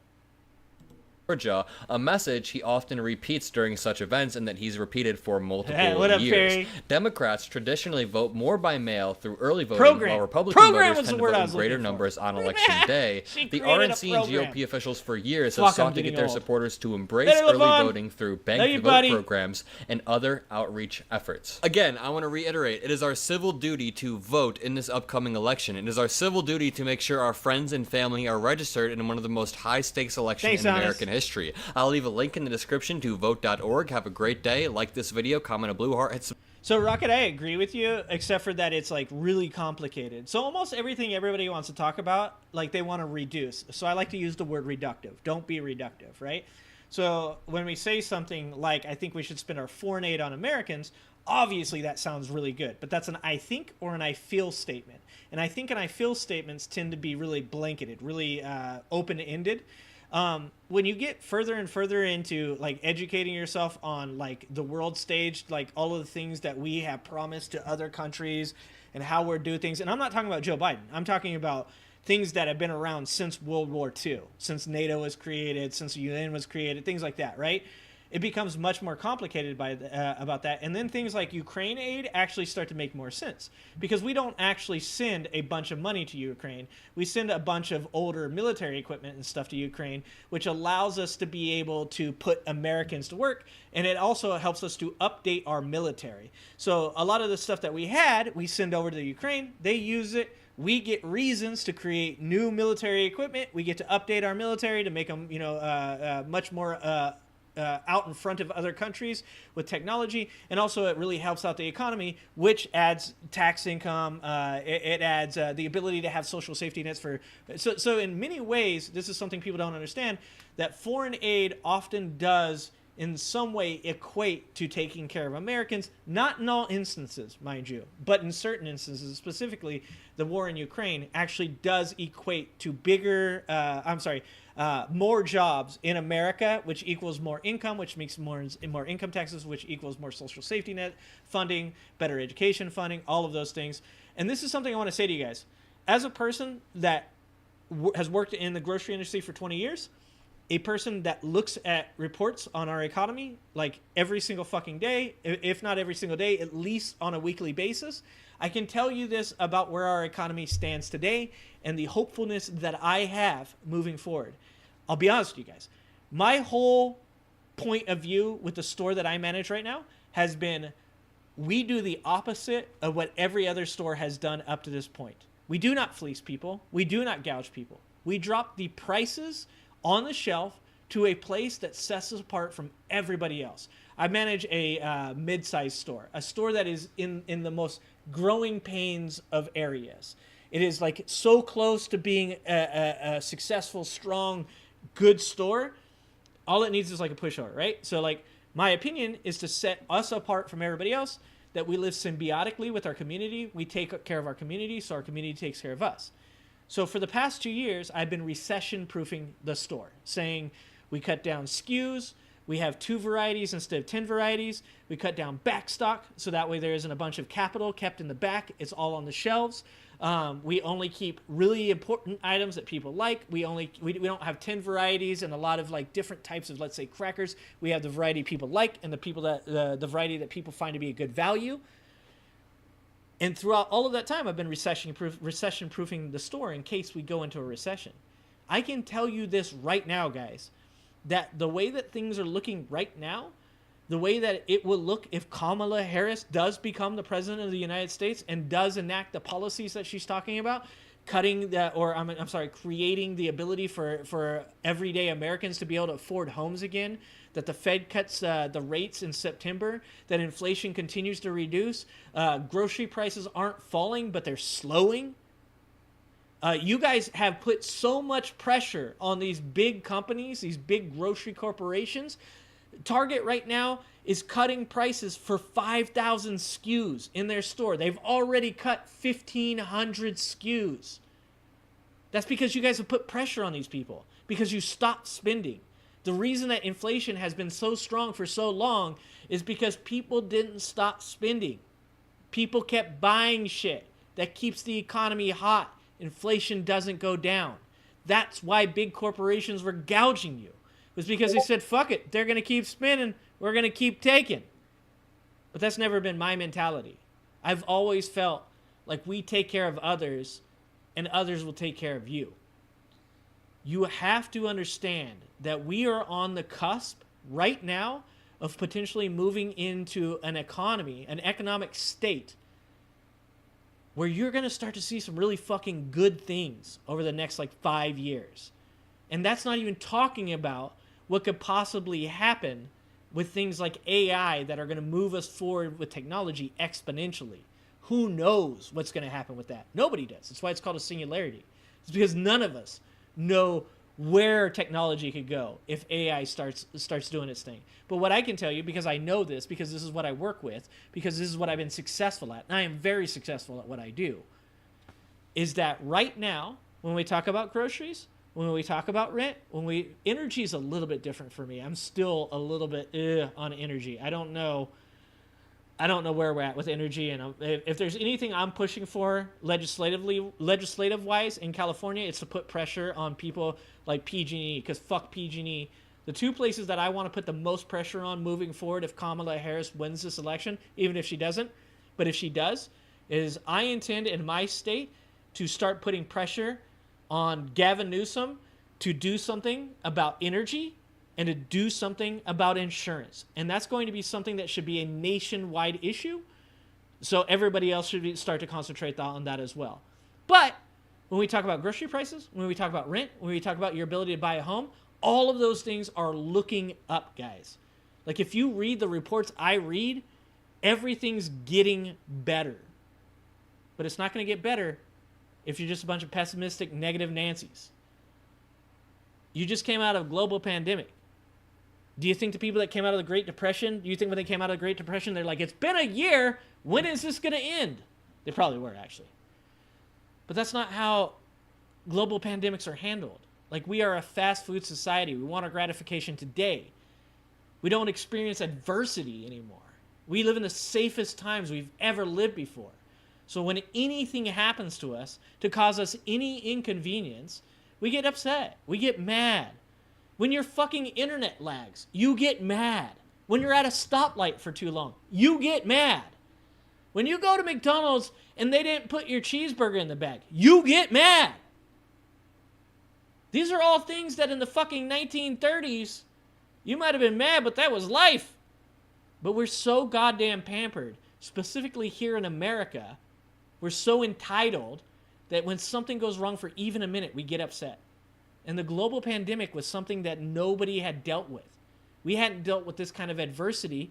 Georgia, a message he often repeats during such events and that he's repeated for multiple years. Perry? Democrats traditionally vote more by mail through early voting, while Republican voters tend to vote in greater numbers on election day. The RNC and GOP officials for years have sought to get their supporters to embrace early voting through bank-to-vote programs and other outreach efforts. Again, I want to reiterate, it is our civil duty to vote in this upcoming election. It is our civil duty to make sure our friends and family are registered in one of the most high-stakes elections in American history. I'll leave a link in the description to vote.org. Have a great day. Like this video, comment a blue heart, hit So Rocket, I agree with you, except for that it's like really complicated. So almost everything everybody wants to talk about, like they want to reduce. So I like to use the word reductive. Don't be reductive, right? So when we say something like, I think we should spend our foreign aid on Americans, obviously that sounds really good, but that's an I think or an I feel statement. And I think and I feel statements tend to be really blanketed, really open-ended. When you get further and further into like educating yourself on like the world stage, like all of the things that we have promised to other countries and how we're doing things. And I'm not talking about Joe Biden. I'm talking about things that have been around since World War II, since NATO was created, since the UN was created, things like that, right? It becomes much more complicated about that. And then things like Ukraine aid actually start to make more sense because we don't actually send a bunch of money to Ukraine. We send a bunch of older military equipment and stuff to Ukraine, which allows us to be able to put Americans to work. And it also helps us to update our military. So a lot of the stuff that we had, we send over to the Ukraine. They use it. We get reasons to create new military equipment. We get to update our military to make them, much more out in front of other countries with technology, and also it really helps out the economy, which adds tax income. It adds the ability to have social safety nets for. So in many ways, this is something people don't understand, that foreign aid often does in some way equate to taking care of Americans, not in all instances, mind you, but in certain instances, specifically the war in Ukraine actually does equate to more jobs in America, which equals more income, which makes more income taxes, which equals more social safety net funding, better education funding, all of those things. And this is something I want to say to you guys. As a person that has worked in the grocery industry for 20 years, a person that looks at reports on our economy like every single fucking day, if not every single day, at least on a weekly basis, I can tell you this about where our economy stands today and the hopefulness that I have moving forward. I'll be honest with you guys. My whole point of view with the store that I manage right now has been, we do the opposite of what every other store has done up to this point. We do not fleece people. We do not gouge people. We drop the prices on the shelf to a place that sets us apart from everybody else. I manage a mid-sized store, a store that is in the most growing pains of areas. It is like so close to being a successful, strong, good store. All it needs is like a pushover, right? So like my opinion is to set us apart from everybody else, that we live symbiotically with our community. We take care of our community, so our community takes care of us. So for the past 2 years, I've been recession-proofing the store, saying we cut down SKUs, we have 2 varieties instead of 10 varieties, we cut down back stock, so that way there isn't a bunch of capital kept in the back, it's all on the shelves. We only keep really important items that people like. We don't have 10 varieties and a lot of like different types of, let's say, crackers. We have the variety people like and the variety that people find to be a good value. And throughout all of that time, I've been recession-proofing the store in case we go into a recession. I can tell you this right now, guys, that the way that things are looking right now, the way that it will look if Kamala Harris does become the president of the United States and does enact the policies that she's talking about, creating the ability for everyday Americans to be able to afford homes again, that the Fed cuts the rates in September, that inflation continues to reduce, grocery prices aren't falling, but they're slowing. You guys have put so much pressure on these big companies, these big grocery corporations. Target right now is cutting prices for 5,000 SKUs in their store. They've already cut 1,500 SKUs. That's because you guys have put pressure on these people, because you stopped spending. The reason that inflation has been so strong for so long is because people didn't stop spending. People kept buying shit that keeps the economy hot. Inflation doesn't go down. That's why big corporations were gouging you. It was because they said, fuck it, they're going to keep spending, we're going to keep taking. But that's never been my mentality. I've always felt like we take care of others and others will take care of you. You have to understand that we are on the cusp right now of potentially moving into an economy, an economic state, where you're going to start to see some really fucking good things over the next 5 years. And that's not even talking about what could possibly happen with things like AI that are going to move us forward with technology exponentially. Who knows what's going to happen with that? Nobody does. That's why it's called a singularity. It's because none of us know where technology could go if AI starts doing its thing. But what I can tell you, because I know this, because this is what I work with, because this is what I've been successful at, and I am very successful at what I do, is that right now, when we talk about groceries, when we talk about rent, energy is a little bit different for me. I'm still a little bit on energy. I don't know where we're at with energy, and if there's anything I'm pushing for legislative-wise in California, it's to put pressure on people like PG&E, because fuck PG&E. The 2 places that I want to put the most pressure on moving forward if Kamala Harris wins this election, even if she doesn't, but if she does, is I intend in my state to start putting pressure on Gavin Newsom to do something about energy and to do something about insurance. And that's going to be something that should be a nationwide issue. So everybody else should start to concentrate on that as well. But when we talk about grocery prices, when we talk about rent, when we talk about your ability to buy a home, all of those things are looking up, guys. Like if you read the reports I read, everything's getting better. But it's not going to get better if you're just a bunch of pessimistic, negative Nancys. You just came out of a global pandemic. Do you think the people that came out of the Great Depression, do you think when they came out of the Great Depression, they're like, it's been a year, when is this going to end? They probably were, actually. But that's not how global pandemics are handled. Like, we are a fast food society. We want our gratification today. We don't experience adversity anymore. We live in the safest times we've ever lived before. So when anything happens to us to cause us any inconvenience, we get upset. We get mad. When your fucking internet lags, you get mad. When you're at a stoplight for too long, you get mad. When you go to McDonald's and they didn't put your cheeseburger in the bag, you get mad. These are all things that in the fucking 1930s, you might have been mad, but that was life. But we're so goddamn pampered, specifically here in America, we're so entitled that when something goes wrong for even a minute, we get upset. And the global pandemic was something that nobody had dealt with. We hadn't dealt with this kind of adversity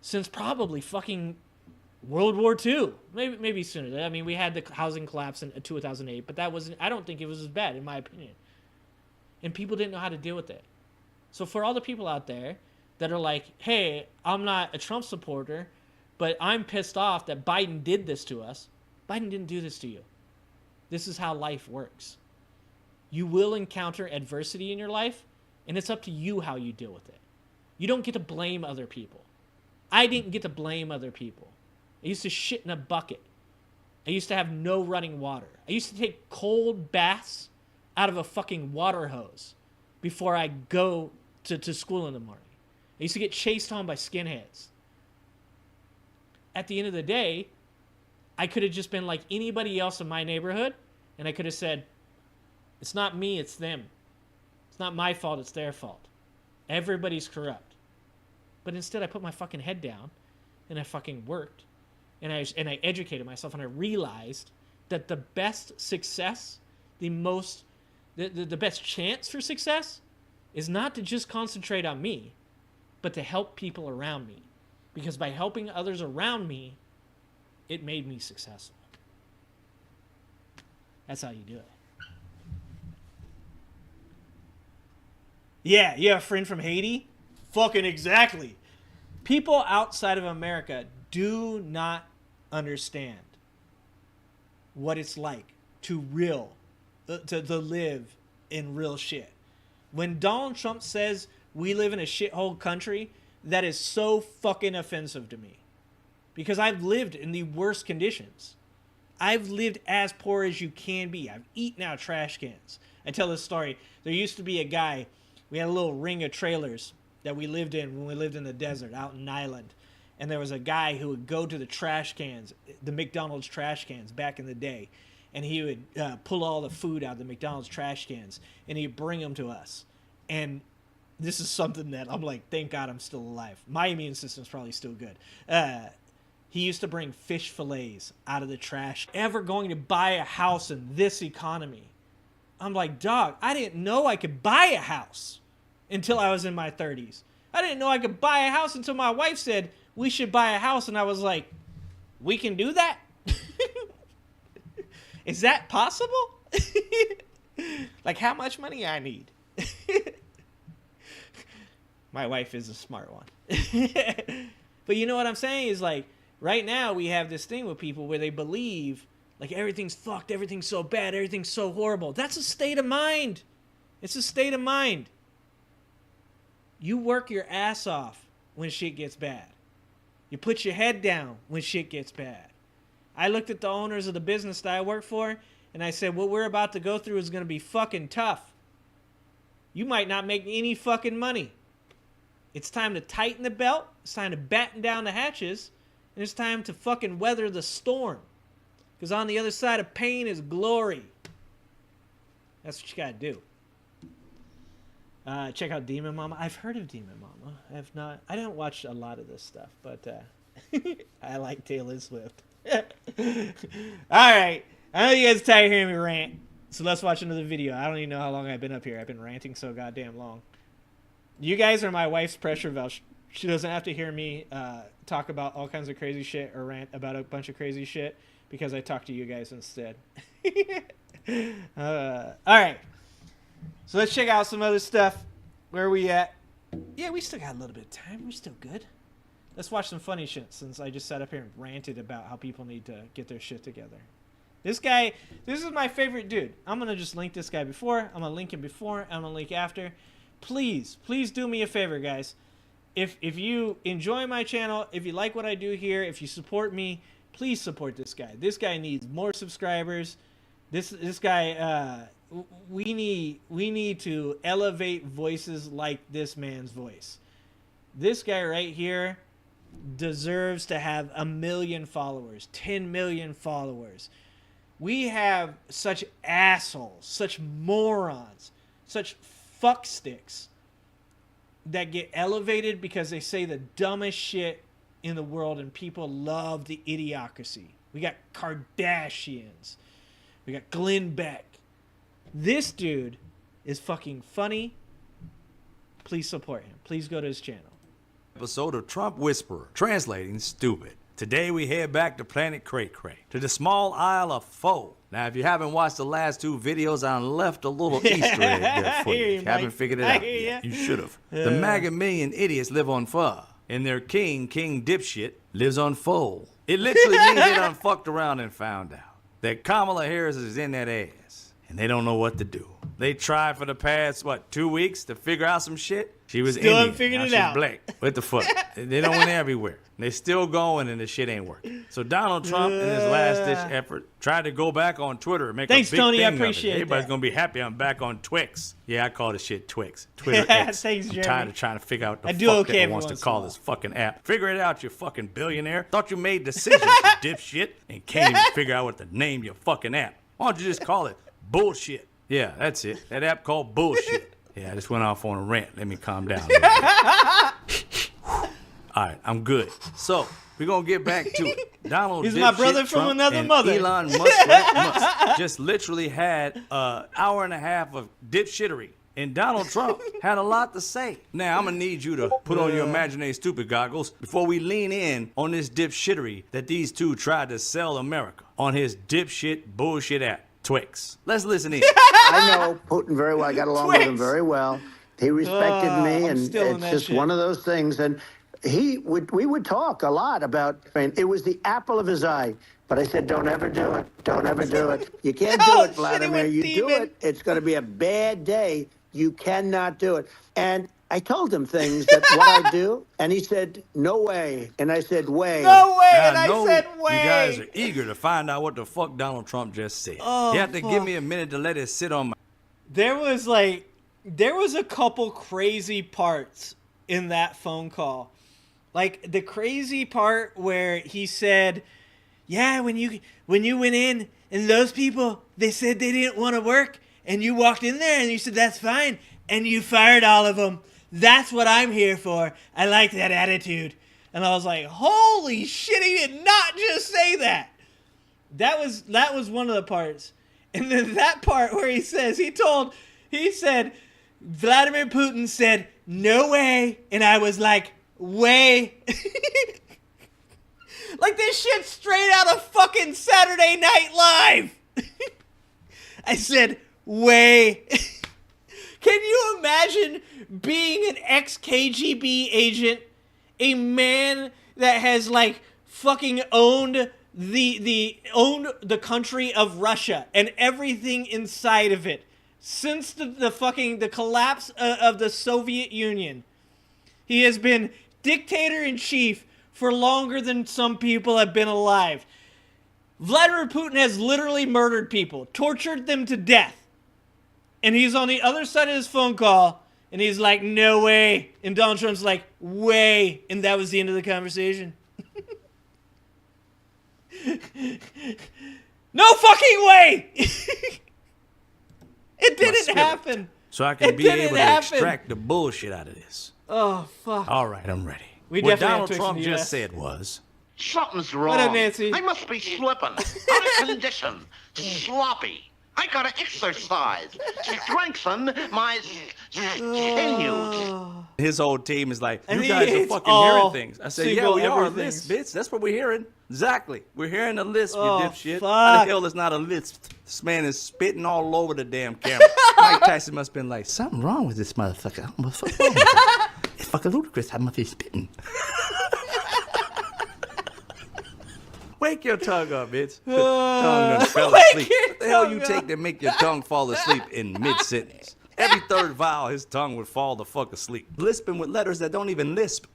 since probably fucking World War II. Maybe sooner. I mean, we had the housing collapse in 2008, but that wasn't, I don't think it was as bad, in my opinion. And people didn't know how to deal with it. So for all the people out there that are like, hey, I'm not a Trump supporter, but I'm pissed off that Biden did this to us. Biden didn't do this to you. This is how life works. You will encounter adversity in your life, and it's up to you how you deal with it. You don't get to blame other people. I didn't get to blame other people. I used to shit in a bucket. I used to have no running water. I used to take cold baths out of a fucking water hose before I go to school in the morning. I used to get chased home by skinheads. At the end of the day, I could have just been like anybody else in my neighborhood, and I could have said, it's not me, it's them. It's not my fault, it's their fault. Everybody's corrupt. But instead, I put my fucking head down, and I fucking worked, and I educated myself, and I realized that the best success, the best chance for success is not to just concentrate on me, but to help people around me. Because by helping others around me, it made me successful. That's how you do it. Yeah, you have a friend from Haiti? Fucking exactly. People outside of America do not understand what it's like to live in real shit. When Donald Trump says we live in a shithole country, that is so fucking offensive to me. Because I've lived in the worst conditions. I've lived as poor as you can be. I've eaten out trash cans. I tell this story. There used to be a guy, we had a little ring of trailers that we lived in when we lived in the desert out in Ireland. And there was a guy who would go to the trash cans, the McDonald's trash cans back in the day. And he would pull all the food out of the McDonald's trash cans. And he'd bring them to us. And this is something that I'm like, thank God I'm still alive. My immune system's probably still good. He used to bring fish fillets out of the trash. Ever going to buy a house in this economy? I'm like, dog, I didn't know I could buy a house until I was in my 30s. I didn't know I could buy a house until my wife said, we should buy a house. And I was like, we can do that? Is that possible? Like how much money I need? My wife is a smart one. But you know what I'm saying is like, right now we have this thing with people where they believe like everything's fucked, everything's so bad, everything's so horrible. That's a state of mind. It's a state of mind. You work your ass off when shit gets bad. You put your head down when shit gets bad. I looked at the owners of the business that I work for and I said, what we're about to go through is going to be fucking tough. You might not make any fucking money. It's time to tighten the belt. It's time to batten down the hatches. And it's time to fucking weather the storm. Because on the other side of pain is glory. That's what you gotta do. Check out Demon Mama. I've heard of Demon Mama. I don't watch a lot of this stuff, but I like Taylor Swift. Alright. I know you guys are tired of hearing me rant. So let's watch another video. I don't even know how long I've been up here. I've been ranting so goddamn long. You guys are my wife's pressure valve. She doesn't have to hear me talk about all kinds of crazy shit or rant about a bunch of crazy shit because I talk to you guys instead. All right. So let's check out some other stuff. Where are we at? Yeah, we still got a little bit of time. We're still good. Let's watch some funny shit since I just sat up here and ranted about how people need to get their shit together. This guy, this is my favorite dude. I'm going to just link this guy before. I'm going to link him before. I'm going to link after. Please do me a favor, guys. If you enjoy my channel, if you like what I do here, if you support me, please support this guy. This guy needs more subscribers. This guy, we need to elevate voices like this man's voice. This guy right here deserves to have 1 million followers, 10 million followers. We have such assholes, such morons, such fucksticks that get elevated because they say the dumbest shit in the world, and people love the idiocracy. We got Kardashians. We got Glenn Beck. This dude is fucking funny. Please support him. Please go to his channel. Episode of Trump Whisperer, translating stupid. Today we head back to Planet Cray Cray, to the small Isle of Foe. Now, if you haven't watched the last 2 videos, I left a little Easter egg there for you. If you haven't figured it out yet, you should have. The MAGA million idiots live on pho, and their king Dipshit, lives on foal. It literally means they done fucked around and found out that Kamala Harris is in that ass, and they don't know what to do. They tried for the past, 2 weeks to figure out some shit? She was Still Indian, haven't figured now it she's out. black. What the fuck? They don't went everywhere. They still going, and the shit ain't working. So Donald Trump, in his last-ditch effort, tried to go back on Twitter and make Thanks, a big Tony, thing I of it. appreciate Everybody's that. gonna be happy I'm back on Twix. Yeah, I call this shit Twix. Twitter X. Thanks, I'm Jeremy. tired of trying to figure out the I do fuck okay that every wants to once in a call while. this fucking app. Figure it out, you fucking billionaire. Thought you made decisions, you dipshit, and can't even figure out what to name your fucking app. Why don't you just call it bullshit? Yeah, that's it. That app called bullshit. Yeah, I just went off on a rant. Let me calm down a little bit. All right, I'm good. So, we're going to get back to it. Donald He's my dipshit brother from Trump another and mother. Elon Musk just literally had an hour and a half of dipshittery. And Donald Trump had a lot to say. Now, I'm going to need you to put on your imaginary stupid goggles before we lean in on this dipshittery that these two tried to sell America on his dipshit bullshit app, Twix. Let's listen in. I know Putin very well. I got along with him very well. He respected me, and it's just one of those things. And we would talk a lot about, it was the apple of his eye. But I said, don't ever do it. Don't ever do it. You can't do it, Vladimir. You do it, it's going to be a bad day. You cannot do it. And I told him things that what I do, and he said, no way. And I said, way. No way, Now, and I know said way. You guys are eager to find out what the fuck Donald Trump just said. Oh, you have to fuck. give me a minute to let it sit on my... There was a couple crazy parts in that phone call. Like the crazy part where he said, yeah, when you went in and those people, they said they didn't want to work, and you walked in there and you said, that's fine, and you fired all of them. That's what I'm here for. I like that attitude. And I was like, holy shit, he did not just say that. That was one of the parts. And then that part where he said, Vladimir Putin said, no way. And I was like, way. Like this shit straight out of fucking Saturday Night Live. I said, way. Can you imagine being an ex-KGB agent, a man that has fucking owned the country of Russia and everything inside of it since the collapse of the Soviet Union? He has been dictator-in-chief for longer than some people have been alive. Vladimir Putin has literally murdered people, tortured them to death. And he's on the other side of his phone call, and he's like, no way. And Donald Trump's like, way. And that was the end of the conversation. No fucking way! It didn't happen. So I can be able to extract the bullshit out of this. Oh, fuck. All right, I'm ready. We what definitely have Donald Twix Trump in the US. just said was... Something's wrong. What up, Nancy? I must be slipping. Out of condition. Sloppy. I gotta exercise. Strengthen my sinews. His whole team is like, And you guys he are hates fucking all hearing things. I said, yeah, single we are a everythings. list, bitch. That's what we're hearing. Exactly. We're hearing a list, you Oh, dipshit. fuck. How the hell is not a list? This man is spitting all over the damn camera. Mike Tyson must have been like, something wrong with this motherfucker. I don't know what's wrong with him. It's fucking ludicrous. I must be spitting. Wake your tongue up, bitch. Tongue done fell asleep. What the hell you take to make your tongue fall asleep in mid-sentence? Every third vowel, his tongue would fall the fuck asleep. Lisping with letters that don't even lisp.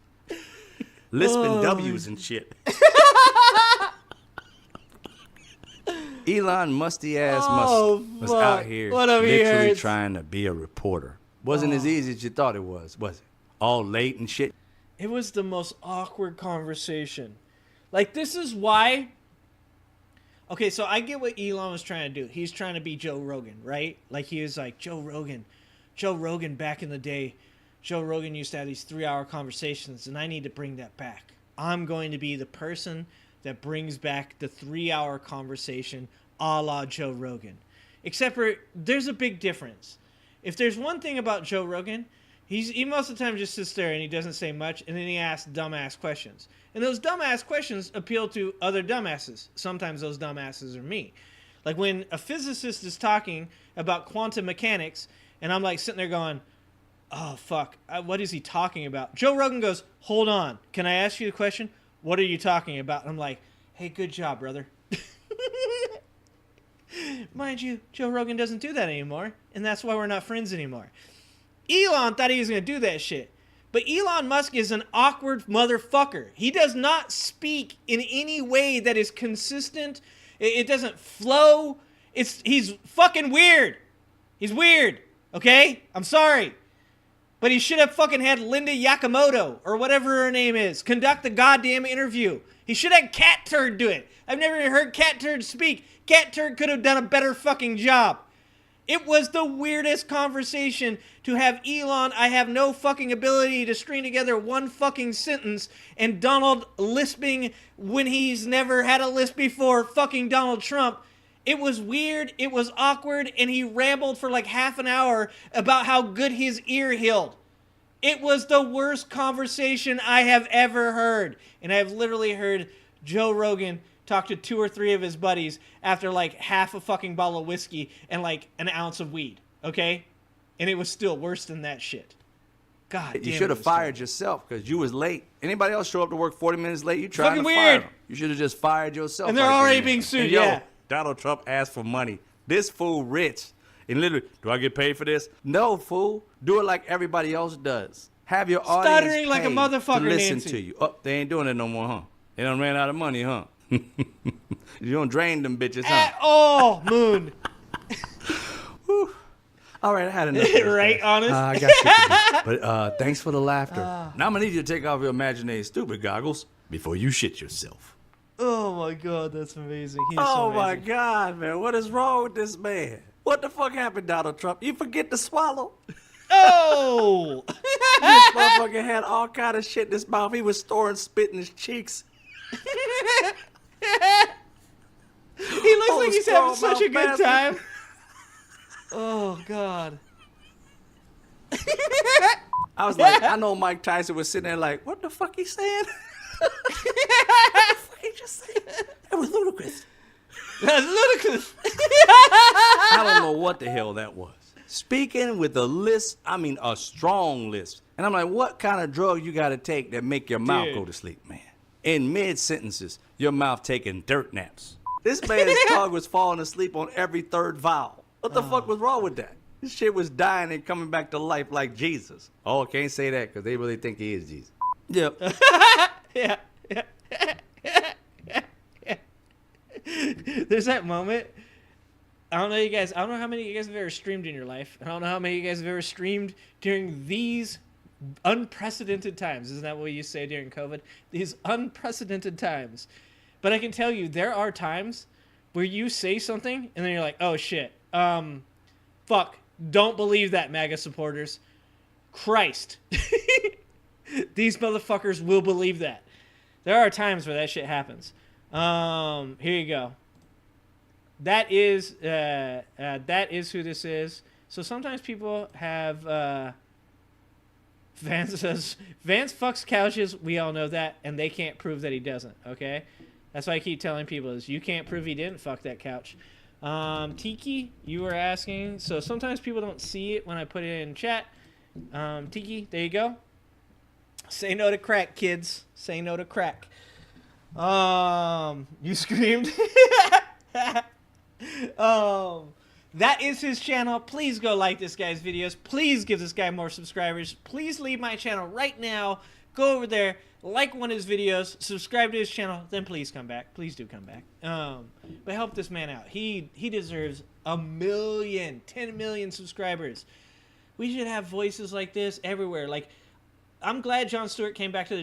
Lisping W's and shit. Elon musty ass was out here literally trying to be a reporter. Wasn't as easy as you thought it was it? All late and shit. It was the most awkward conversation. Like, this is why... Okay, so I get what Elon was trying to do. He's trying to be Joe Rogan, right? Like, he was like, Joe Rogan back in the day, Joe Rogan used to have these 3-hour conversations, and I need to bring that back. I'm going to be the person that brings back the 3-hour conversation a la Joe Rogan. Except for, there's a big difference. If there's one thing about Joe Rogan, he most of the time just sits there and he doesn't say much, and then he asks dumbass questions. And those dumbass questions appeal to other dumbasses. Sometimes those dumbasses are me. Like when a physicist is talking about quantum mechanics, and I'm like sitting there going, oh, fuck, what is he talking about? Joe Rogan goes, hold on, can I ask you a question? What are you talking about? And I'm like, hey, good job, brother. Mind you, Joe Rogan doesn't do that anymore, and that's why we're not friends anymore. Elon thought he was going to do that shit. But Elon Musk is an awkward motherfucker. He does not speak in any way that is consistent. It doesn't flow. He's fucking weird. He's weird, okay? I'm sorry. But he should have fucking had Linda Yakamoto, or whatever her name is, conduct the goddamn interview. He should have Cat Turd do it. I've never heard Cat Turd speak. Cat Turd could have done a better fucking job. It was the weirdest conversation to have Elon, I have no fucking ability to string together one fucking sentence, and Donald lisping when he's never had a lisp before, fucking Donald Trump. It was weird, it was awkward, and he rambled for like half an hour about how good his ear healed. It was the worst conversation I have ever heard. And I've literally heard Joe Rogan talk to 2 or 3 of his buddies after like half a fucking bottle of whiskey and like an ounce of weed, okay? And it was still worse than that shit. God damn, you should have fired yourself because you was late. Anybody else show up to work 40 minutes late, you trying fucking to weird. fire them. You should have just fired yourself. And they're already being sued, and yeah. Donald Trump asked for money. This fool rich. And literally, do I get paid for this? No, fool. Do it like everybody else does. Have your audience stuttering like a motherfucker, to listen Nancy. to you. Oh, they ain't doing it no more, huh? They done ran out of money, huh? You don't drain them bitches, huh? At all, Moon. All right, I had enough. Right, honest? I got shit to do. But thanks for the laughter. Now I'm going to need you to take off your imaginary stupid goggles before you shit yourself. Oh, my God, that's amazing. He is Oh, so my amazing. God, man. What is wrong with this man? What the fuck happened, Donald Trump? You forget to swallow? Oh! This motherfucker had all kind of shit in his mouth. He was storing spit in his cheeks. He looks like he's having such a good time. Oh, God. I was like, I know Mike Tyson was sitting there like, what the fuck he saying? What the fuck he just said? That was ludicrous. That's ludicrous. I don't know what the hell that was. Speaking with a lisp, I mean a strong lisp. And I'm like, what kind of drug you got to take that make your mouth go to sleep, man? In mid-sentences, your mouth taking dirt naps. This man's tongue was falling asleep on every third vowel. What the fuck was wrong with that? This shit was dying and coming back to life like Jesus. Oh, can't say that because they really think he is Jesus. Yep. Yeah. There's that moment. I don't know you guys. I don't know how many of you guys have ever streamed in your life. I don't know how many of you guys have ever streamed during these unprecedented times. Isn't that what you say during COVID? These unprecedented times. But I can tell you, there are times where you say something and then you're like, oh shit. Fuck. Don't believe that, MAGA supporters. Christ. These motherfuckers will believe that. There are times where that shit happens. Here you go. That is who this is. So sometimes people have Vance says Vance fucks couches. We all know that, and they can't prove that he doesn't. Okay, that's why I keep telling people is you can't prove he didn't fuck that couch. Tiki, you were asking. So sometimes people don't see it when I put it in chat. Tiki, there you go. Say no to crack, kids. Say no to crack. You screamed. That is his channel. Please go like this guy's videos. Please give this guy more subscribers. Please leave my channel right now. Go over there, like one of his videos, subscribe to his channel, then please come back. Please do come back. But help this man out. He deserves 1 million, 10 million subscribers. We should have voices like this everywhere. Like, I'm glad Jon Stewart came back to the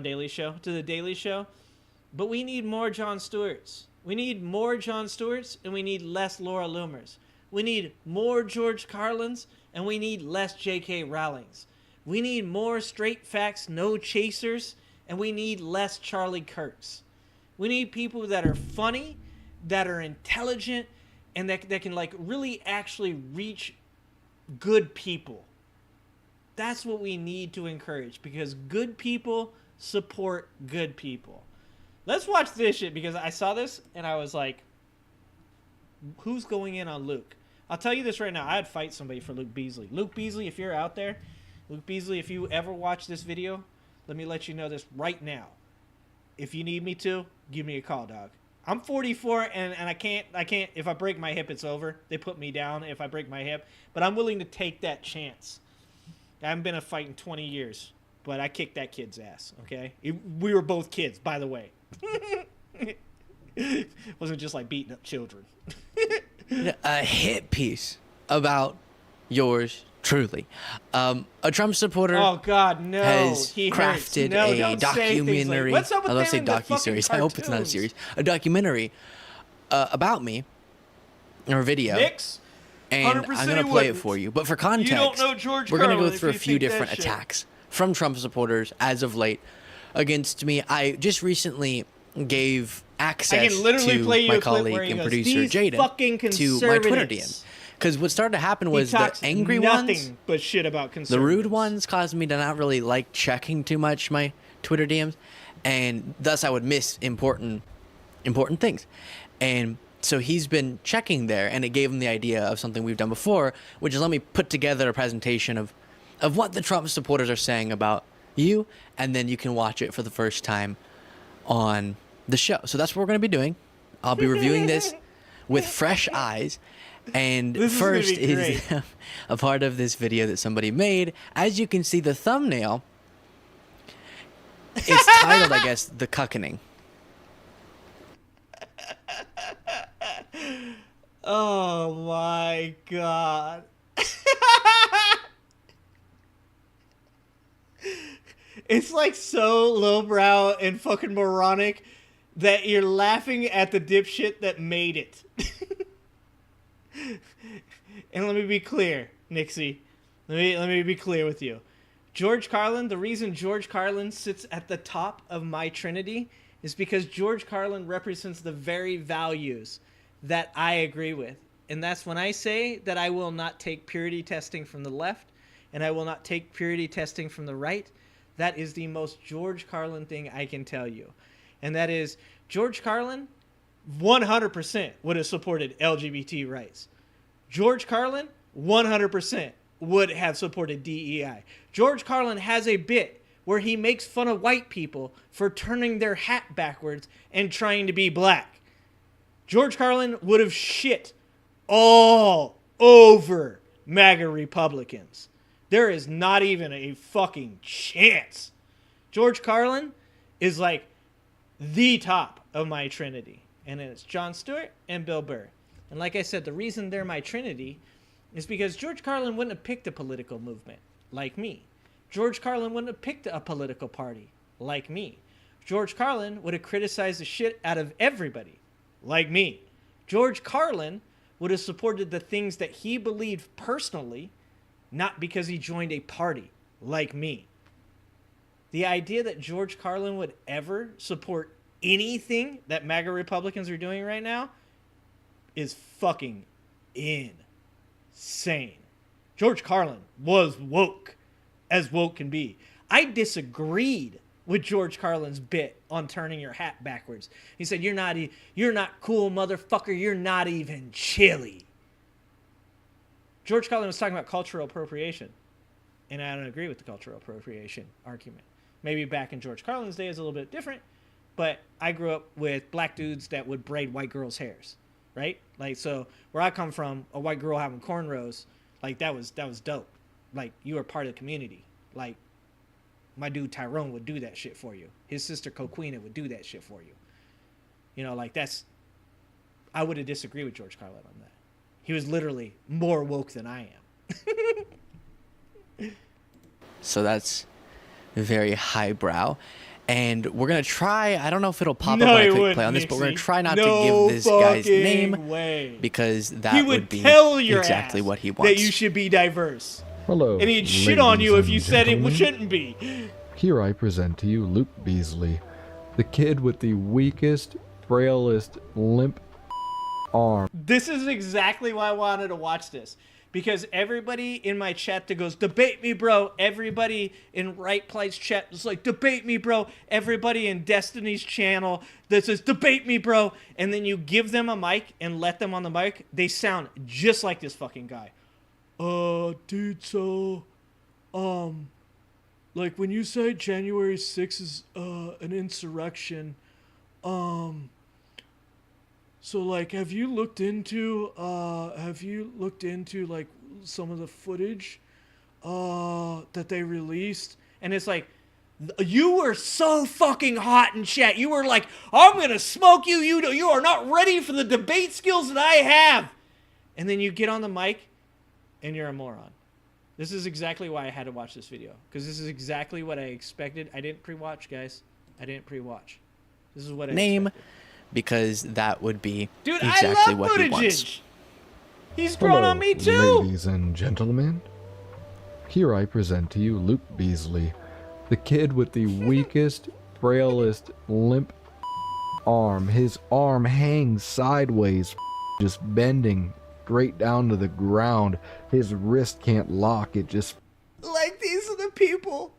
Daily Show, but we need more Jon Stewarts. We need more Jon Stewarts, and we need less Laura Loomers. We need more George Carlins, and we need less J.K. Rowlings. We need more straight facts, no chasers, and we need less Charlie Kirks. We need people that are funny, that are intelligent, and that can like really actually reach good people. That's what we need to encourage, because good people support good people. Let's watch this shit, because I saw this and I was like, who's going in on Luke? I'll tell you this right now. I'd fight somebody for Luke Beasley. Luke Beasley, if you're out there, Luke Beasley, if you ever watch this video, let me let you know this right now. If you need me to, give me a call, dog. I'm 44 and I can't, if I break my hip, it's over. They put me down if I break my hip, but I'm willing to take that chance. I haven't been a fight in 20 years, but I kicked that kid's ass, okay? We were both kids, by the way. It wasn't just like beating up children. A hit piece about yours truly. A Trump supporter. Oh God, no! Has he crafted a documentary. What's up with I don't say docu-series. I hope it's not a series. A documentary about me, or a video. Nix? And I'm gonna play it for you. But for context, you don't know George we're gonna go Carlin through a few different attacks from Trump supporters as of late against me. I just recently gave access to my colleague and producer Jada to my Twitter DM. Because what started to happen was the angry ones, but shit about conservatives. The rude ones caused me to not really like checking too much my Twitter DMs, and thus I would miss important things. And so he's been checking there, and it gave him the idea of something we've done before, which is let me put together a presentation of what the Trump supporters are saying about you, and then you can watch it for the first time on the show. So that's what we're going to be doing. I'll be reviewing this with fresh eyes. And first is a part of this video that somebody made. As you can see, the thumbnail, it's titled, I guess, The Cuckening. Oh my God. It's like so lowbrow and fucking moronic that you're laughing at the dipshit that made it. And let me be clear, Nixie. Let me be clear with you. George Carlin, the reason George Carlin sits at the top of my trinity is because George Carlin represents the very values that I agree with. And that's when I say that I will not take purity testing from the left and I will not take purity testing from the right. That is the most George Carlin thing I can tell you. And that is George Carlin 100% would have supported LGBT rights. George Carlin 100% would have supported DEI. George Carlin has a bit where he makes fun of white people for turning their hat backwards and trying to be black. George Carlin would have shit all over MAGA Republicans. There is not even a fucking chance. George Carlin is like the top of my trinity. And then it's Jon Stewart and Bill Burr. And like I said, the reason they're my trinity is because George Carlin wouldn't have picked a political movement like me. George Carlin wouldn't have picked a political party like me. George Carlin would have criticized the shit out of everybody like me. George Carlin would have supported the things that he believed personally, not because he joined a party like me. The idea that George Carlin would ever support anything that MAGA Republicans are doing right now is fucking insane. George Carlin was woke, as woke can be. I disagreed with George Carlin's bit on turning your hat backwards. He said, you're not cool, motherfucker. You're not even chilly. George Carlin was talking about cultural appropriation. and I don't agree with the cultural appropriation argument. Maybe back in George Carlin's day is a little bit different, but I grew up with black dudes that would braid white girls' hairs, right? Like, so where I come from, a white girl having cornrows, like that was dope. Like, you were part of the community. Like, my dude Tyrone would do that shit for you. His sister Coquina would do that shit for you. You know, like, I would have disagreed with George Carlin on that. He was literally more woke than I am. So that's very highbrow. And we're going to try, I don't know if it'll pop up when I click play on this, but we're going to try not to give this guy's name because that would be exactly what he wants. That you should be diverse. Hello. And he'd shit on you if you said it shouldn't be. Here I present to you Luke Beasley, the kid with the weakest, frailest, limp arm. This is exactly why I wanted to watch this. Because everybody in my chat that goes, debate me, bro. Everybody in Right Plights chat is like, debate me, bro. Everybody in Destiny's channel that says, debate me, bro. And then you give them a mic and let them on the mic. They sound just like this fucking guy. Dude, so, like when you say January 6th is, an insurrection, so, like, have you looked into, like, some of the footage, that they released? And it's like, you were so fucking hot in chat. You were like, I'm gonna smoke you. You are not ready for the debate skills that I have. And then you get on the mic, and you're a moron. This is exactly why I had to watch this video. Because this is exactly what I expected. I didn't pre-watch, guys. I didn't pre-watch. This is what I expected. Because that would be exactly what he wants. He's grown on me too. Ladies and gentlemen, here I present to you Luke Beasley, the kid with the weakest, frailest, limp arm. His arm hangs sideways, just bending straight down to the ground. His wrist can't lock. It just... Like, these are the people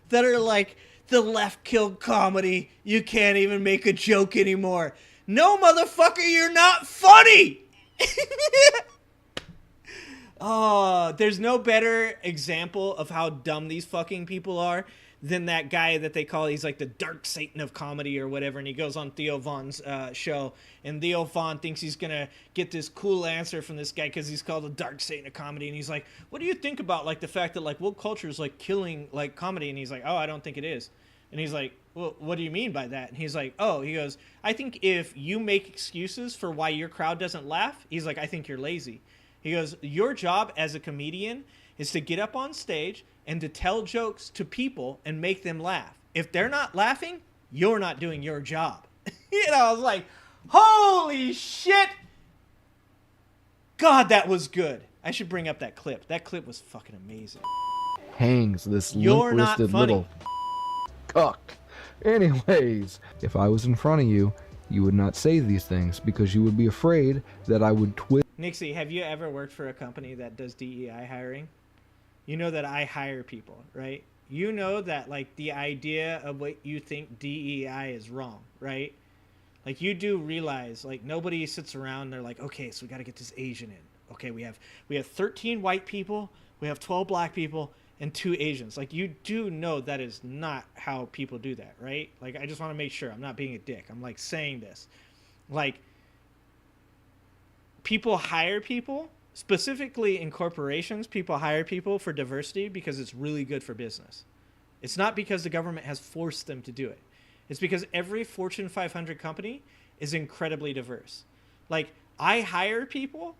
that are like, the left killed comedy. You can't even make a joke anymore. No, motherfucker, you're not funny. Oh, there's no better example of how dumb these fucking people are than that guy that they call, he's like the dark Satan of comedy or whatever, and he goes on Theo Von's show, and Theo Von thinks he's gonna get this cool answer from this guy because he's called the dark Satan of comedy, and he's like, what do you think about like the fact that like woke culture is like killing like comedy? And he's like, oh, I don't think it is. And he's like, well, what do you mean by that? And he's like, oh, he goes, I think if you make excuses for why your crowd doesn't laugh, he's like, I think you're lazy. He goes, your job as a comedian is to get up on stage and to tell jokes to people and make them laugh. If they're not laughing, you're not doing your job. You know, I was like, holy shit. God, that was good. I should bring up that clip. That clip was fucking amazing. Hangs this limp-wristed little cuck. Anyways, if I was in front of you, you would not say these things because you would be afraid that I would twist. Nixie, have you ever worked for a company that does DEI hiring? You know that I hire people, right? You know that, like, the idea of what you think DEI is wrong, right? Like, you do realize, like, nobody sits around and they're like, okay, so we got to get this Asian in. Okay, we have 13 white people, we have 12 black people, and 2 Asians. Like, you do know that is not how people do that, right? Like, I just want to make sure I'm not being a dick. I'm, like, saying this. Like, people hire people, specifically in corporations, people hire people for diversity because it's really good for business. It's not because the government has forced them to do it. It's because every Fortune 500 company is incredibly diverse. Like, I hire people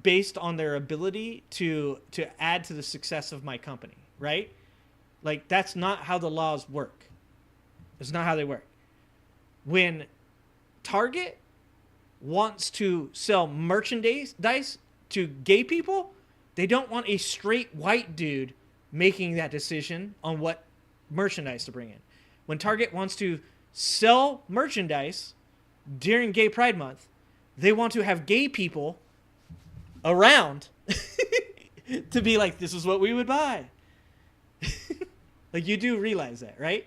based on their ability to add to the success of my company, right? Like, that's not how the laws work. It's not how they work. When Target wants to sell merchandise to gay people, they don't want a straight white dude making that decision on what merchandise to bring in. When Target wants to sell merchandise during Gay Pride Month, they want to have gay people around to be like, this is what we would buy. Like, you do realize that, right?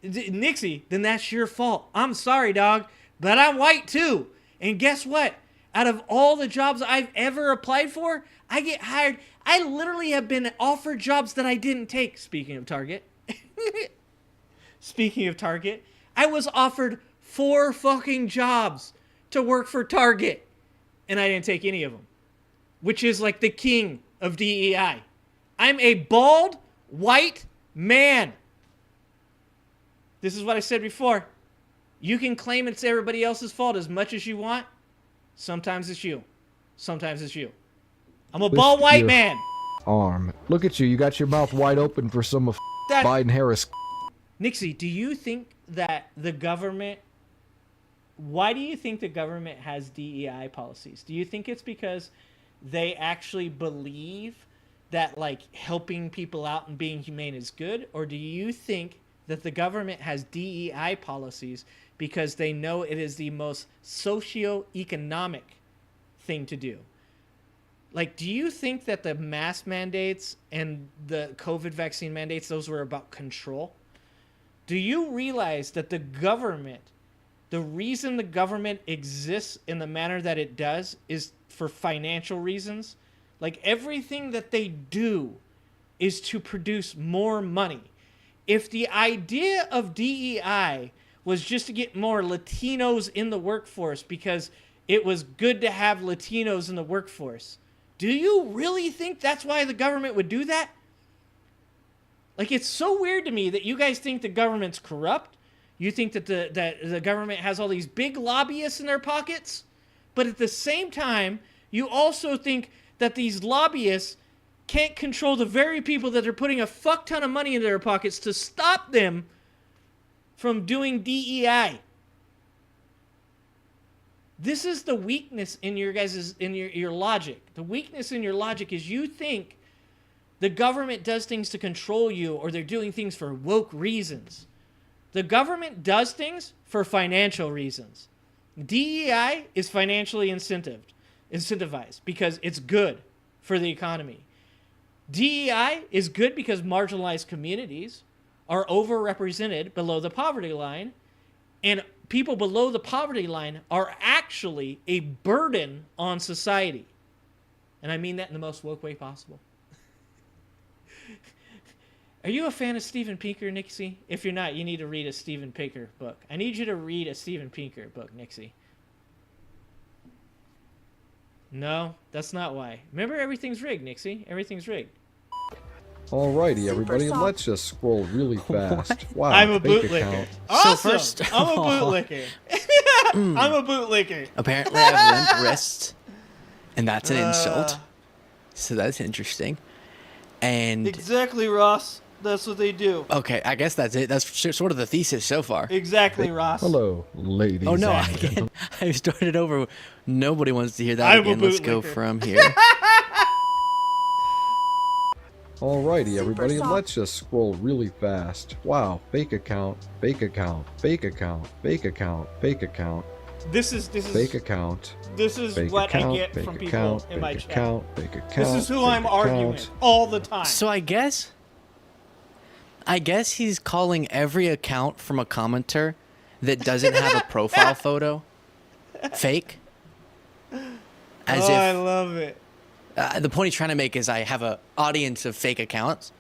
Nixie, then that's your fault. I'm sorry, dog, but I'm white too. And guess what? Out of all the jobs I've ever applied for, I get hired. I literally have been offered jobs that I didn't take. Speaking of Target. Speaking of Target, I was offered 4 fucking jobs to work for Target, and I didn't take any of them, which is like the king of DEI. I'm a bald, white man. This is what I said before. You can claim it's everybody else's fault as much as you want. Sometimes it's you. Sometimes it's you. I'm a bald white man. Arm. Look at you. You got your mouth wide open for some of Biden-Harris. Nixie, do you think that the government... Why do you think the government has DEI policies? Do you think it's because they actually believe that, like, helping people out and being humane is good? Or do you think that the government has DEI policies because they know it is the most socio-economic thing to do? Like, do you think that the mask mandates and the COVID vaccine mandates, those were about control? Do you realize that the government, the reason the government exists in the manner that it does is for financial reasons? Like, everything that they do is to produce more money. If the idea of DEI was just to get more Latinos in the workforce because it was good to have Latinos in the workforce, do you really think that's why the government would do that? Like, it's so weird to me that you guys think the government's corrupt. You think that the government has all these big lobbyists in their pockets. But at the same time, you also think that these lobbyists can't control the very people that are putting a fuck ton of money into their pockets to stop them from doing DEI. This is the weakness in your guys' your logic. The weakness in your logic is you think the government does things to control you, or they're doing things for woke reasons. The government does things for financial reasons. DEI is financially incentivized because it's good for the economy. DEI is good because marginalized communities are overrepresented below the poverty line, and people below the poverty line are actually a burden on society. And I mean that in the most woke way possible. Are you a fan of Steven Pinker, Nixie? If you're not, you need to read a Steven Pinker book. I need you to read a Steven Pinker book, Nixie. No, that's not why. Remember, everything's rigged, Nixie. Everything's rigged. Alrighty, everybody, and let's just scroll really fast. Wow, I'm a bank bootlicker. account. Awesome. So first, I'm a bootlicker. I'm a bootlicker. Apparently, I have limp wrists, and that's an insult. So that's interesting. And exactly, Ross. That's what they do. Okay, I guess that's it. That's sort of the thesis so far. Exactly, Ross. Hello, ladies. Oh no, and I started over. Nobody wants to hear that again. Let's go from here. Alrighty, everybody, and let's just scroll really fast. Wow, fake account, fake account, fake account, fake account, fake account. This is fake account. This is fake what account, I get fake from account, people in my chat. Fake account. This is who fake I'm arguing account. all the time. So I guess he's calling every account from a commenter that doesn't have a profile photo fake. As if I love it. The point he's trying to make is I have an audience of fake accounts,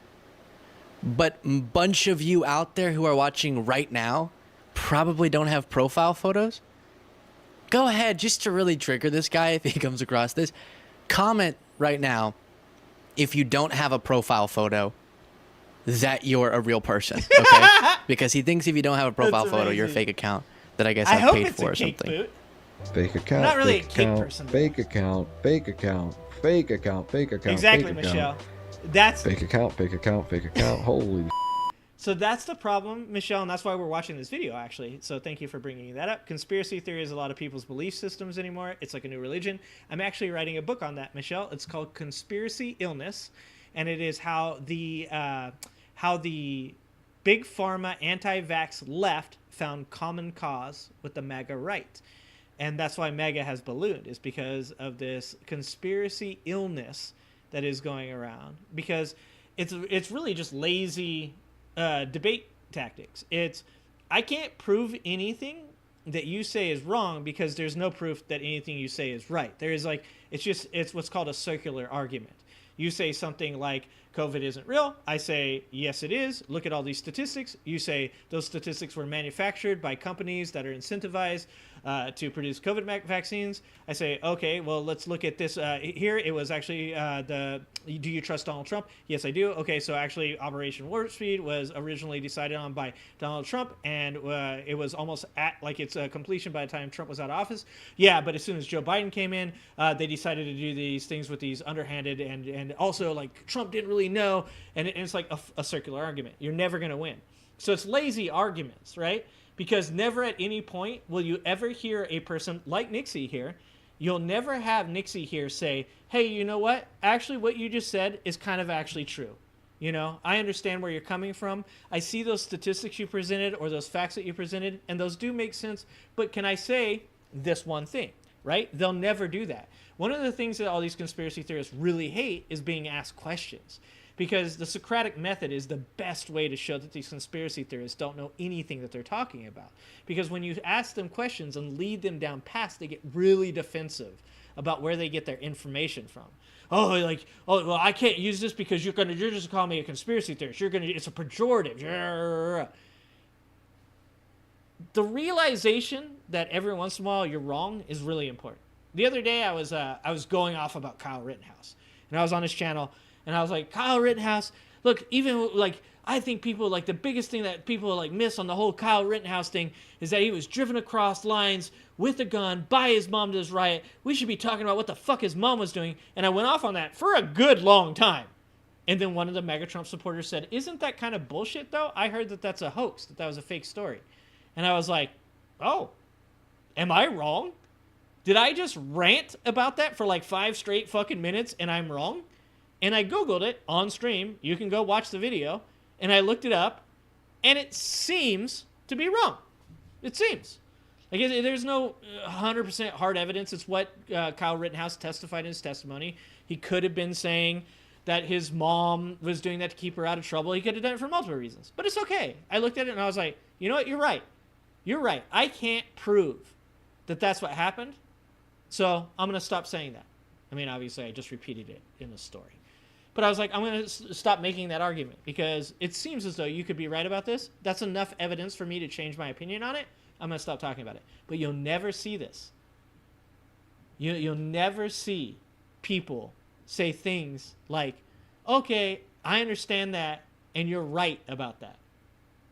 but a bunch of you out there who are watching right now probably don't have profile photos. Go ahead, just to really trigger this guy if he comes across this, comment right now if you don't have a profile photo that you're a real person, okay? Because he thinks if you don't have a profile photo, you're a fake account that I guess I've paid for or something. Boot. Fake account. I'm not really fake a cake account, person. Fake account. Fake account. Fake account. Fake account. Exactly, fake Michelle. Account. That's fake account. Fake account. Fake account. Holy. So that's the problem, Michelle, and that's why we're watching this video, actually. So thank you for bringing that up. Conspiracy theory is a lot of people's belief systems anymore. It's like a new religion. I'm actually writing a book on that, Michelle. It's called Conspiracy Illness, and it is how the big pharma anti-vax left found common cause with the MAGA right. And that's why MAGA has ballooned, is because of this conspiracy illness that is going around. Because it's really just lazy debate tactics. I can't prove anything that you say is wrong because there's no proof that anything you say is right. There is like, it's what's called a circular argument. You say something like COVID isn't real. I say, yes, it is. Look at all these statistics. You say those statistics were manufactured by companies that are incentivized to produce COVID vaccines. I say, okay, well, let's look at this. Here, it was actually do you trust Donald Trump? Yes, I do. Okay, so actually Operation Warp Speed was originally decided on by Donald Trump, and it was almost at like its completion by the time Trump was out of office. Yeah, but as soon as Joe Biden came in, they decided to do these things with these underhanded and also like Trump didn't really know, and it's like a circular argument. You're never going to win. So it's lazy arguments, right? Because never at any point will you ever hear a person like Nixie here, you'll never have Nixie here say, hey, you know what? Actually, what you just said is kind of actually true. You know, I understand where you're coming from. I see those statistics you presented or those facts that you presented, and those do make sense. But can I say this one thing, right? They'll never do that. One of the things that all these conspiracy theorists really hate is being asked questions. Because the Socratic method is the best way to show that these conspiracy theorists don't know anything that they're talking about. Because when you ask them questions and lead them down paths, they get really defensive about where they get their information from. Oh, like, oh, well, I can't use this because you're just calling me a conspiracy theorist. It's a pejorative. The realization that every once in a while you're wrong is really important. The other day I was going off about Kyle Rittenhouse, and I was on his channel. And I was like, Kyle Rittenhouse, look, even like, I think people like the biggest thing that people like miss on the whole Kyle Rittenhouse thing is that he was driven across lines with a gun by his mom to this riot. We should be talking about what the fuck his mom was doing. And I went off on that for a good long time. And then one of the MAGA Trump supporters said, isn't that kind of bullshit though? I heard that that's a hoax, that was a fake story. And I was like, oh, am I wrong? Did I just rant about that for like 5 straight fucking minutes and I'm wrong? And I Googled it on stream. You can go watch the video. And I looked it up. And it seems to be wrong. It seems. Like, there's no 100% hard evidence. It's what Kyle Rittenhouse testified in his testimony. He could have been saying that his mom was doing that to keep her out of trouble. He could have done it for multiple reasons. But it's okay. I looked at it and I was like, you know what? You're right. You're right. I can't prove that that's what happened. So I'm going to stop saying that. I mean, obviously, I just repeated it in the story. But I was like, I'm going to stop making that argument because it seems as though you could be right about this. That's enough evidence for me to change my opinion on it. I'm going to stop talking about it. But you'll never see this. You'll never see people say things like, okay, I understand that, and you're right about that.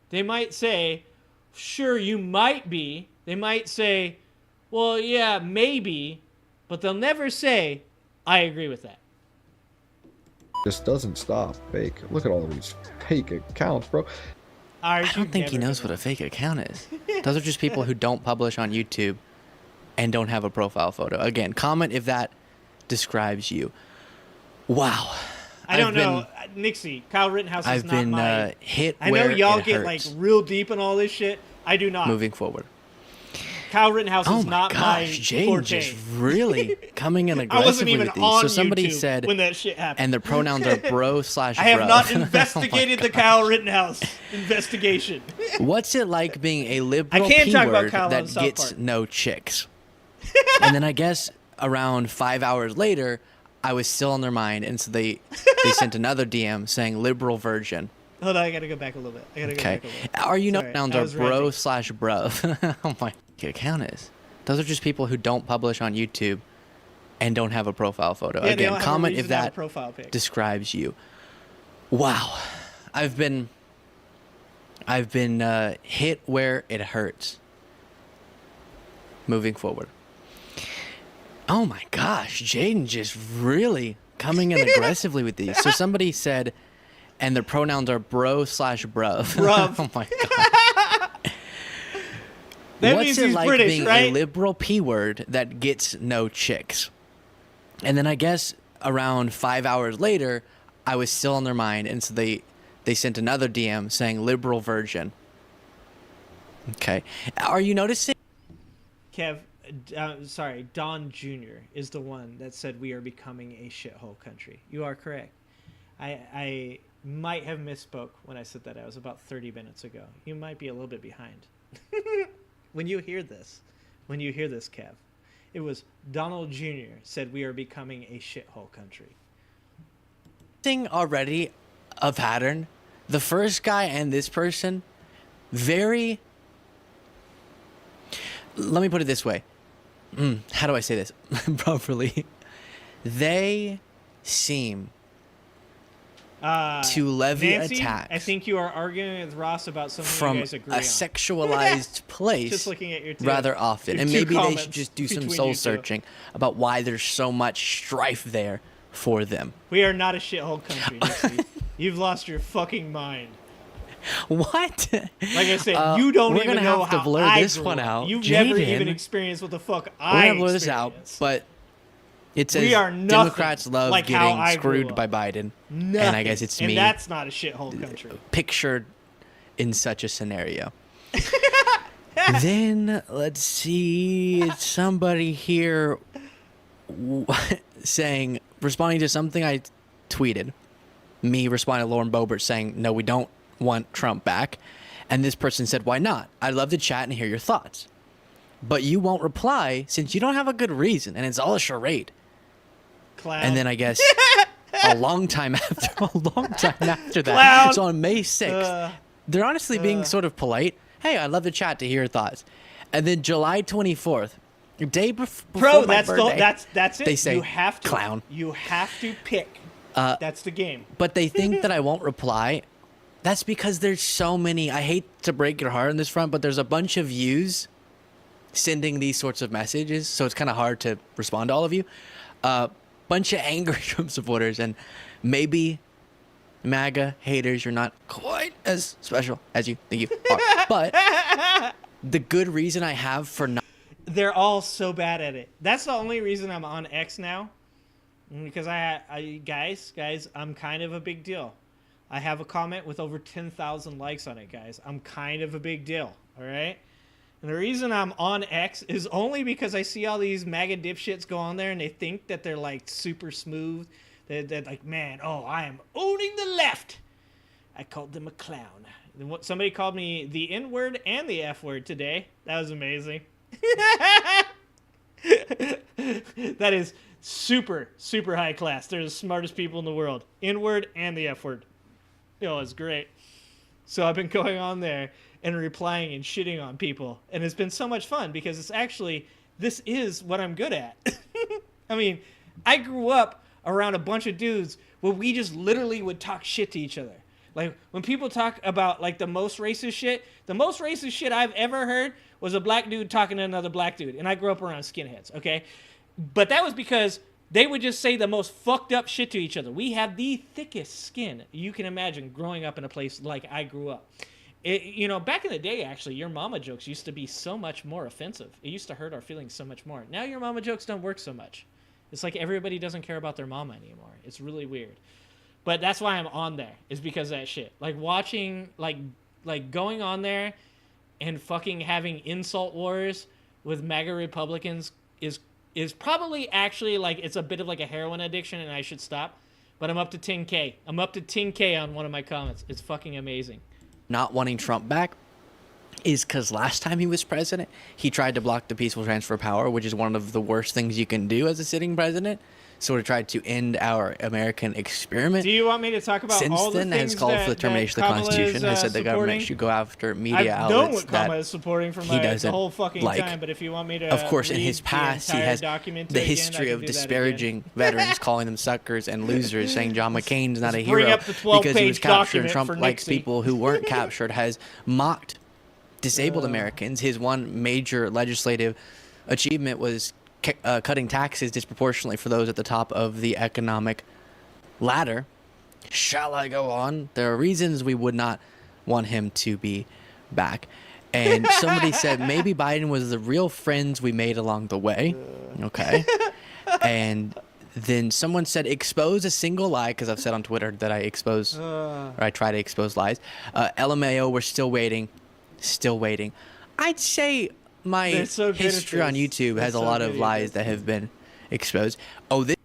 They might say, sure, you might be. They might say, well, yeah, maybe. But they'll never say, I agree with that. This doesn't stop. Fake. Look at all these fake accounts, bro. I don't think he knows what a fake account is. Those are just people who don't publish on YouTube and don't have a profile photo. Again, comment if that describes you. Wow. I don't know. Nixie, Kyle Rittenhouse is not my... hit I know y'all get like real deep in all this shit. I do not. Moving forward. Kyle Rittenhouse is not my Jane just really coming in aggressively with these. So somebody said when that shit happened, and their pronouns are bro/bro. I have not investigated the Kyle Rittenhouse investigation. What's it like being a liberal P-word that gets no chicks? And then I guess around 5 hours later, I was still on their mind, and so they sent another DM saying liberal virgin. Hold on, I gotta go back a little bit. Okay. Are you pronouns are bro/bro? Oh my account is. Those are just people who don't publish on YouTube and don't have a profile photo. Yeah, again, comment if that describes you. Wow. I've been hit where it hurts. Moving forward. Oh my gosh, Jaden just really coming in aggressively with these. So somebody said, and their pronouns are bro/bruv. Bruv. Oh my god. What's it like British, being right? a liberal P-word that gets no chicks? And then I guess around 5 hours later, I was still on their mind, and so they sent another DM saying liberal virgin. Okay. Are you noticing? Kev, sorry, Don Jr. is the one that said we are becoming a shithole country. You are correct. I might have misspoke when I said that. I was about 30 minutes ago. You might be a little bit behind. when you hear this, Kev, it was Donald Jr. said we are becoming a shithole country. Thing already a pattern. The first guy and this person, very. Let me put it this way. How do I say this properly? They seem to levy Nancy, attacks. I think you are arguing with Ross about something from you guys agree a on. sexualized place Just looking at your rather often. your And two maybe they comments should just do some between soul you two. searching about why there's so much strife there for them. We are not a shithole country, Nixie. You've lost your fucking mind. What? Like I said, you don't we're even gonna know have to how blur I this grew one up. out. You've never Jaden, even experienced what the fuck we're I gonna blur this out, but it says We are nothing Democrats love like how getting I grew screwed up. by Biden. Nothing. And I guess it's and me that's not a shithole country. pictured in such a scenario. Then let's see, it's somebody here saying, responding to something I tweeted. Me responding to Lauren Boebert saying, no, we don't want Trump back. And this person said, why not? I'd love to chat and hear your thoughts. But you won't reply since you don't have a good reason, and it's all a charade. Clown. And then I guess a long time after that, Clown. so on May 6th, they're honestly being sort of polite. Hey, I'd love to chat to hear your thoughts. And then July 24th, day before Bro, my that's birthday, that's it. they say, you have to clown. You have to pick. That's the game. But they think that I won't reply. That's because there's so many. I hate to break your heart on this front, but there's a bunch of yous sending these sorts of messages, so it's kind of hard to respond to all of you. Bunch of angry Trump supporters, and maybe MAGA haters, you're not quite as special as you think you are. But the good reason I have for not... They're all so bad at it. That's the only reason I'm on X now. Because guys, I'm kind of a big deal. I have a comment with over 10,000 likes on it, guys. I'm kind of a big deal, all right? And the reason I'm on X is only because I see all these MAGA dipshits go on there and they think that they're like super smooth. They're like, man, oh, I am owning the left. I called them a clown. Somebody called me the N-word and the F-word today. That was amazing. That is super, super high class. They're the smartest people in the world. N-word and the F-word. Oh, it's great. So I've been going on there and replying and shitting on people. And it's been so much fun because it's actually, this is what I'm good at. I mean, I grew up around a bunch of dudes where we just literally would talk shit to each other. Like, when people talk about, like, the most racist shit I've ever heard was a black dude talking to another black dude. And I grew up around skinheads, okay? But that was because they would just say the most fucked up shit to each other. We have the thickest skin you can imagine growing up in a place like I grew up. Back in the day, actually, your mama jokes used to be so much more offensive. It used to hurt our feelings so much more. Now your mama jokes don't work so much. It's like everybody doesn't care about their mama anymore. It's really weird. But that's why I'm on there, is because of that shit. Like, watching, like going on there and fucking having insult wars with MAGA Republicans is probably actually, like, it's a bit of like a heroin addiction and I should stop. But I'm up to 10K. I'm up to 10K on one of my comments. It's fucking amazing. Not wanting Trump back is because last time he was president, he tried to block the peaceful transfer of power, which is one of the worst things you can do as a sitting president. Sort of tried to end our American experiment. Do you want me to talk about Since all the then, things has called for the termination of the Constitution. Has said the government should go after media I've known outlets what Kama that is supporting for he doesn't the whole fucking like. time, but if you want me to Of course, in read his past, the he entire has document the again, history I of can do that disparaging veterans, calling them suckers and losers, saying John McCain's not a Let's bring hero up the 12-page because he was captured. document Trump for likes Nixie. people who weren't captured, has mocked disabled Americans. His one major legislative achievement was cutting taxes disproportionately for those at the top of the economic ladder. Shall I go on? There are reasons we would not want him to be back. And somebody said maybe Biden was the real friends we made along the way. Okay. And then someone said expose a single lie, because I've said on Twitter that I expose or I try to expose lies. LMAO, we're still waiting. Still waiting. I'd say my history on YouTube has a lot of lies that have been exposed. Oh, this.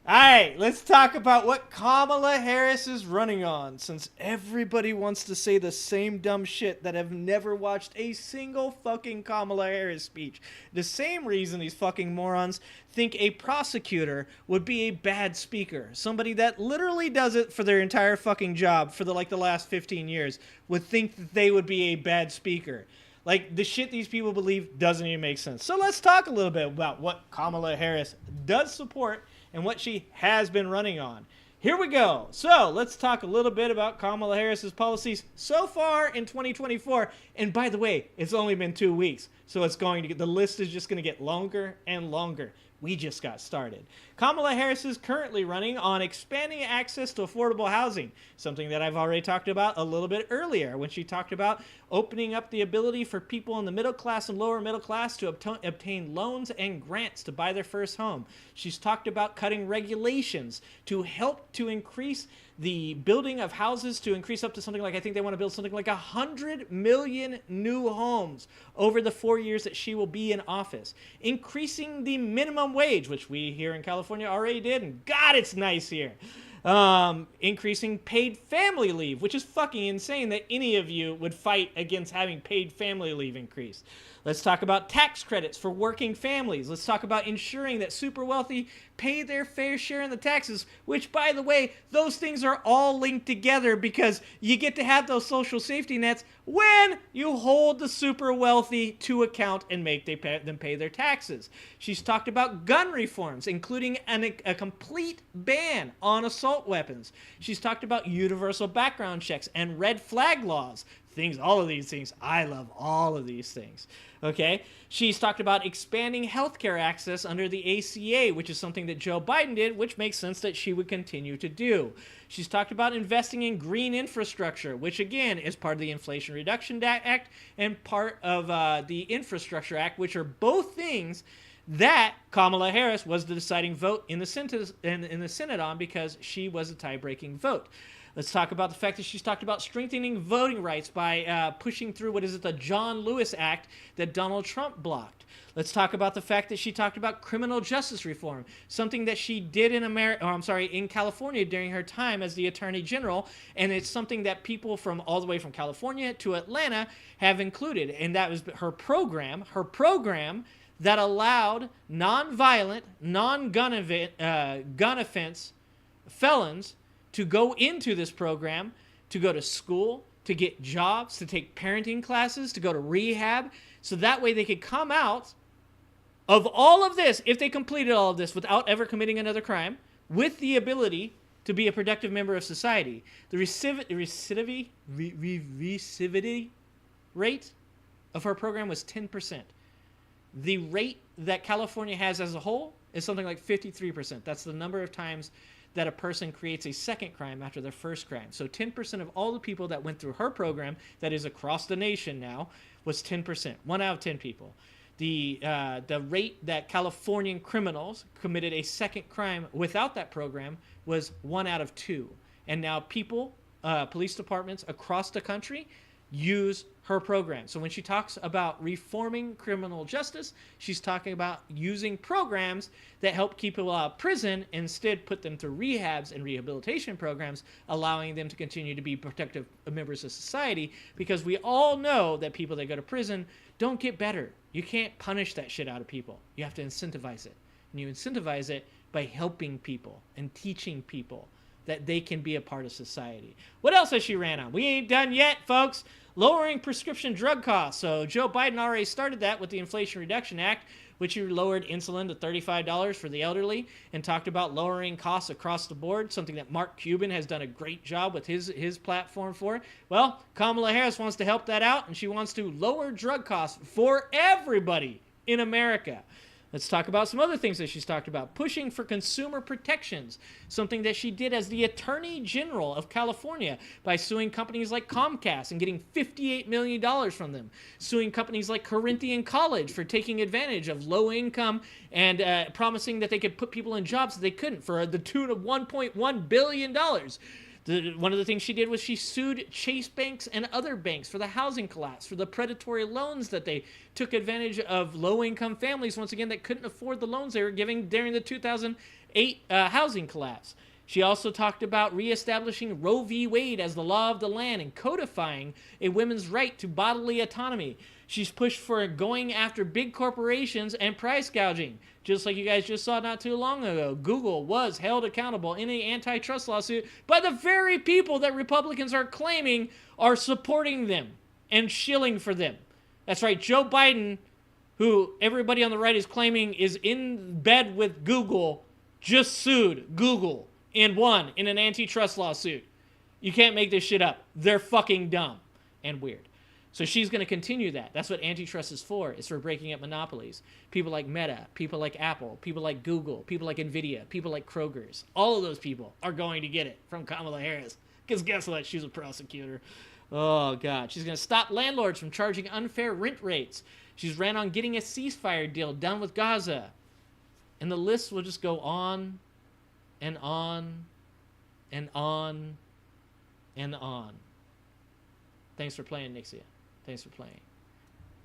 All right, let's talk about what Kamala Harris is running on, since everybody wants to say the same dumb shit that have never watched a single fucking Kamala Harris speech. The same reason these fucking morons think a prosecutor would be a bad speaker. Somebody that literally does it for their entire fucking job for the last 15 years would think that they would be a bad speaker. Like, the shit these people believe doesn't even make sense. So let's talk a little bit about what Kamala Harris does support and what she has been running on. Here we go. So let's talk a little bit about Kamala Harris's policies so far in 2024. And by the way, it's only been 2 weeks. So it's going to get, the list is just going to get longer and longer. We just got started. Kamala Harris is currently running on expanding access to affordable housing, something that I've already talked about a little bit earlier when she talked about opening up the ability for people in the middle class and lower middle class to obtain loans and grants to buy their first home. She's talked about cutting regulations to help to increase the building of houses, to increase up to something like, I think they want to build something like 100 million new homes over the 4 years that she will be in office. Increasing the minimum wage, which we here in California already did, and God, it's nice here. Increasing paid family leave, which is fucking insane that any of you would fight against having paid family leave increased. Let's talk about tax credits for working families. Let's talk about ensuring that super wealthy pay their fair share in the taxes, which, by the way, those things are all linked together because you get to have those social safety nets when you hold the super wealthy to account and make them pay their taxes. She's talked about gun reforms, including a complete ban on assault weapons. She's talked about universal background checks and red flag laws. All of these things. I love all of these things. Okay? She's talked about expanding healthcare access under the ACA, which is something that Joe Biden did, which makes sense that she would continue to do. She's talked about investing in green infrastructure, which again is part of the Inflation Reduction Act and part of the Infrastructure Act, which are both things that Kamala Harris was the deciding vote in the Senate on because she was a tie-breaking vote. Let's talk about the fact that she's talked about strengthening voting rights by pushing through, the John Lewis Act that Donald Trump blocked. Let's talk about the fact that she talked about criminal justice reform, something that she did in California during her time as the Attorney General, and it's something that people from all the way from California to Atlanta have included, and that was her program that allowed non-violent, gun offense felons to go into this program, to go to school, to get jobs, to take parenting classes, to go to rehab, so that way they could come out of all of this, if they completed all of this without ever committing another crime, with the ability to be a productive member of society. The recidivity rate of her program was 10%. The rate that California has as a whole is something like 53%. That's the number of times that a person creates a second crime after their first crime. So 10% of all the people that went through her program, that is across the nation now, was 10%. 1 out of 10 people. The rate that Californian criminals committed a second crime without that program was 1 out of 2. And now people, police departments across the country use her program. So when she talks about reforming criminal justice, she's talking about using programs that help keep people out of prison, instead put them through rehabs and rehabilitation programs, allowing them to continue to be productive members of society, because we all know that people that go to prison don't get better. You can't punish that shit out of people. You have to incentivize it. And you incentivize it by helping people and teaching people that they can be a part of society. What else has she ran on? We ain't done yet, folks. Lowering prescription drug costs. So Joe Biden already started that with the Inflation Reduction Act, which lowered insulin to $35 for the elderly and talked about lowering costs across the board, something that Mark Cuban has done a great job with his platform for. Well, Kamala Harris wants to help that out, and she wants to lower drug costs for everybody in America. Let's talk about some other things that she's talked about. Pushing for consumer protections, something that she did as the Attorney General of California by suing companies like Comcast and getting $58 million from them. Suing companies like Corinthian College for taking advantage of low income and promising that they could put people in jobs that they couldn't for the tune of $1.1 billion. One of the things she did was she sued Chase banks and other banks for the housing collapse, for the predatory loans that they took advantage of low-income families, once again, that couldn't afford the loans they were giving during the 2008 housing collapse. She also talked about reestablishing Roe v. Wade as the law of the land and codifying a women's right to bodily autonomy. She's pushed for going after big corporations and price gouging. Just like you guys just saw not too long ago, Google was held accountable in an antitrust lawsuit by the very people that Republicans are claiming are supporting them and shilling for them. That's right, Joe Biden, who everybody on the right is claiming is in bed with Google, just sued Google and won in an antitrust lawsuit. You can't make this shit up. They're fucking dumb and weird. So she's going to continue that. That's what antitrust is for. It's for breaking up monopolies. People like Meta, people like Apple, people like Google, people like Nvidia, people like Kroger's. All of those people are going to get it from Kamala Harris. Because guess what? She's a prosecutor. Oh, God. She's going to stop landlords from charging unfair rent rates. She's ran on getting a ceasefire deal done with Gaza. And the list will just go on and on and on and on. Thanks for playing, Nixia. Thanks for playing.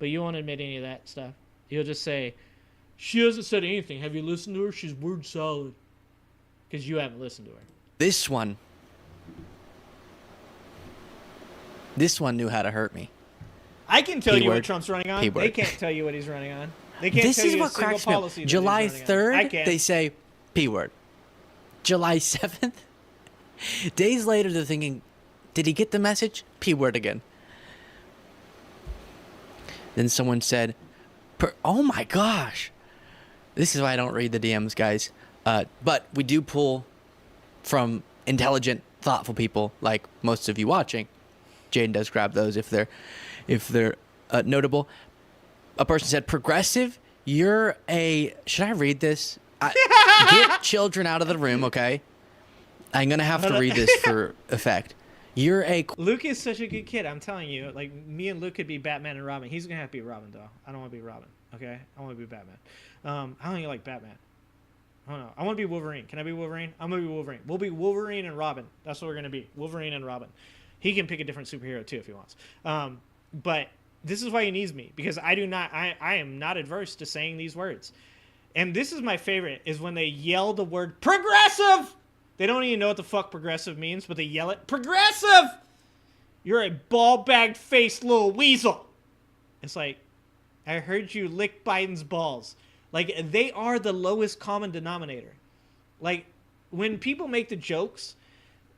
But you won't admit any of that stuff. You'll just say, she hasn't said anything. Have you listened to her? She's word solid. Because you haven't listened to her. This one knew how to hurt me. I can tell you what Trump's running on. They can't tell you what he's running on. They can't tell you a single policy. July 3rd, they say P-word. July 7th, days later, they're thinking, did he get the message? P-word again. Then someone said, oh my gosh. This is why I don't read the DMs, guys. But we do pull from intelligent, thoughtful people, like most of you watching. Jaden does grab those if they're notable. A person said, progressive, you're a... Should I read this? Get children out of the room, okay? I'm going to have to read this for effect. You're a... Luke is such a good kid. I'm telling you. Like, me and Luke could be Batman and Robin. He's going to have to be Robin, though. I don't want to be Robin, okay? I want to be Batman. I don't even like Batman. I don't know. I want to be Wolverine. Can I be Wolverine? I'm going to be Wolverine. We'll be Wolverine and Robin. That's what we're going to be. Wolverine and Robin. He can pick a different superhero, too, if he wants. But this is why he needs me. Because I am not adverse to saying these words. And this is my favorite, is when they yell the word progressive. They don't even know what the fuck progressive means, but they yell it, progressive! You're a ball-bagged faced little weasel. It's like, I heard you lick Biden's balls. Like, they are the lowest common denominator. Like, when people make the jokes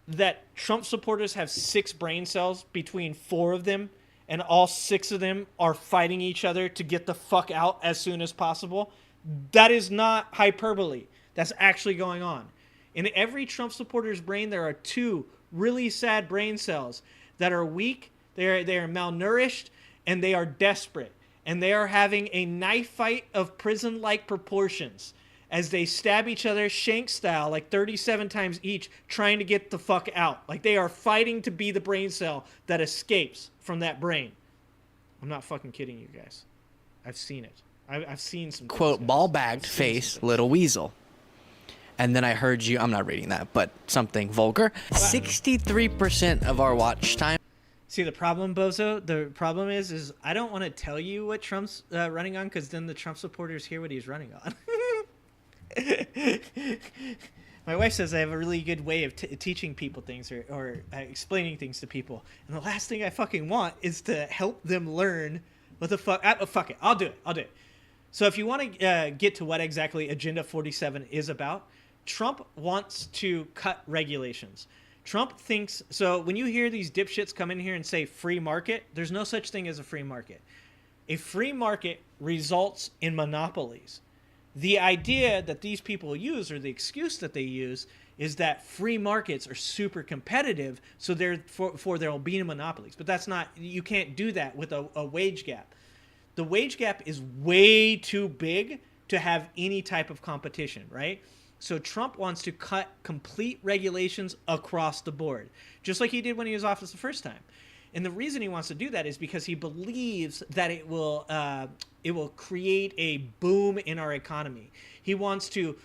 that Trump supporters have 6 brain cells between 4 of them, and all 6 of them are fighting each other to get the fuck out as soon as possible, that is not hyperbole. That's actually going on. In every Trump supporter's brain, there are 2 really sad brain cells that are weak, they are malnourished, and they are desperate. And they are having a knife fight of prison-like proportions as they stab each other shank style, like 37 times each, trying to get the fuck out. Like, they are fighting to be the brain cell that escapes from that brain. I'm not fucking kidding you guys. I've seen it. I've seen some... Quote, ball-bagged face, little weasel. And then I heard you, I'm not reading that, but something vulgar. 63% of our watch time. See, the problem, Bozo, the problem is I don't want to tell you what Trump's running on, because then the Trump supporters hear what he's running on. My wife says I have a really good way of teaching people things or explaining things to people. And the last thing I fucking want is to help them learn what the fuck. Fuck it. I'll do it. So if you want to get to what exactly Agenda 47 is about, Trump wants to cut regulations. Trump thinks, so when you hear these dipshits come in here and say free market, there's no such thing as a free market. A free market results in monopolies. The idea that these people use, or the excuse that they use, is that free markets are super competitive, so therefore there will be monopolies. But that's not, you can't do that with a wage gap. The wage gap is way too big to have any type of competition, right? So Trump wants to cut complete regulations across the board, just like he did when he was office the first time. And the reason he wants to do that is because he believes that it will create a boom in our economy. He wants to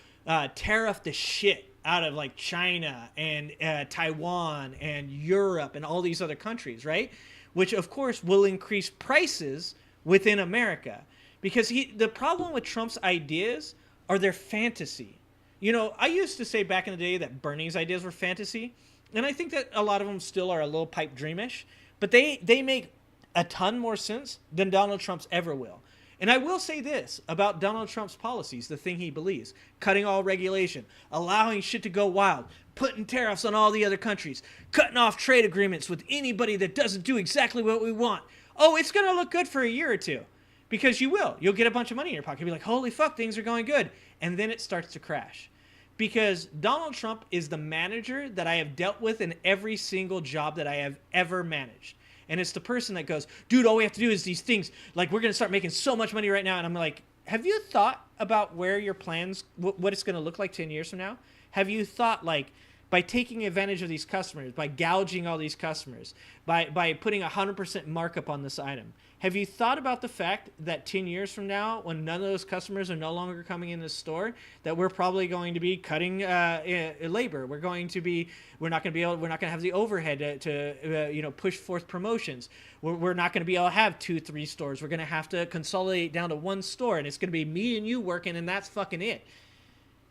tariff the shit out of like China and Taiwan and Europe and all these other countries, right? Which of course will increase prices within America, because the problem with Trump's ideas are their fantasy. You know, I used to say back in the day that Bernie's ideas were fantasy, and I think that a lot of them still are a little pipe dreamish, but they make a ton more sense than Donald Trump's ever will. And I will say this about Donald Trump's policies, the thing he believes: cutting all regulation, allowing shit to go wild, putting tariffs on all the other countries, cutting off trade agreements with anybody that doesn't do exactly what we want. Oh, it's going to look good for a year or two, because you will. You'll get a bunch of money in your pocket. You'll be like, holy fuck, things are going good. And then it starts to crash. Because Donald Trump is the manager that I have dealt with in every single job that I have ever managed. And it's the person that goes, dude, all we have to do is these things. Like, we're going to start making so much money right now. And I'm like, have you thought about where your plans, what it's going to look like 10 years from now? Have you thought, like, by taking advantage of these customers, by gouging all these customers, by putting 100% markup on this item, have you thought about the fact that 10 years from now, when none of those customers are no longer coming in the store, that we're probably going to be cutting labor? We're not going to have the overhead to push forth promotions. We're not going to be able to have 2-3 stores. We're going to have to consolidate down to one store, and it's going to be me and you working, and that's fucking it.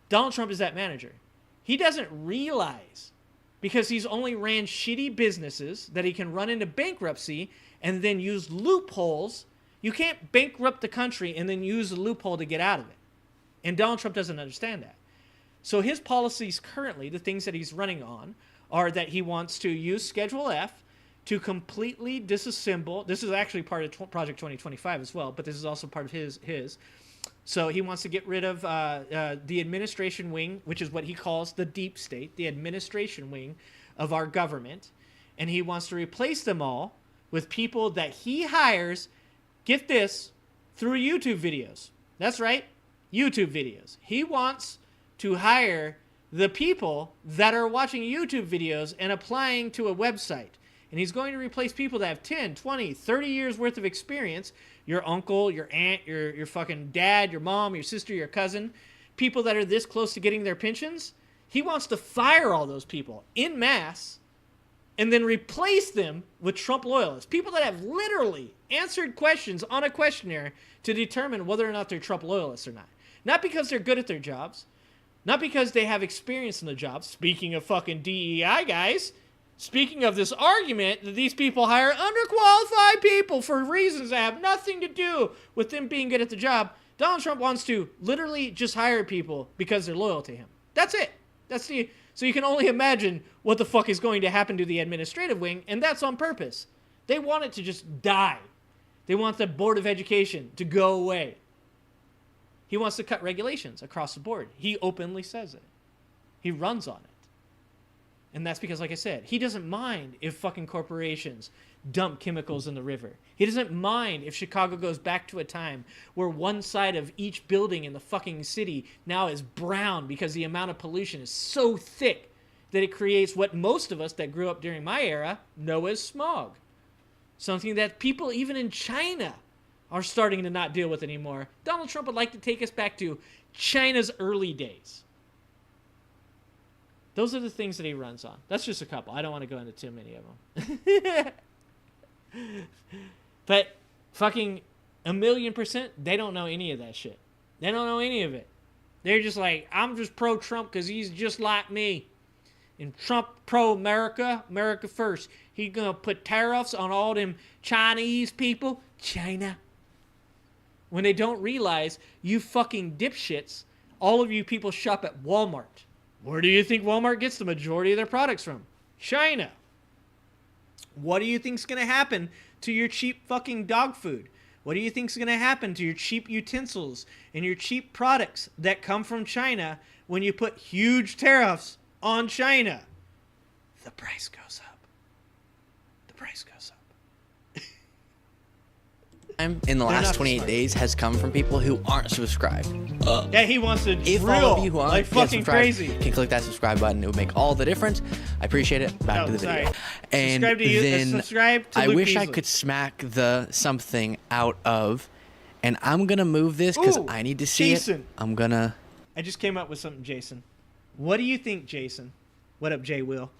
Donald Trump is that manager. He doesn't realize, because he's only ran shitty businesses, that he can run into bankruptcy and then use loopholes. You can't bankrupt the country and then use a loophole to get out of it. And Donald Trump doesn't understand that. So his policies currently, the things that he's running on, are that he wants to use Schedule F to completely disassemble. This is actually part of Project 2025 as well, but this is also part of his. So he wants to get rid of the administration wing, which is what he calls the deep state, the administration wing of our government. And he wants to replace them all with people that he hires, get this, through YouTube videos. That's right, YouTube videos. He wants to hire the people that are watching YouTube videos and applying to a website. And he's going to replace people that have 10, 20, 30 years worth of experience. Your uncle, your aunt, your fucking dad, your mom, your sister, your cousin. People that are this close to getting their pensions. He wants to fire all those people en masse and then replace them with Trump loyalists. People that have literally answered questions on a questionnaire to determine whether or not they're Trump loyalists or not. Not because they're good at their jobs. Not because they have experience in the job. Speaking of fucking DEI guys, speaking of this argument that these people hire underqualified people for reasons that have nothing to do with them being good at the job, Donald Trump wants to literally just hire people because they're loyal to him. That's it. So you can only imagine what the fuck is going to happen to the administrative wing, and that's on purpose. They want it to just die. They want the Board of Education to go away. He wants to cut regulations across the board. He openly says it. He runs on it. And that's because, like I said, he doesn't mind if fucking corporations dump chemicals in the river. He doesn't mind if Chicago goes back to a time where one side of each building in the fucking city now is brown because the amount of pollution is so thick that it creates what most of us that grew up during my era know as smog. Something that people even in China are starting to not deal with anymore. Donald Trump would like to take us back to China's early days. Those are the things that he runs on. That's just a couple. I don't want to go into too many of them. But fucking 1,000,000%, they don't know any of that shit. They don't know any of it. They're just like, I'm just pro-Trump because he's just like me. And Trump pro-America, America first. He's going to put tariffs on all them Chinese people. China. When they don't realize, you fucking dipshits, all of you people shop at Walmart. Where do you think Walmart gets the majority of their products from? China. What do you think's going to happen to your cheap fucking dog food? What do you think's going to happen to your cheap utensils and your cheap products that come from China when you put huge tariffs on China? The price goes up. The price goes up. In the last 28 days has come from people who aren't subscribed. Yeah, he wants to if drill all of you who aren't like fucking crazy. Can click that subscribe button. It would make all the difference. I appreciate it. Back to the video. And subscribe to you. Then Subscribe to I Luke wish Beasley. I could smack the something out of, and I'm gonna move this because I need to see Jason. it. I'm gonna I just came up with something, Jason. What do you think, Jason? What up, Jay Will?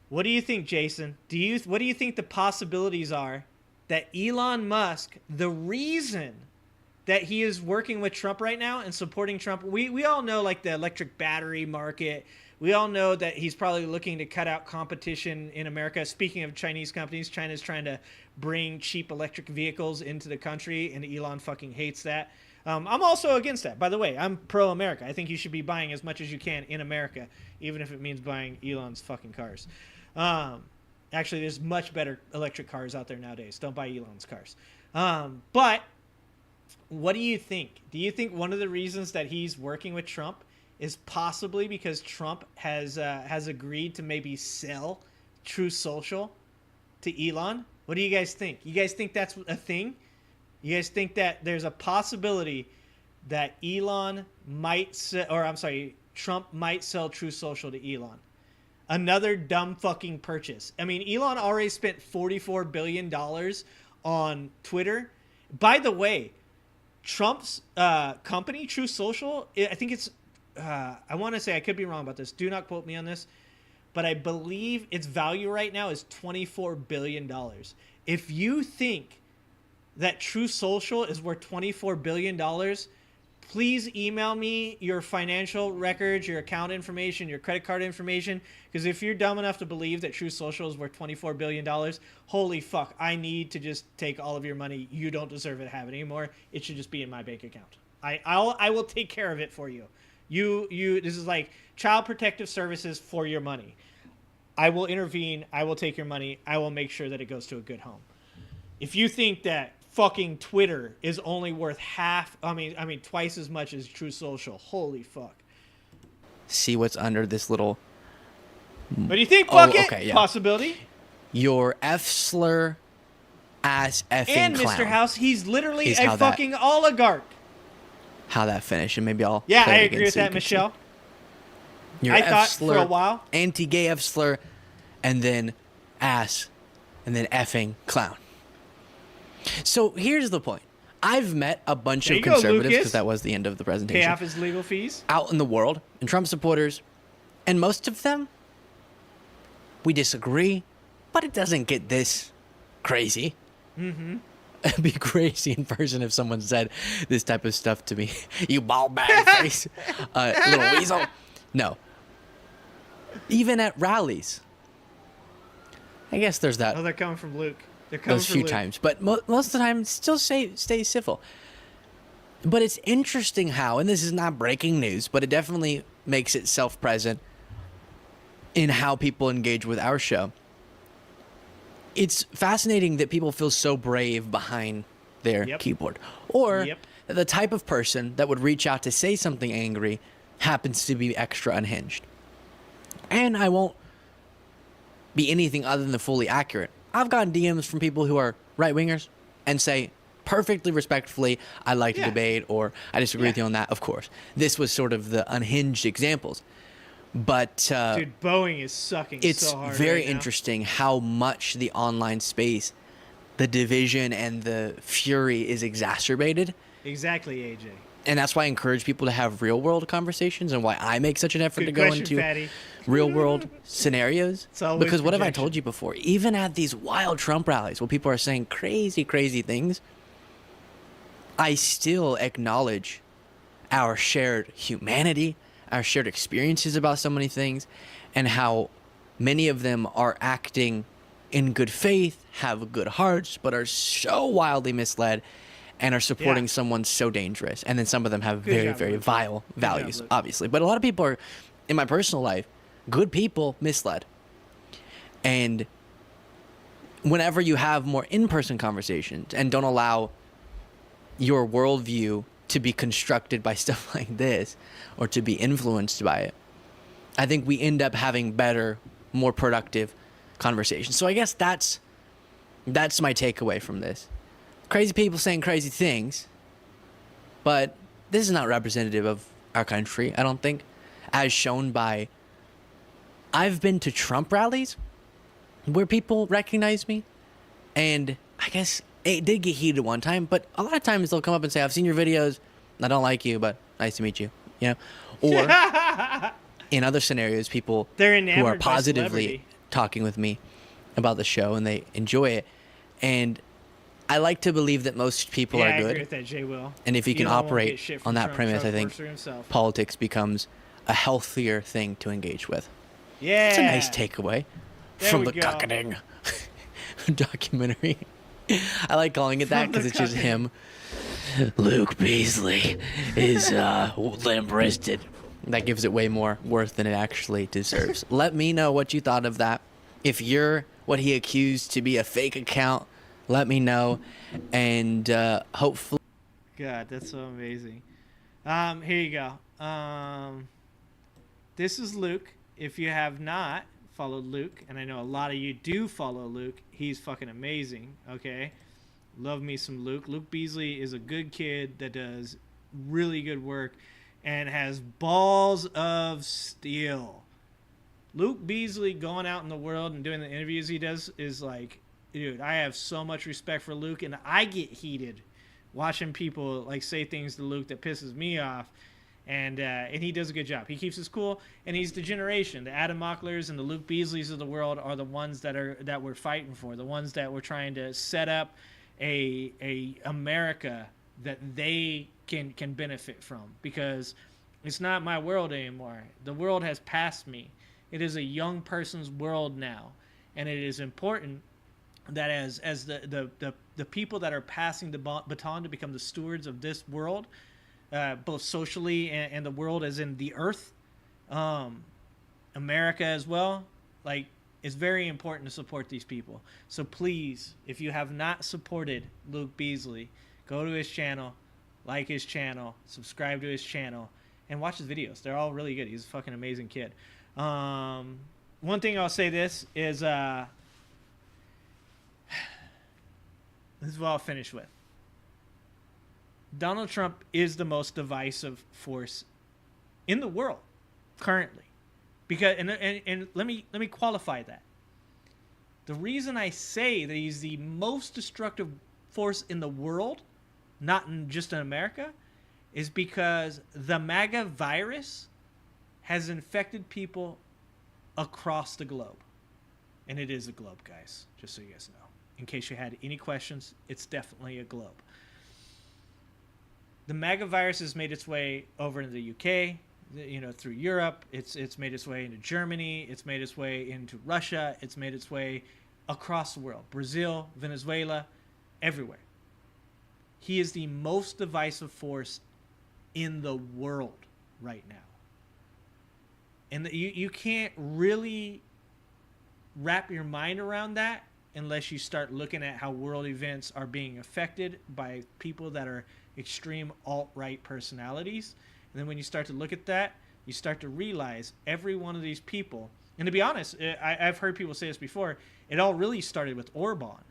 What do you think, Jason? What do you think the possibilities are that Elon Musk, the reason that he is working with Trump right now and supporting Trump, we all know like the electric battery market. We all know that he's probably looking to cut out competition in America. Speaking of Chinese companies, China's trying to bring cheap electric vehicles into the country, and Elon fucking hates that. I'm also against that. By the way, I'm pro-America. I think you should be buying as much as you can in America, even if it means buying Elon's fucking cars. Actually, there's much better electric cars out there nowadays. Don't buy Elon's cars. But what do you think? Do you think one of the reasons that he's working with Trump is possibly because Trump has agreed to maybe sell Truth Social to Elon? What do you guys think? You guys think that's a thing? You guys think that there's a possibility that Trump might sell Truth Social to Elon? Another dumb fucking purchase. I mean, Elon already spent $44 billion on Twitter. By the way, Trump's company, Truth Social, I think it's, I want to say, I could be wrong about this. Do not quote me on this. But I believe its value right now is $24 billion. If you think that Truth Social is worth $24 billion, please email me your financial records, your account information, your credit card information. Because if you're dumb enough to believe that Truth Social is worth $24 billion, holy fuck, I need to just take all of your money. You don't deserve it to have it anymore. It should just be in my bank account. I will take care of it for you. This is like Child Protective Services for your money. I will intervene. I will take your money. I will make sure that it goes to a good home. If you think that fucking Twitter is only worth twice as much as Truth Social, holy fuck. See what's under this little... What do you think, Bucket? Okay, yeah. Possibility? Your F-slur ass effing and clown. Mr. House, he's literally a fucking oligarch. How that finished, and maybe I'll... Yeah, I agree with that, Michelle. I thought for a while. Anti-gay F-slur, and then ass, and then effing clown. So here's the point. I've met a bunch of conservatives, because that was the end of the presentation. Pay off his legal fees. Out in the world, and Trump supporters, and most of them, we disagree, but it doesn't get this crazy. Mm-hmm. It'd be crazy in person if someone said this type of stuff to me. You bald bag face, little weasel. No. Even at rallies. I guess there's that. Oh, they're coming from Luke. They're coming those few times, but most of the time, still stay civil. But it's interesting how, and this is not breaking news, but it definitely makes itself present in how people engage with our show. It's fascinating that people feel so brave behind their keyboard, or the type of person that would reach out to say something angry happens to be extra unhinged. And I won't be anything other than fully accurate. I've gotten DMs from people who are right-wingers and say perfectly respectfully, I like to debate, or I disagree with you on that, of course. This was sort of the unhinged examples. But dude, Boeing is sucking so hard. It's very interesting how much the online space, the division and the fury is exacerbated. Exactly, AJ. And that's why I encourage people to have real-world conversations, and why I make such an effort to go into real-world scenarios. Because what have I told you before? Even at these wild Trump rallies where people are saying crazy, crazy things, I still acknowledge our shared humanity, our shared experiences about so many things, and how many of them are acting in good faith, have good hearts, but are so wildly misled and are supporting someone so dangerous. And then some of them have very, very vile values, obviously. But a lot of people are, in my personal life, good people misled. And whenever you have more in-person conversations and don't allow your worldview to be constructed by stuff like this, or to be influenced by it, I think we end up having better, more productive conversations. So I guess that's my takeaway from this. Crazy people saying crazy things, but this is not representative of our country, I don't think, as shown by... I've been to Trump rallies where people recognize me, and I guess it did get heated one time, but a lot of times they'll come up and say, I've seen your videos, I don't like you, but nice to meet you. you know, or in other scenarios, people They're who enamored are by positively celebrity. talking with me about the show and they enjoy it. And I like to believe that most people Yeah, are I good. agree with that, Jay Will. And if you can Elon won't operate get shit on from that Trump. premise, Trump I think works for himself. politics becomes a healthier thing to engage with. Yeah. It's a nice takeaway There from we the go. cuckolding documentary. I like calling it that From the because it's just cuckolding. him. Luke Beasley is limp-wristed. That gives it way more worth than it actually deserves. Let me know what you thought of that. If you're what he accused to be a fake account, let me know. And hopefully... God, that's so amazing. Here you go. This is Luke. If you have not followed Luke, and I know a lot of you do follow Luke, he's fucking amazing, okay? Love me some Luke. Luke Beasley is a good kid that does really good work and has balls of steel. Luke Beasley going out in the world and doing the interviews he does is like, dude, I have so much respect for Luke, and I get heated watching people like say things to Luke that pisses me off. And he does a good job. He keeps us cool, and he's the generation. The Adam Mocklers and the Luke Beasleys of the world are the ones that we're fighting for, the ones that we're trying to set up a America that they can benefit from, because it's not my world anymore. The world has passed me. It is a young person's world now, and it is important that as the people that are passing the baton to become the stewards of this world, both socially and the world as in the earth, America as well, like, it's very important to support these people. So please, if you have not supported Luke Beasley, go to his channel, like his channel, subscribe to his channel, and watch his videos. They're all really good. He's a fucking amazing kid. One thing I'll say this is, this is what I'll finish with. Donald Trump is the most divisive force in the world currently, because and let me qualify that. The reason I say that he's the most destructive force in the world, not just in America, is because the MAGA virus has infected people across the globe, and it is a globe, guys. Just so you guys know, in case you had any questions, it's definitely a globe. The MAGA virus has made its way over into the UK, through Europe. It's made its way into Germany. It's made its way into Russia. It's made its way across the world. Brazil, Venezuela, everywhere. He is the most divisive force in the world right now. And you can't really wrap your mind around that unless you start looking at how world events are being affected by people that are extreme alt-right personalities. And then when you start to look at that, you start to realize every one of these people, and to be honest, I've heard people say this before, it all really started with Orban,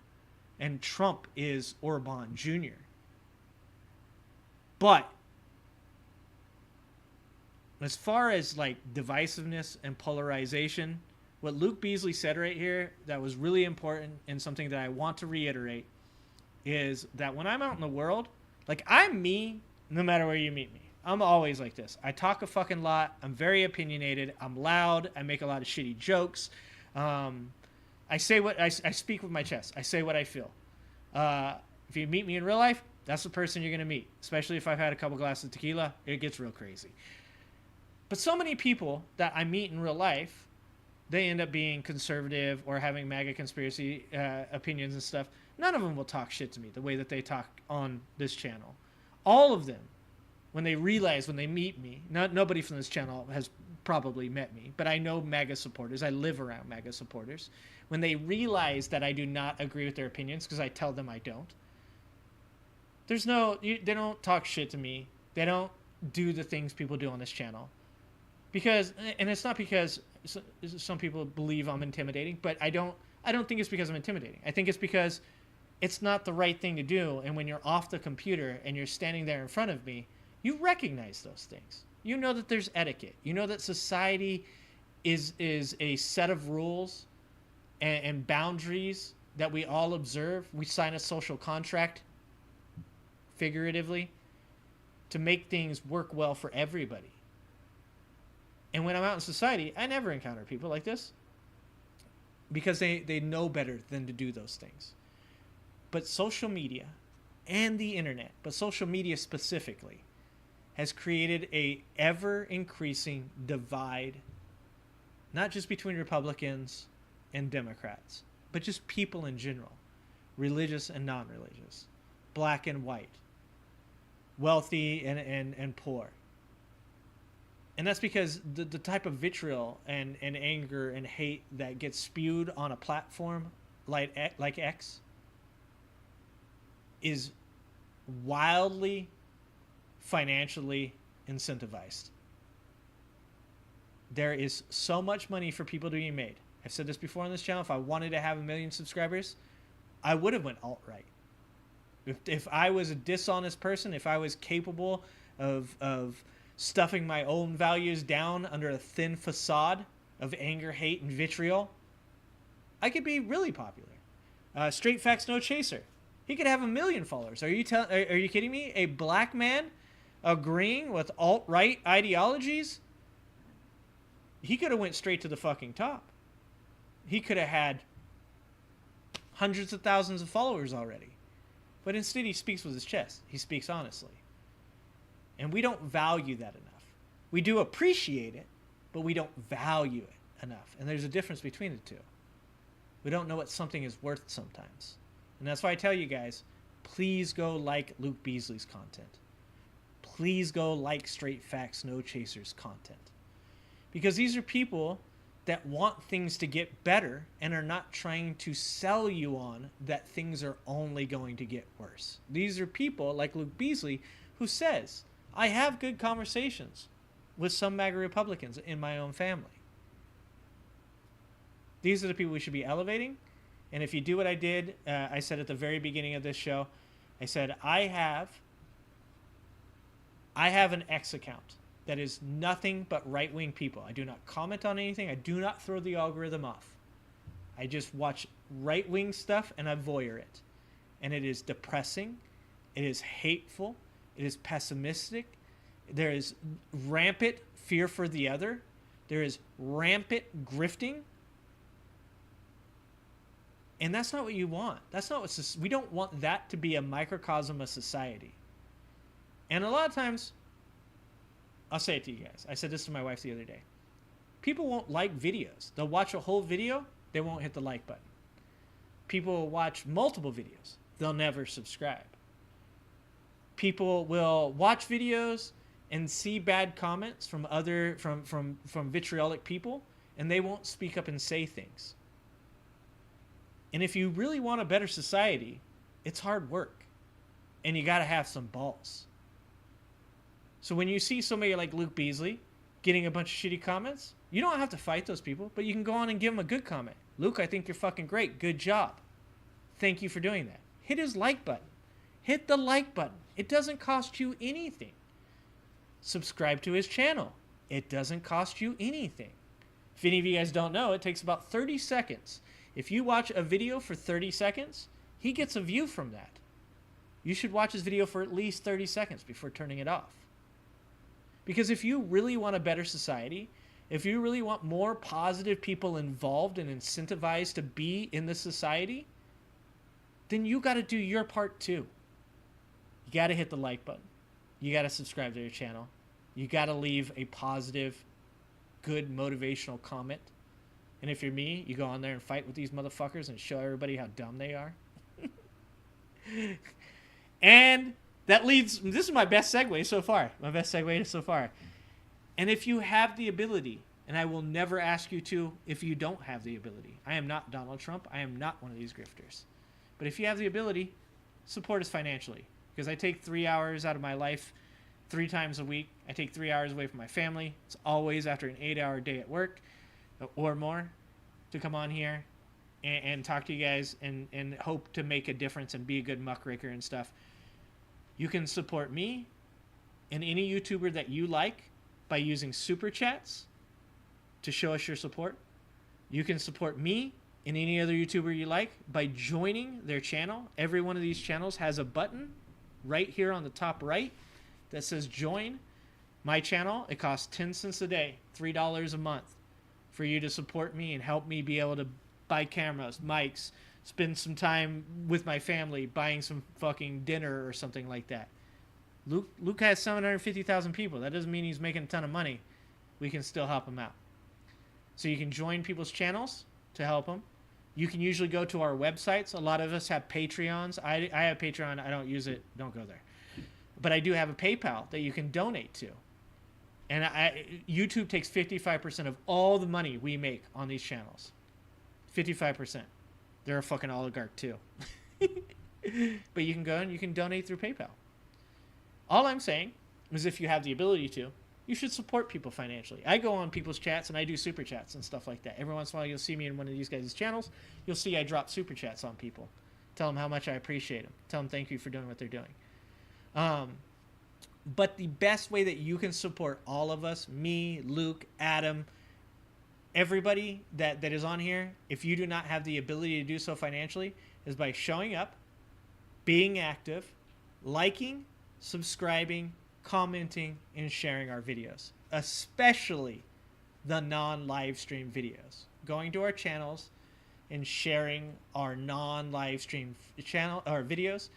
and Trump is Orban Jr. But as far as like divisiveness and polarization, what Luke Beasley said right here that was really important and something that I want to reiterate is that when I'm out in the world, like, I'm me no matter where you meet me. I'm always like this. I talk a fucking lot. I'm very opinionated. I'm loud. I make a lot of shitty jokes. I say what I speak with my chest. I say what I feel. If you meet me in real life, that's the person you're going to meet. Especially if I've had a couple glasses of tequila, it gets real crazy. But so many people that I meet in real life, they end up being conservative or having MAGA conspiracy opinions and stuff. None of them will talk shit to me the way that they talk on this channel. All of them, when they meet me, nobody from this channel has probably met me, but I know MAGA supporters. I live around MAGA supporters. When they realize that I do not agree with their opinions, because I tell them I don't, they don't talk shit to me. They don't do the things people do on this channel. And it's not because some people believe I'm intimidating, but I don't think it's because I'm intimidating. I think it's because it's not the right thing to do. And when you're off the computer and you're standing there in front of me, you recognize those things. You know that there's etiquette. You know that society is a set of rules and boundaries that we all observe. We sign a social contract, figuratively, to make things work well for everybody. And when I'm out in society, I never encounter people like this because they know better than to do those things. But social media and the internet, but social media specifically, has created a ever-increasing divide, not just between Republicans and Democrats, but just people in general, religious and non-religious, black and white, wealthy and poor. And that's because the type of vitriol and anger and hate that gets spewed on a platform like X is wildly financially incentivized. There is so much money for people to be made. I've said this before on this channel. If I wanted to have 1 million subscribers, I would have went alt-right. If I was a dishonest person, if I was capable of stuffing my own values down under a thin facade of anger, hate, and vitriol, I could be really popular. Straight Facts No Chaser. He could have 1 million followers. Are you kidding me? A black man agreeing with alt-right ideologies? He could have went straight to the fucking top. He could have had hundreds of thousands of followers already. But instead he speaks with his chest. He speaks honestly. And we don't value that enough. We do appreciate it, but we don't value it enough. And there's a difference between the two. We don't know what something is worth sometimes. And that's why I tell you guys, please go like Luke Beasley's content. Please go like Straight Facts No Chasers content. Because these are people that want things to get better and are not trying to sell you on that things are only going to get worse. These are people like Luke Beasley who says, I have good conversations with some MAGA Republicans in my own family. These are the people we should be elevating. And if you do what I did, I said at the very beginning of this show, I said, I have an X account that is nothing but right-wing people. I do not comment on anything. I do not throw the algorithm off. I just watch right-wing stuff and I voyeur it. And it is depressing. It is hateful. It is pessimistic. There is rampant fear for the other. There is rampant grifting. And that's not what you want. That's not what we don't want that to be a microcosm of society. And a lot of times, I'll say it to you guys. I said this to my wife the other day. People won't like videos. They'll watch a whole video. They won't hit the like button. People will watch multiple videos. They'll never subscribe. People will watch videos and see bad comments from from vitriolic people, and they won't speak up and say things. And if you really want a better society, it's hard work. And you got to have some balls. So when you see somebody like Luke Beasley getting a bunch of shitty comments, you don't have to fight those people, but you can go on and give them a good comment. Luke, I think you're fucking great. Good job. Thank you for doing that. Hit his like button. Hit the like button. It doesn't cost you anything. Subscribe to his channel. It doesn't cost you anything. If any of you guys don't know, it takes about 30 seconds. If you watch a video for 30 seconds, he gets a view from that. You should watch his video for at least 30 seconds before turning it off. Because if you really want a better society, if you really want more positive people involved and incentivized to be in the society, then you got to do your part too. You got to hit the like button. You got to subscribe to your channel. You got to leave a positive, good, motivational comment. And if you're me, you go on there and fight with these motherfuckers and show everybody how dumb they are. And that leads, this is my best segue so far. My best segue so far. And if you have the ability, and I will never ask you to if you don't have the ability. I am not Donald Trump. I am not one of these grifters. But if you have the ability, support us financially. Because I take 3 hours out of my life 3 times a week. I take 3 hours away from my family. It's always after an 8-hour day at work or more to come on here and talk to you guys and hope to make a difference and be a good muckraker and stuff. You can support me and any YouTuber that you like by using super chats to show us your support. You can support me and any other YouTuber you like by joining their channel. Every one of these channels has a button right here on the top right that says join. My channel, it costs 10 cents a day, $3 a month for you to support me and help me be able to buy cameras, mics, spend some time with my family buying some fucking dinner or something like that. Luke has 750,000 people. That doesn't mean he's making a ton of money. We can still help him out. So you can join people's channels to help them. You can usually go to our websites. A lot of us have Patreons. I have Patreon. I don't use it. Don't go there. But I do have a PayPal that you can donate to. And YouTube takes 55% of all the money we make on these channels. 55%. They're a fucking oligarch too. But you can go and you can donate through PayPal. All I'm saying is if you have the ability to, you should support people financially. I go on people's chats and I do super chats and stuff like that. Every once in a while you'll see me in one of these guys' channels. You'll see I drop super chats on people. Tell them how much I appreciate them. Tell them thank you for doing what they're doing. But the best way that you can support all of us, me, Luke, Adam, everybody that is on here, if you do not have the ability to do so financially, is by showing up, being active, liking, subscribing, commenting, and sharing our videos, especially the non-live stream videos. Going to our channels and sharing our non-live stream channel or videos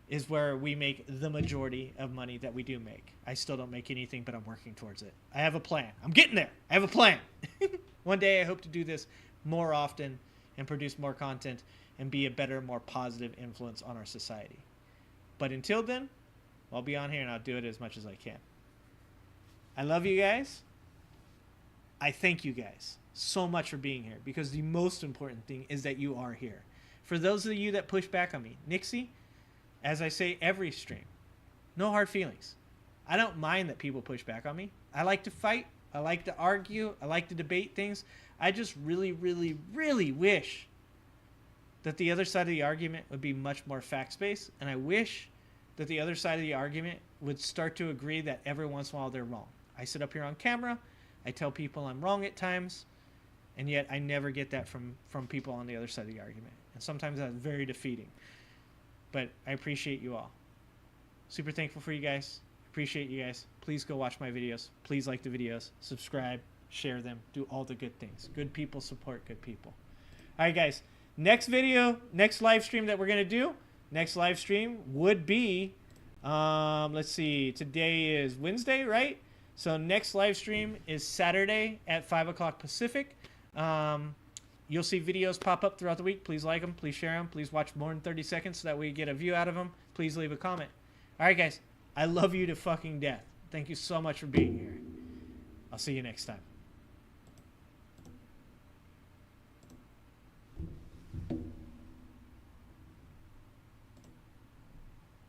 is where we make the majority of money that we do make. I still don't make anything, but I'm working towards it. I have a plan. I'm getting there. I have a plan. One day I hope to do this more often and produce more content and be a better, more positive influence on our society. But until then, I'll be on here and I'll do it as much as I can. I love you guys. I thank you guys so much for being here, because the most important thing is that you are here. For those of you that push back on me, Nixie, as I say every stream, no hard feelings. I don't mind that people push back on me. I like to fight. I like to argue. I like to debate things. I just really, really, really wish that the other side of the argument would be much more fact-based, and I wish that the other side of the argument would start to agree that every once in a while they're wrong. I sit up here on camera, I tell people I'm wrong at times, and yet I never get that from people on the other side of the argument. And sometimes that's very defeating. But I appreciate you all. Super thankful for you guys. Appreciate you guys. Please go watch my videos. Please like the videos. Subscribe. Share them. Do all the good things. Good people support good people. All right, guys. Next video, next live stream that we're going to do, next live stream would be, let's see, today is Wednesday, right? So next live stream is Saturday at 5 o'clock Pacific. You'll see videos pop up throughout the week. Please like them. Please share them. Please watch more than 30 seconds so that we get a view out of them. Please leave a comment. All right, guys. I love you to fucking death. Thank you so much for being here. I'll see you next time.